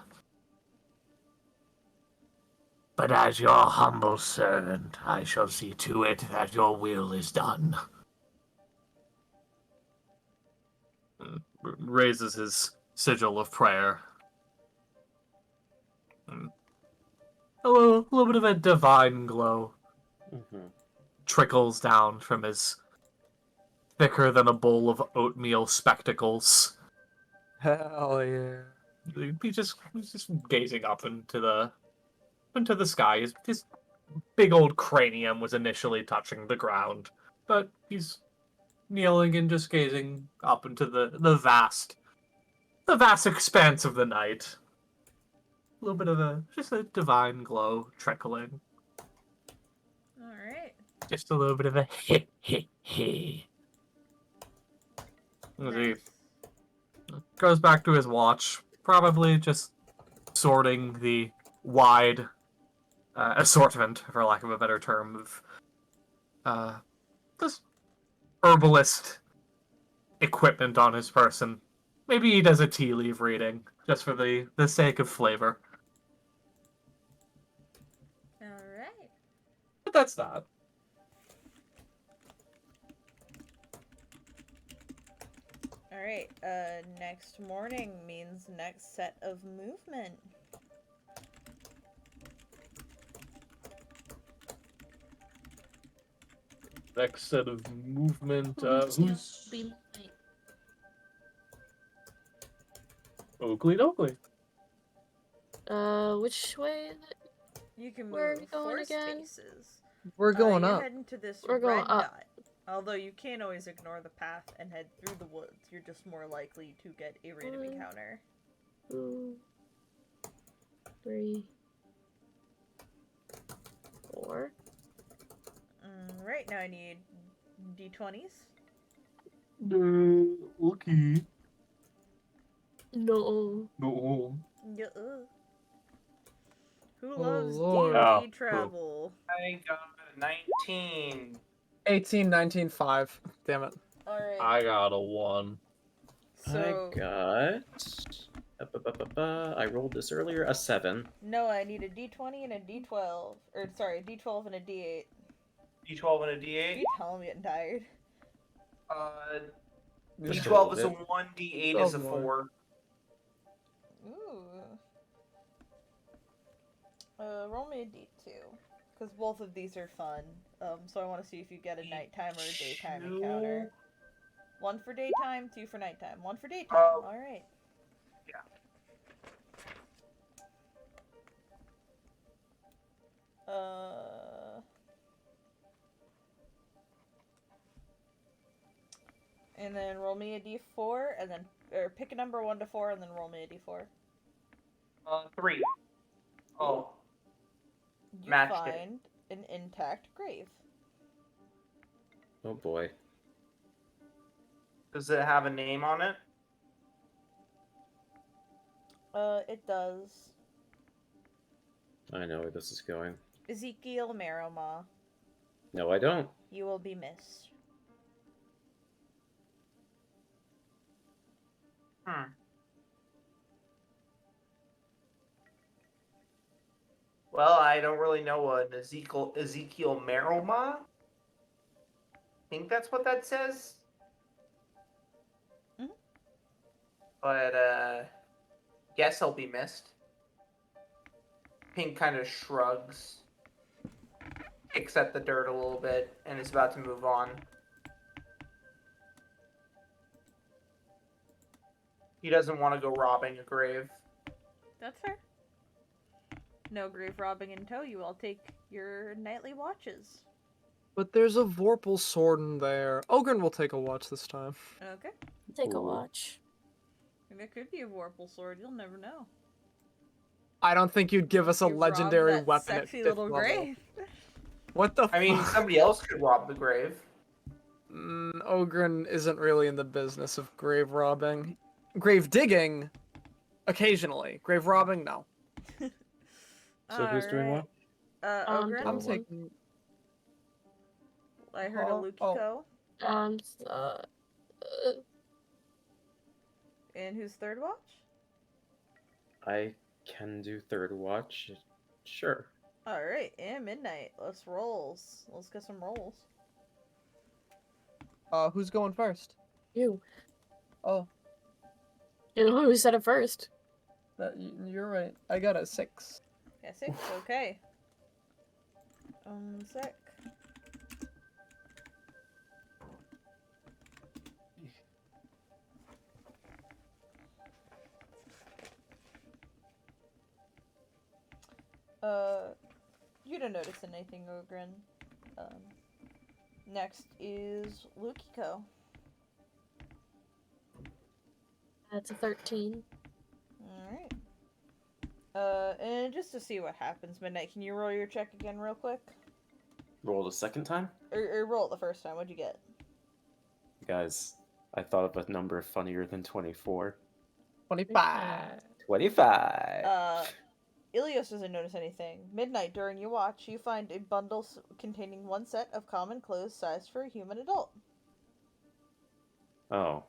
But as your humble servant, I shall see to it that your will is done. Raises his sigil of prayer. A little bit of a divine glow trickles down from his thicker than a bowl of oatmeal spectacles. Hell yeah. He's just gazing up into the sky. His big old cranium was initially touching the ground, but he's kneeling and just gazing up into the vast expanse of the night. A little bit of just a divine glow trickling. Alright. Just a little bit of a hit, hit, hit. He goes back to his watch, probably just sorting the wide assortment, for lack of a better term, of this herbalist equipment on his person. Maybe he does a tea leaf reading, just for the sake of flavor. Alright. But that's that. Alright, next morning means next set of movement. Next set of movement, Lucio who's... be mine. Oakley. Which way? You can Where are move we going 4 again? spaces. We're going you're up. heading to this We're going red up. dot. Although you can always ignore the path and head through the woods. You're just more likely to get a random encounter. 2, 3, 4. Right now I need d20s. Okay. No. No. Yeah. Who Oh, loves Lord. D&D Oh, cool. travel? I got a 19. 18, 19, 5. Damn it. Alright, I got a 1. so... I got... I rolled this earlier, a 7. No, I need a d20 and a d12. Or, sorry, a d12 and a d8. D12 and a D8. You tell I'm getting tired. D12 is a bit. 1, D8 is a 12 more. 4. Roll me a d2. Because both of these are fun. So I want to see if you get a nighttime or a daytime encounter. 1 for daytime, 2 for nighttime. 1 for daytime. Alright. Yeah. And then roll me a d4, and then or pick a number 1 to 4, and then roll me a d4. 3. Oh. You Matched it. find an intact grave. Oh boy. Does it have a name on it? It does. I know where this is going. Ezekiel Maroma. No, I don't. You will be missed. Well, I don't really know an Ezekiel Meroma. I think that's what that says. Mhm. But guess he'll be missed. Pink kind of shrugs, kicks at the dirt a little bit, and is about to move on. He doesn't want to go robbing a grave. That's fair. No grave robbing in tow. You all take your nightly watches. But there's a Vorpal sword in there. Ogren will take a watch this time. Okay. Take a Ooh. watch. And there could be a Vorpal sword. You'll never know. I don't think you'd give us a You rob legendary that weapon at sexy 5th little level. grave. What the I mean, fuck? somebody else could rob the grave. Ogren isn't really in the business of grave robbing. Grave digging, occasionally. Grave robbing, no. So who's doing what? Ogren? I'm Doing taking... I heard a Oh, Lukiko. uh, And who's third watch? I can do third watch. Sure. Alright, and midnight. Let's rolls. Let's get some rolls. Who's going first? you. Oh, You know who said it first? you're right. I got a 6. Yeah, 6, okay. Sec. You don't notice anything, Ogren. Next is Lukiko. That's a 13. Alright. And just to see what happens, Midnight, can you roll your check again real quick? Roll the second time? Or roll it the first time, what'd you get? Guys, I thought of a number funnier than 24. 25. 25! Ilios doesn't notice anything. Midnight, during your watch, you find a bundle containing one set of common clothes sized for a human adult. Oh.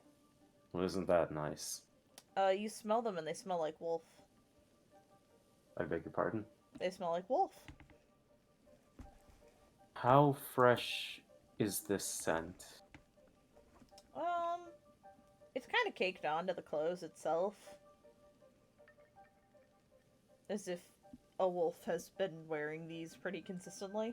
Well, isn't that nice? You smell them and they smell like wolf. I beg your pardon? They smell like wolf. How fresh is this scent? It's kind of caked onto the clothes itself. As if a wolf has been wearing these pretty consistently.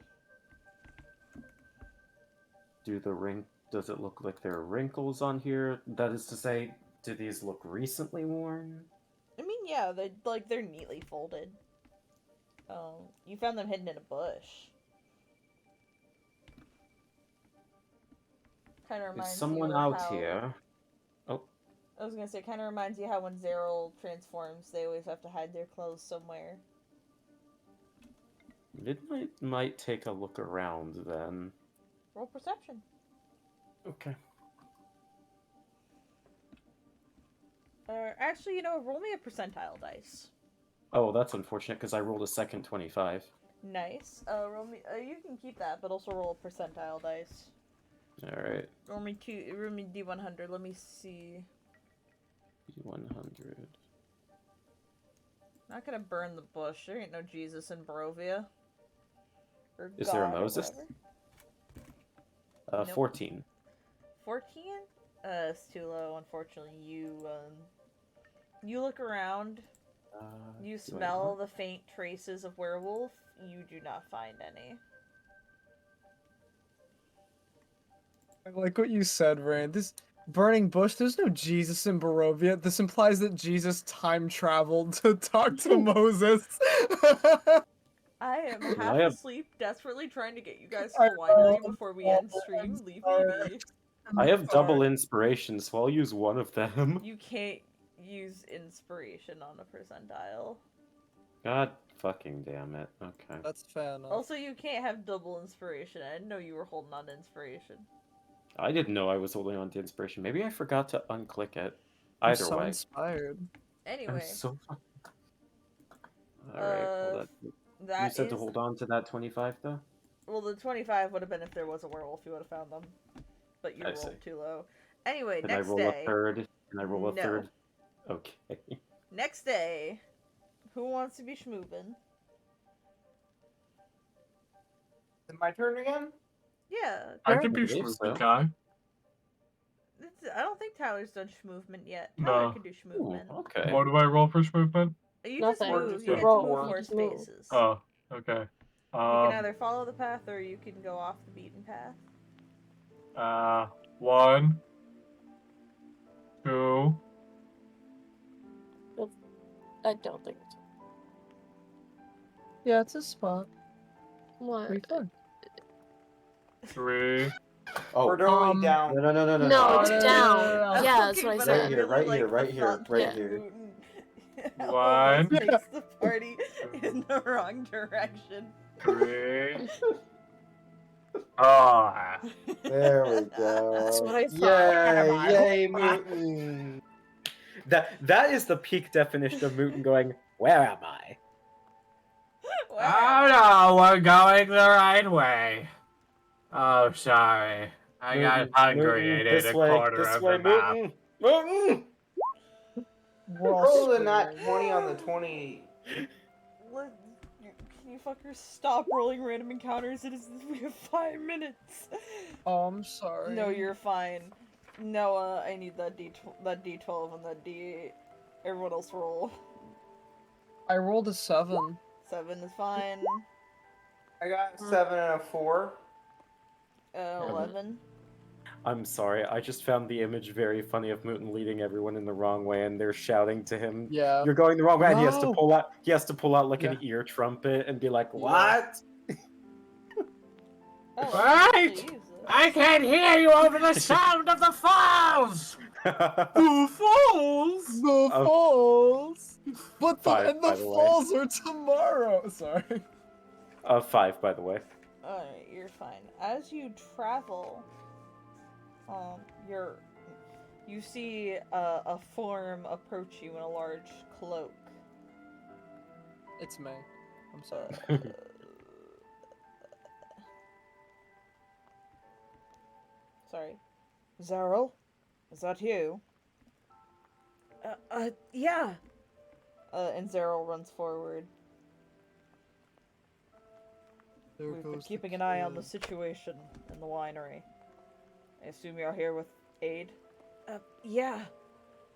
Does it look like there are wrinkles on here? That is to say, do these look recently worn? I mean, yeah, they're neatly folded. You found them hidden in a bush. Kind of reminds Is someone you of out how... here? Oh, I was gonna say, kind of reminds you how when Zeril transforms, they always have to hide their clothes somewhere. Midnight might take a look around then. Roll perception. Okay. Actually, you know, roll me a percentile dice. Oh, that's unfortunate because I rolled a second 25. Nice. Roll me. You can keep that, but also roll a percentile dice. All right. Roll me D100. Let me see. 100. Not gonna burn the bush. There ain't no Jesus in Barovia. Or Is there a God or Moses? whatever. Nope. 14. 14? It's too low, unfortunately. You look around, you Do I smell not? the faint traces of werewolf, you do not find any. I like what you said, Rand. This burning bush, there's no Jesus in Barovia. This implies that Jesus time traveled to talk to Moses. I am I half have- asleep, desperately trying to get you guys to the winery before we end stream. Leave me be. I have double inspiration, so I'll use one of them. You can't use inspiration on a percentile. God fucking damn it. Okay. That's fair enough. Also, you can't have double inspiration. I didn't know you were holding on to inspiration. I didn't know I was holding on to inspiration. Maybe I forgot to unclick it. I'm Either so way. inspired. Anyway, I'm so Alright, well that you said to is- hold on to that 25 though? Well, the 25 would have been if there was a werewolf, you would have found them. But you I rolled see. too low. Anyway, Can I next roll day. a third? Can I roll a No. third? Okay. Next day. Who wants to be schmoobin'? it my turn again? Yeah. I can I be believe movement so. guy. I don't think Tyler's done movement yet. No. Tyler can do Ooh, movement. okay. What do I roll for movement? You Nothing. just Or move. just You a get to move roll. 4 Just move. spaces. Oh, okay. You can either follow the path or you can go off the beaten path. 1, 2, I don't think so. Yeah, it's a spot. What? Pretty fun. 3. Oh, Or do we Um, down? no. No, it's no, down. no. I'm Yeah, that's looking, what I but I said. here, right really here, like right the here, thought right that here. Muten One. almost takes the party in the wrong direction. 3. Ah. There we go. That's what I thought. Yay, Muten. That is the peak definition of Muten going, where am I? Where Oh no, we're going the right way. Oh, sorry. I got hungry and ate this a way, quarter this of way, the map. Muten. Muten! We're all Roll the nat screwed. 20 on the 20. Can you fuckers stop rolling random encounters? We have 5 minutes. Oh, I'm sorry. No, you're fine. Noah, I need that D12 and that D. Everyone else roll. I rolled a 7. 7 is fine. I got a 7 and a 4. 11. I'm sorry, I just found the image very funny of Muten leading everyone in the wrong way, and they're shouting to him, Yeah. "You're going the wrong way!" And he has to No. pull out like Yeah. an ear trumpet and be like, Yeah. "What?" Oh, Right! use it. I can't hear you over the sound of the falls! The falls! The Oh. falls! But the, 5, and the by the way. falls are tomorrow! Sorry. 5, by the way. Alright, you're fine. As you travel, you see a form approach you in a large cloak. It's May. I'm sorry. Sorry. Zarel? Is that you? Yeah! And Zarel runs forward. There We've been goes the keeping an eye on the kid. situation in the winery. I assume you're here with aid? Yeah.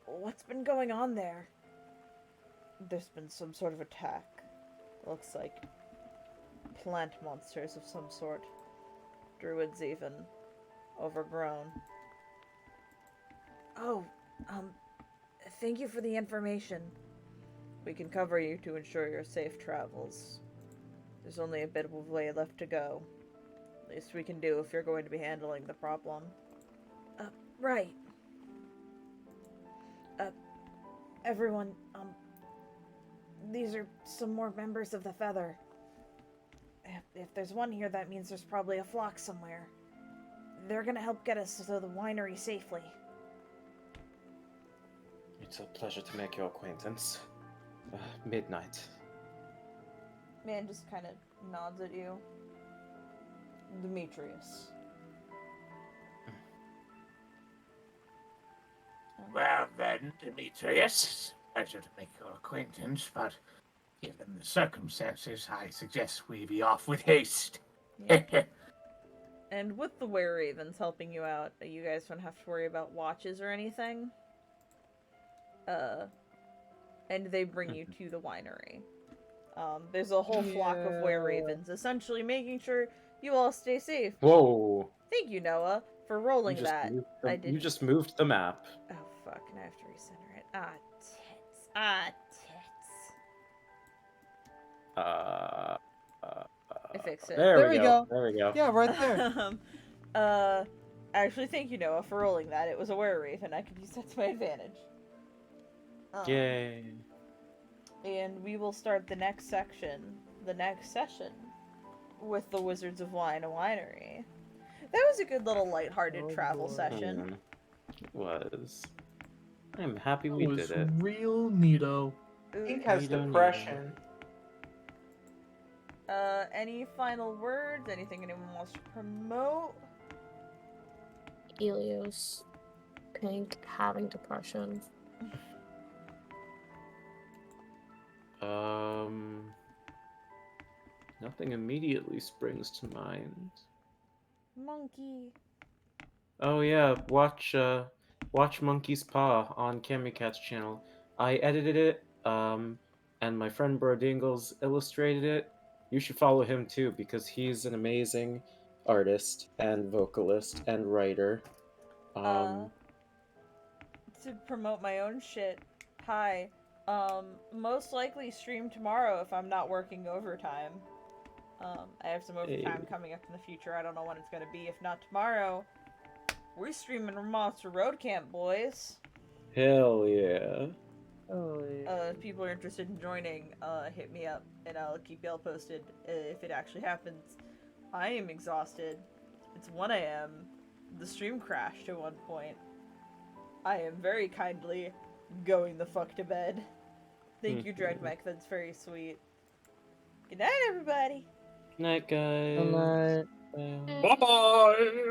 What's been going on there? There's been some sort of attack. Looks like plant monsters of some sort. Druids even. Overgrown. Oh, thank you for the information. We can cover you to ensure your safe travels. There's only a bit of a way left to go. Least we can do if you're going to be handling the problem. Right. Everyone, these are some more members of the Feather. If there's one here, that means there's probably a flock somewhere. They're gonna help get us to the winery safely. It's a pleasure to make your acquaintance. Midnight. Man just kind of nods at you. Demetrius. Well then, Demetrius, pleasure to make your acquaintance, but given the circumstances, I suggest we be off with haste. Yeah. And with the Were-Ravens helping you out, you guys don't have to worry about watches or anything. And they bring you to the winery. There's a whole flock of Were-Ravens, essentially making sure you all stay safe. Whoa! Thank you, Noah, for rolling You just that. moved I the, did. you just moved the map. Oh fuck! Now I have to recenter it. Ah, tits. Ah, tits. I fixed it. There we we go. go. There we go. Yeah, right there. Actually, thank you, Noah, for rolling that. It was a Were-Raven. I could use that to my advantage. Yay. And we will start the next session, with the Wizards of Wine, a winery. That was a good little lighthearted travel boy. session. It was. I'm happy It we was did it. real neato. Pink has We don't need depression. Any final words? Anything anyone wants to promote? Helios, Pink, having depression. Nothing immediately springs to mind. Monkey. Oh yeah, watch Monkey's Paw on Camicat's channel. I edited it, and my friend Brodingles illustrated it. You should follow him too, because he's an amazing artist and vocalist and writer. To promote my own shit. Hi. Most likely stream tomorrow if I'm not working overtime. I have some overtime coming up in the future. I don't know when it's gonna be. If not tomorrow, we're streaming Monster Road Camp, boys. Hell yeah. Oh, If people are interested in joining, hit me up and I'll keep y'all posted if it actually happens. I am exhausted. It's 1 a.m. The stream crashed at one point. I am very kindly going the fuck to bed. Thank you, Dread Mike. That's very sweet. Good night, everybody. Night, guys. Good night. Bye. Bye bye.